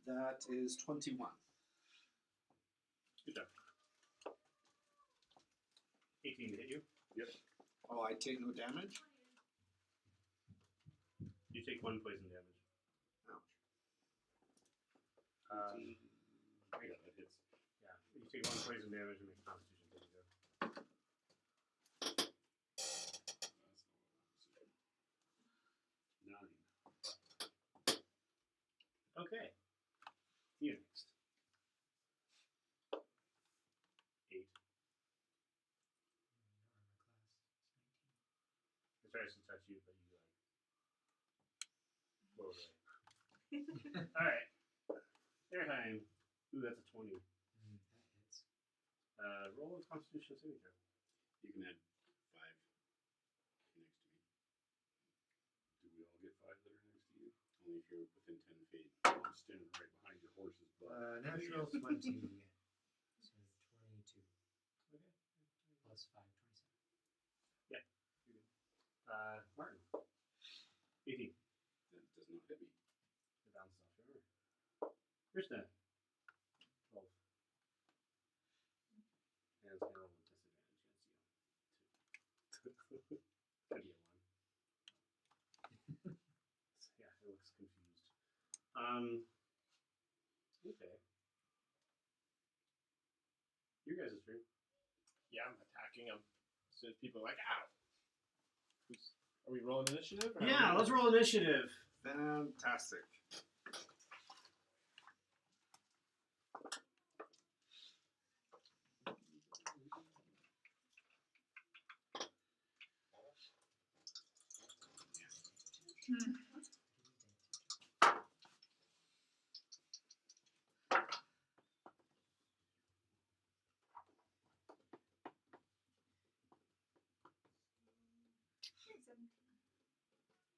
That is 21. Good job. 18 to hit you. Oh, I take no damage? You take 1 poison damage. Ouch. Yeah, that hits. Yeah, you take 1 poison damage and make a Constitution saving throw. That's 9. Okay. You next. 8. It tries to touch you, but you like blow away. All right. Airheim. Ooh, that's a 20. That hits. Roll a Constitution saving throw. You can add 5 next to me. Do we all get 5 that are next to you? Only if you're within 10 feet. I'm standing right behind your horse's butt. Natural 20. So 22. Okay. Plus 5, 27. Martin. 18. That does not hit me. It bounces off your arm. Krishna. 12. And it's going to roll with disadvantage against you. Could be a 1. Yeah, it looks confused. Okay. You guys' turn. Yeah, I'm attacking them. As soon as people are like, ow. Are we rolling initiative? Or Yeah, let's roll initiative. Fantastic.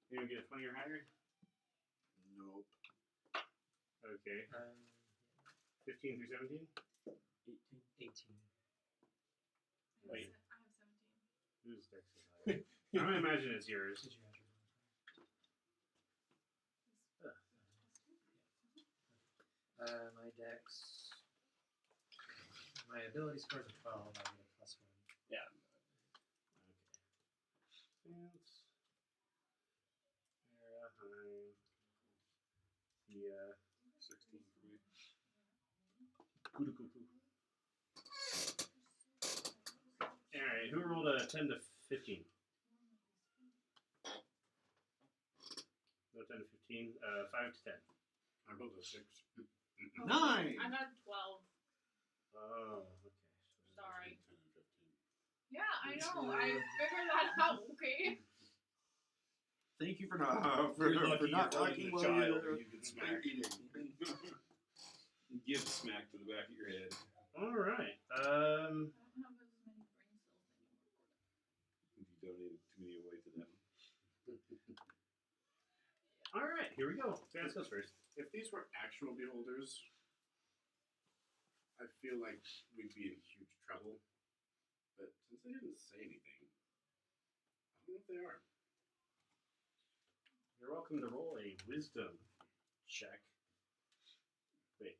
You gonna get a 20 or higher? Nope. Okay. 15 through 17? 18. Wait. I have 17. Who's dex is higher? I'm gonna imagine it's yours. Did you add your bonus? My dex My ability score is a 12. I get a +1. Yeah. Chance. Yeah. 16 for me. Kudu. Alright, who rolled a 10 to 15? No 10 to 15. 5 to 10. I rolled a 6. 9. I got 12. Oh, okay. Sorry. 10 and 15. Yeah, I know. I figured that out. Okay. Thank you for not You're lucky for not you're holding talking the while child you're and you can smack. eating. Give smack to the back of your head. Alright. I don't have as many brain cells anymore. You donated too many away to them. Alright, here we go. Vance goes first. If these were actual beholders, I feel like we'd be in huge trouble. But since they didn't say anything, I don't know if they are. You're welcome to roll a wisdom check. Wait.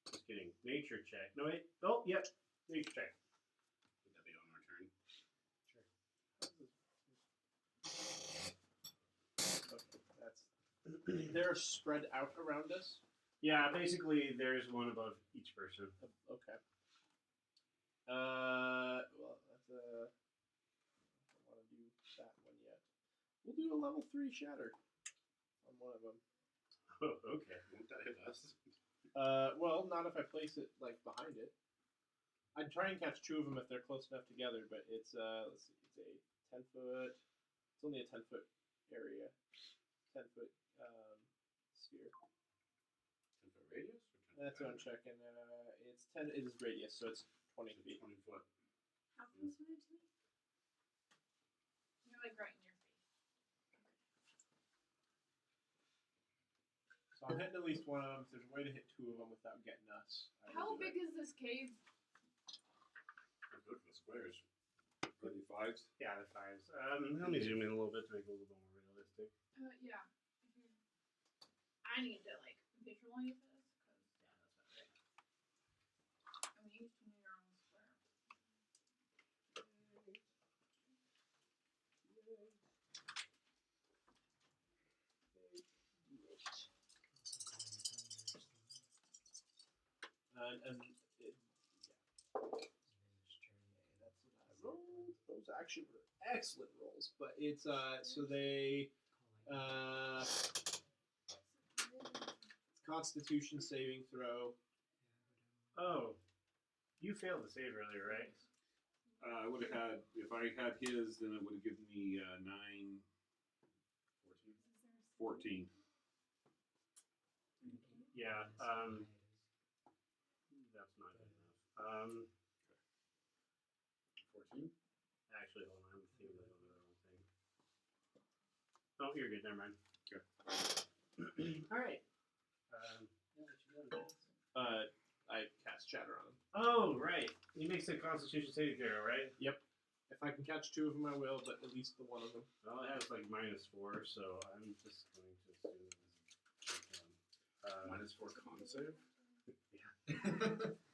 Just kidding. Nature check. No, wait. Oh, yep. Nature check. Would that be on our turn? Okay, they're spread out around us. Yeah, basically, there's one above each person. Okay. Well, that's a. I don't want to do that one yet. We'll do a level 3 shatter on one of them. Oh, okay. Won't that hit us? Well, not if I place it like behind it. I'd try and catch 2 of them if they're close enough together, but it's let's see, it's a 10 foot. It's only a 10 foot area, 10 foot sphere. 10 foot radius? Or 10 That's what I'm checking. It's 10. It is radius, so it's 20 feet. 20 foot. How close are they to me? You're like right in your face. So I'm hitting at least one of them. If there's a way to hit 2 of them without getting us. I will How do big it. is this cave? We're good for the squares. Are they 5s? Yeah, the 5s. Let me zoom in a little bit to make it a little bit more realistic. Yeah. I need to like visualize this because I'm used to your own square. And it, that's what I rolled. Those actually were excellent rolls, but it's so they it's Constitution saving throw. Oh, you failed the save earlier, right? I would have had, if I had his, then it would have given me 9, 14. Yeah, that's not good enough. 14? Actually, hold on, I'm thinking of the wrong thing. Oh, you're good, never mind. Okay. Alright. Yeah, what you doing? I cast Shatter on him. Oh, right. He makes a Constitution saving throw, right? If I can catch 2 of them, I will, but at least the one of them. Well, it has like -4, so I'm just going to assume it's -4 con save? Yeah.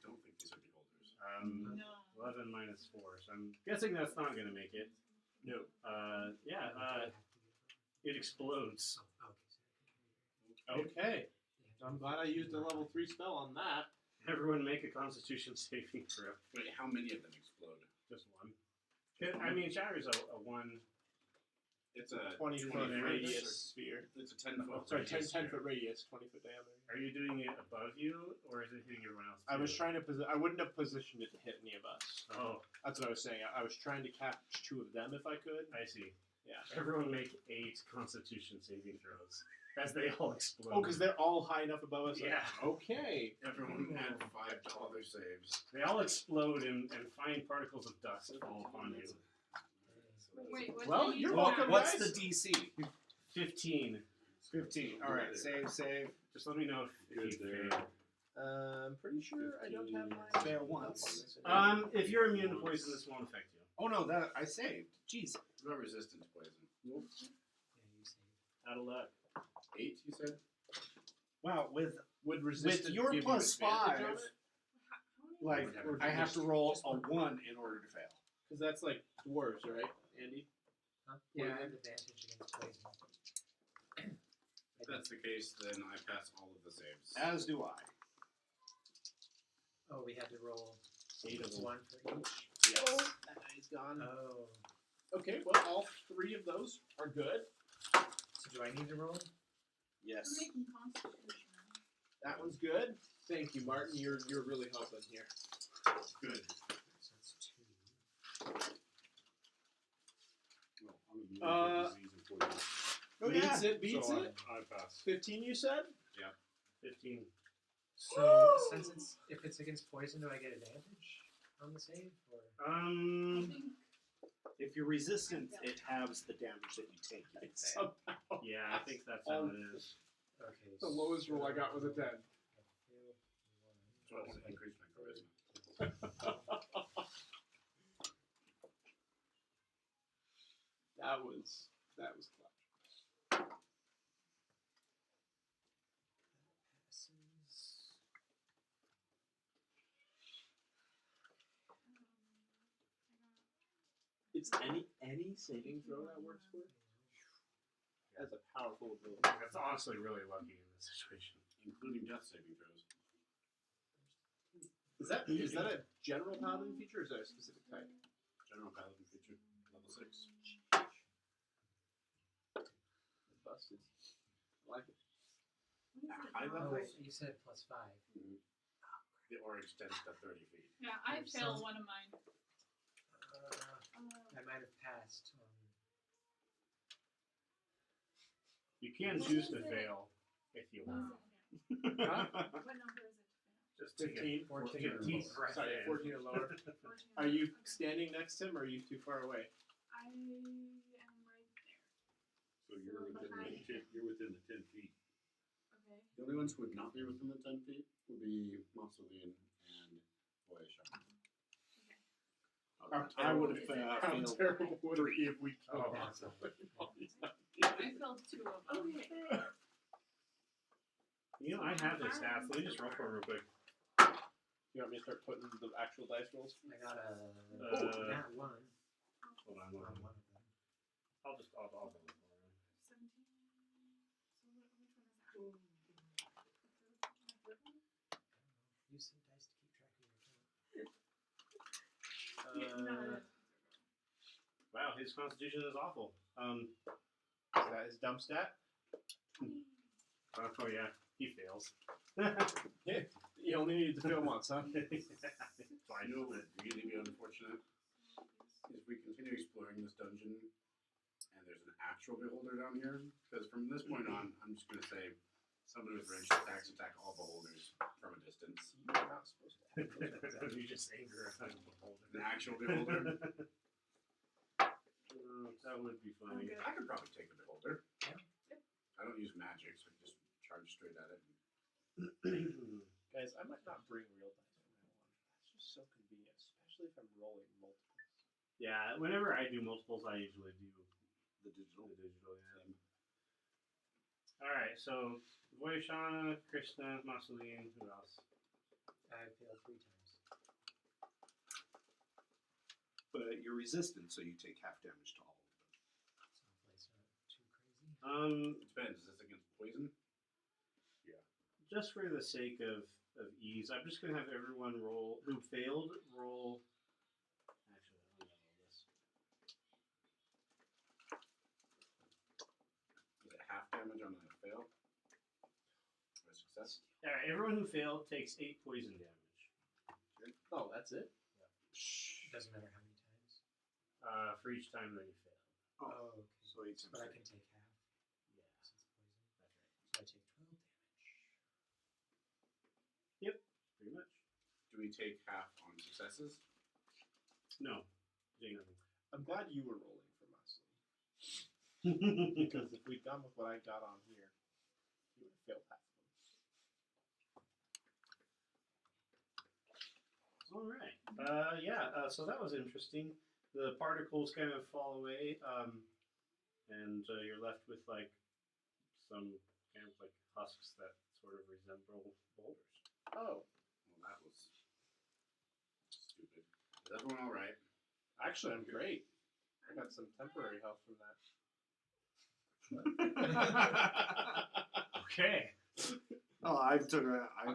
Don't think these are beholders. No. 11 -4, so I'm guessing that's not going to make it. No. It explodes. Okay. I'm glad I used a level 3 spell on that. Everyone make a Constitution saving throw. Wait, how many of them explode? Just one. I mean, Shatter's a one. It's a 20 foot 20 radius sphere. It's a 10 foot. Sorry, 10 radius foot radius, 20 foot diameter. Are you doing it above you, or is it hitting everyone else? I was too? trying to I wouldn't have positioned it to hit any of us. Oh, That's what I was saying. I was trying to catch 2 of them if I could. I see. Yeah. Everyone make 8 Constitution saving throws as they all explode. Oh, because they're all high enough above us? Yeah. Okay. Everyone add 5 to all their saves. They all explode and fine particles of dust fall upon you. Wait, what's Well, the you're user? welcome, What's guys. the DC? 15. 15. All right, save. Just let me know if Good you there. fail. I'm pretty sure I don't have my Fail once. If you're immune to poison, this won't affect you. Oh no, that I saved. Jeez. You're not resistant to poison. Yeah, you saved. Out of luck. 8, you said? Wow, with Would resistance your give plus you advantage 5. on it? How many Like, Or I have to roll a 1 in order to fail. Because that's like dwarves, right, Andy? Huh? Yeah, I have advantage against poison. If that's the case, then I pass all of the saves. As do I. Oh, we had to roll 8 of them. 1 for each. Yes. That die is gone. Oh. Okay, well, all 3 of those are good. So do I need to roll? Yes. We're making constitution now. That one's good. Thank you, Martin. You're really helping here. Good. So that's 2. Well, I'm immune to disease and poison. Oh, Beats it, beats So it. I pass. 15, you said? 15. So since if it's against poison, do I get advantage on the save? Or I think If you're resistant, it halves the damage that you take. If you fail. Somehow. Yeah, I think that's how it is. okay. The lowest roll I got was a 10. I failed So I just increase my charisma. That was clutch. Passes. It's any saving throw that works for it. That's a powerful ability. That's honestly really lucky in this situation. Including death saving throws. Is that a general paladin feature or is that a specific type? General paladin feature. Level 6. Busted. I like it. At high Oh levels, wait, you said +5. or extends to 30 feet. yeah, I There's failed some- one of mine. I might have passed. You can choose to fail if you want. What number is it? Just to get 15, 14 get or deep lower. breath Sorry, in. 14 or lower. 14. Are you Okay. standing next to him or are you too far away? I am right there. So you're within the 10 feet. Okay. The only ones who would not be within the 10 feet would be Marceline and Boyasha. I would have How failed. terrible would it be if we killed Oh, him? awesome. I failed 2 of them. Okay. You know, I have the stats. Let me just roll for it real quick. You want me to start putting the actual dice rolls? I got a nat 1 Hold on, on hold on. one of them. I'll roll for it. 17. So which one is that? My third one? Use some dice to keep track of your count. Yeah, no. Wow, his constitution is awful. Is that his dump stat? Oh yeah, he fails. You only needed to fail once, huh? I know what would really be unfortunate is we continue exploring this dungeon and there's an actual beholder down here. Because from this point on, I'm just going to say somebody with ranged attacks attack all beholders from a distance. You're not supposed to have those. You just anger a beholder. An actual beholder. That would be funny. I could probably take the beholder. Yeah. I don't use magic, so I can just charge straight at it. Guys, I might not bring real dice from now on. That's just so convenient, especially if I'm rolling multiples. Yeah, whenever I do multiples, I usually do The digital. the digital. Yeah. All right, so Voyashana, Krishna, Marceline, who else? I failed 3 times. But you're resistant, so you take half damage to all of them. So hopefully it's not too crazy. It depends. Is this against poison? Just for the sake of ease, I'm just gonna have everyone roll who failed roll. Actually, I don't know all this. Is it half damage on a fail? Or a success? All right, everyone who failed takes 8 poison damage. Oh, that's it? Doesn't matter how many times. For each time that you fail. Oh, okay. So 8 times But I 8. can take half Yeah, since poison. that's right. So I take 12 damage. Pretty much. Do we take half on successes? No, take nothing. I'm glad you were rolling for Muscle. All Because if we'd gone with what I got on here, you would have failed half of them. right. So that was interesting. The particles kind of fall away, and you're left with like some kind of like husks that sort of resemble boulders. Oh. Well, that was That's going all right. Actually, I'm great. I got some temporary health from that. Okay. Oh, I've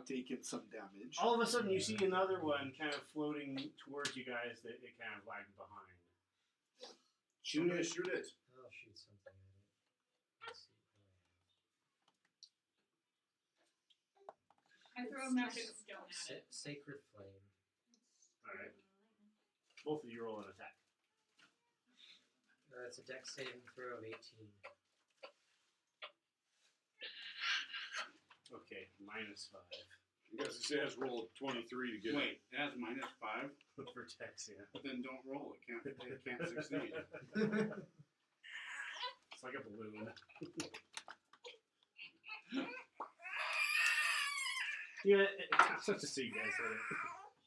taken some damage. All of a sudden, you see another one kind of floating towards you guys that it kind of lagged behind. Shoot it. Shoot it. I'll shoot something at it. Let's see what I throw a magic stone at it. Sacred Flame. All right. Both of you roll an attack. It's a dex saving throw of 18. Okay, -5 You guys just has roll 23 to get Wait, it has -5? for Tex, yeah. Then don't roll. It can't succeed. It's like a balloon. Yeah, it's such to see you guys hit it.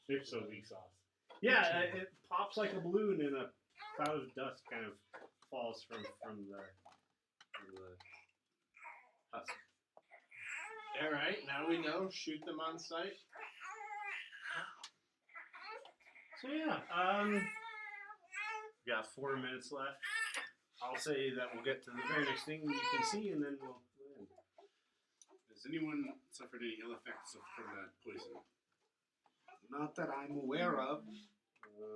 They're so weak sauce. Yeah, it pops like a balloon and a cloud of dust kind of falls from the husk. All right, now we know. Shoot them on sight. So yeah, we got 4 minutes left. I'll say that we'll get to the very next thing you can see, and then we'll end. Has anyone suffered any ill effects from that poison? Not that I'm aware of.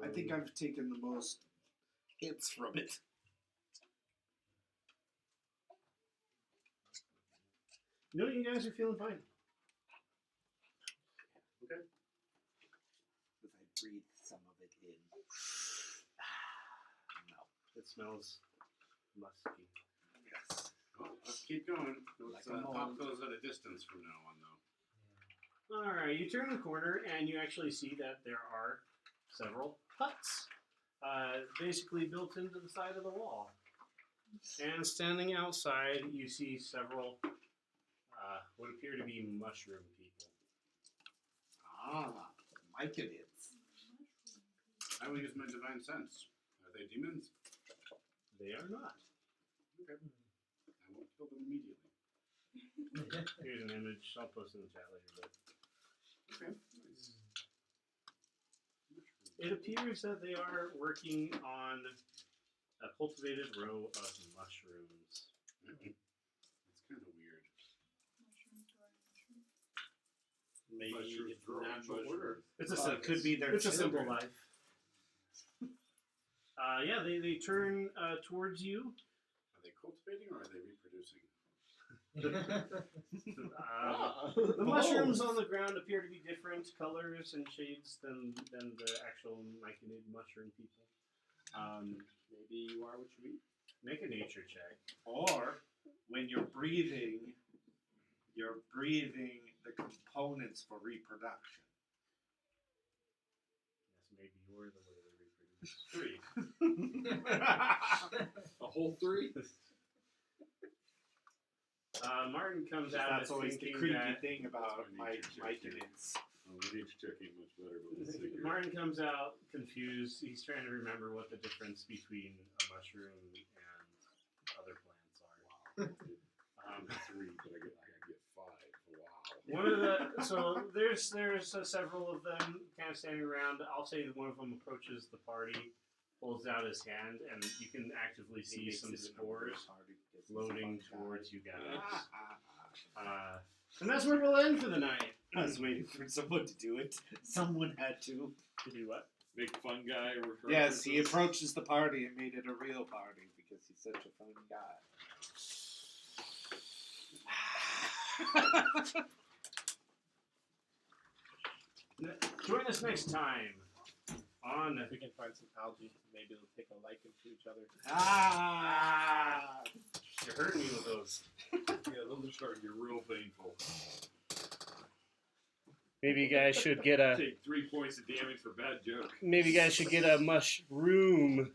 I think I've taken the most hits from it. No, you guys are feeling fine. Because I breathed some of it in. No. It smells musky. Yes. Well, let's keep going. Let's Like a pop mold. those at a distance from now on, though. All right, you turn the corner and you actually see that there are several huts, basically built into the side of the wall. And standing outside, you see several what appear to be mushroom people. Ah, myconids. I will use my divine sense. Are they demons? They are not. Okay. I won't kill them immediately. Here's an image. I'll post in the chat later. But Okay. Nice. it appears that they are working on a cultivated row of mushrooms. It's kind of weird. Maybe Mushrooms it's growing natural mushrooms. order. It's could be their It's a simple children. life. Yeah, they turn towards you. Are they cultivating or are they reproducing? The mushrooms on the ground appear to be different colors and shades than the actual myconid mushroom people. Maybe you are what you eat. Make a nature check. Or when you're breathing the components for reproduction. Yes, maybe you're the way to reproduce. 3. a whole 3. Martin comes out That's of always the thinking creepy that thing about That's my nature check, myconids. The nature check ain't much better, but let's see here. Martin comes out confused. He's trying to remember what the difference between a mushroom and other plants are. 3, but I get 5. Wow. One of the there's several of them kind of standing around. I'll say that one of them approaches the party, holds out his hand, and you can actively see some spores floating towards you guys. And that's where we'll end for the night. I was waiting for someone to do it. Someone had to. To do what? Big fun guy. Yes, he approaches the party and made it a real party because he's such a fun guy. Join us next time on. If we can find some algae, maybe they'll take a liking to each other. You're hurting me with those. Yeah, those are starting to get real painful. Maybe you guys should get a. Take 3 points of damage for bad joke. Maybe you guys should get a mushroom.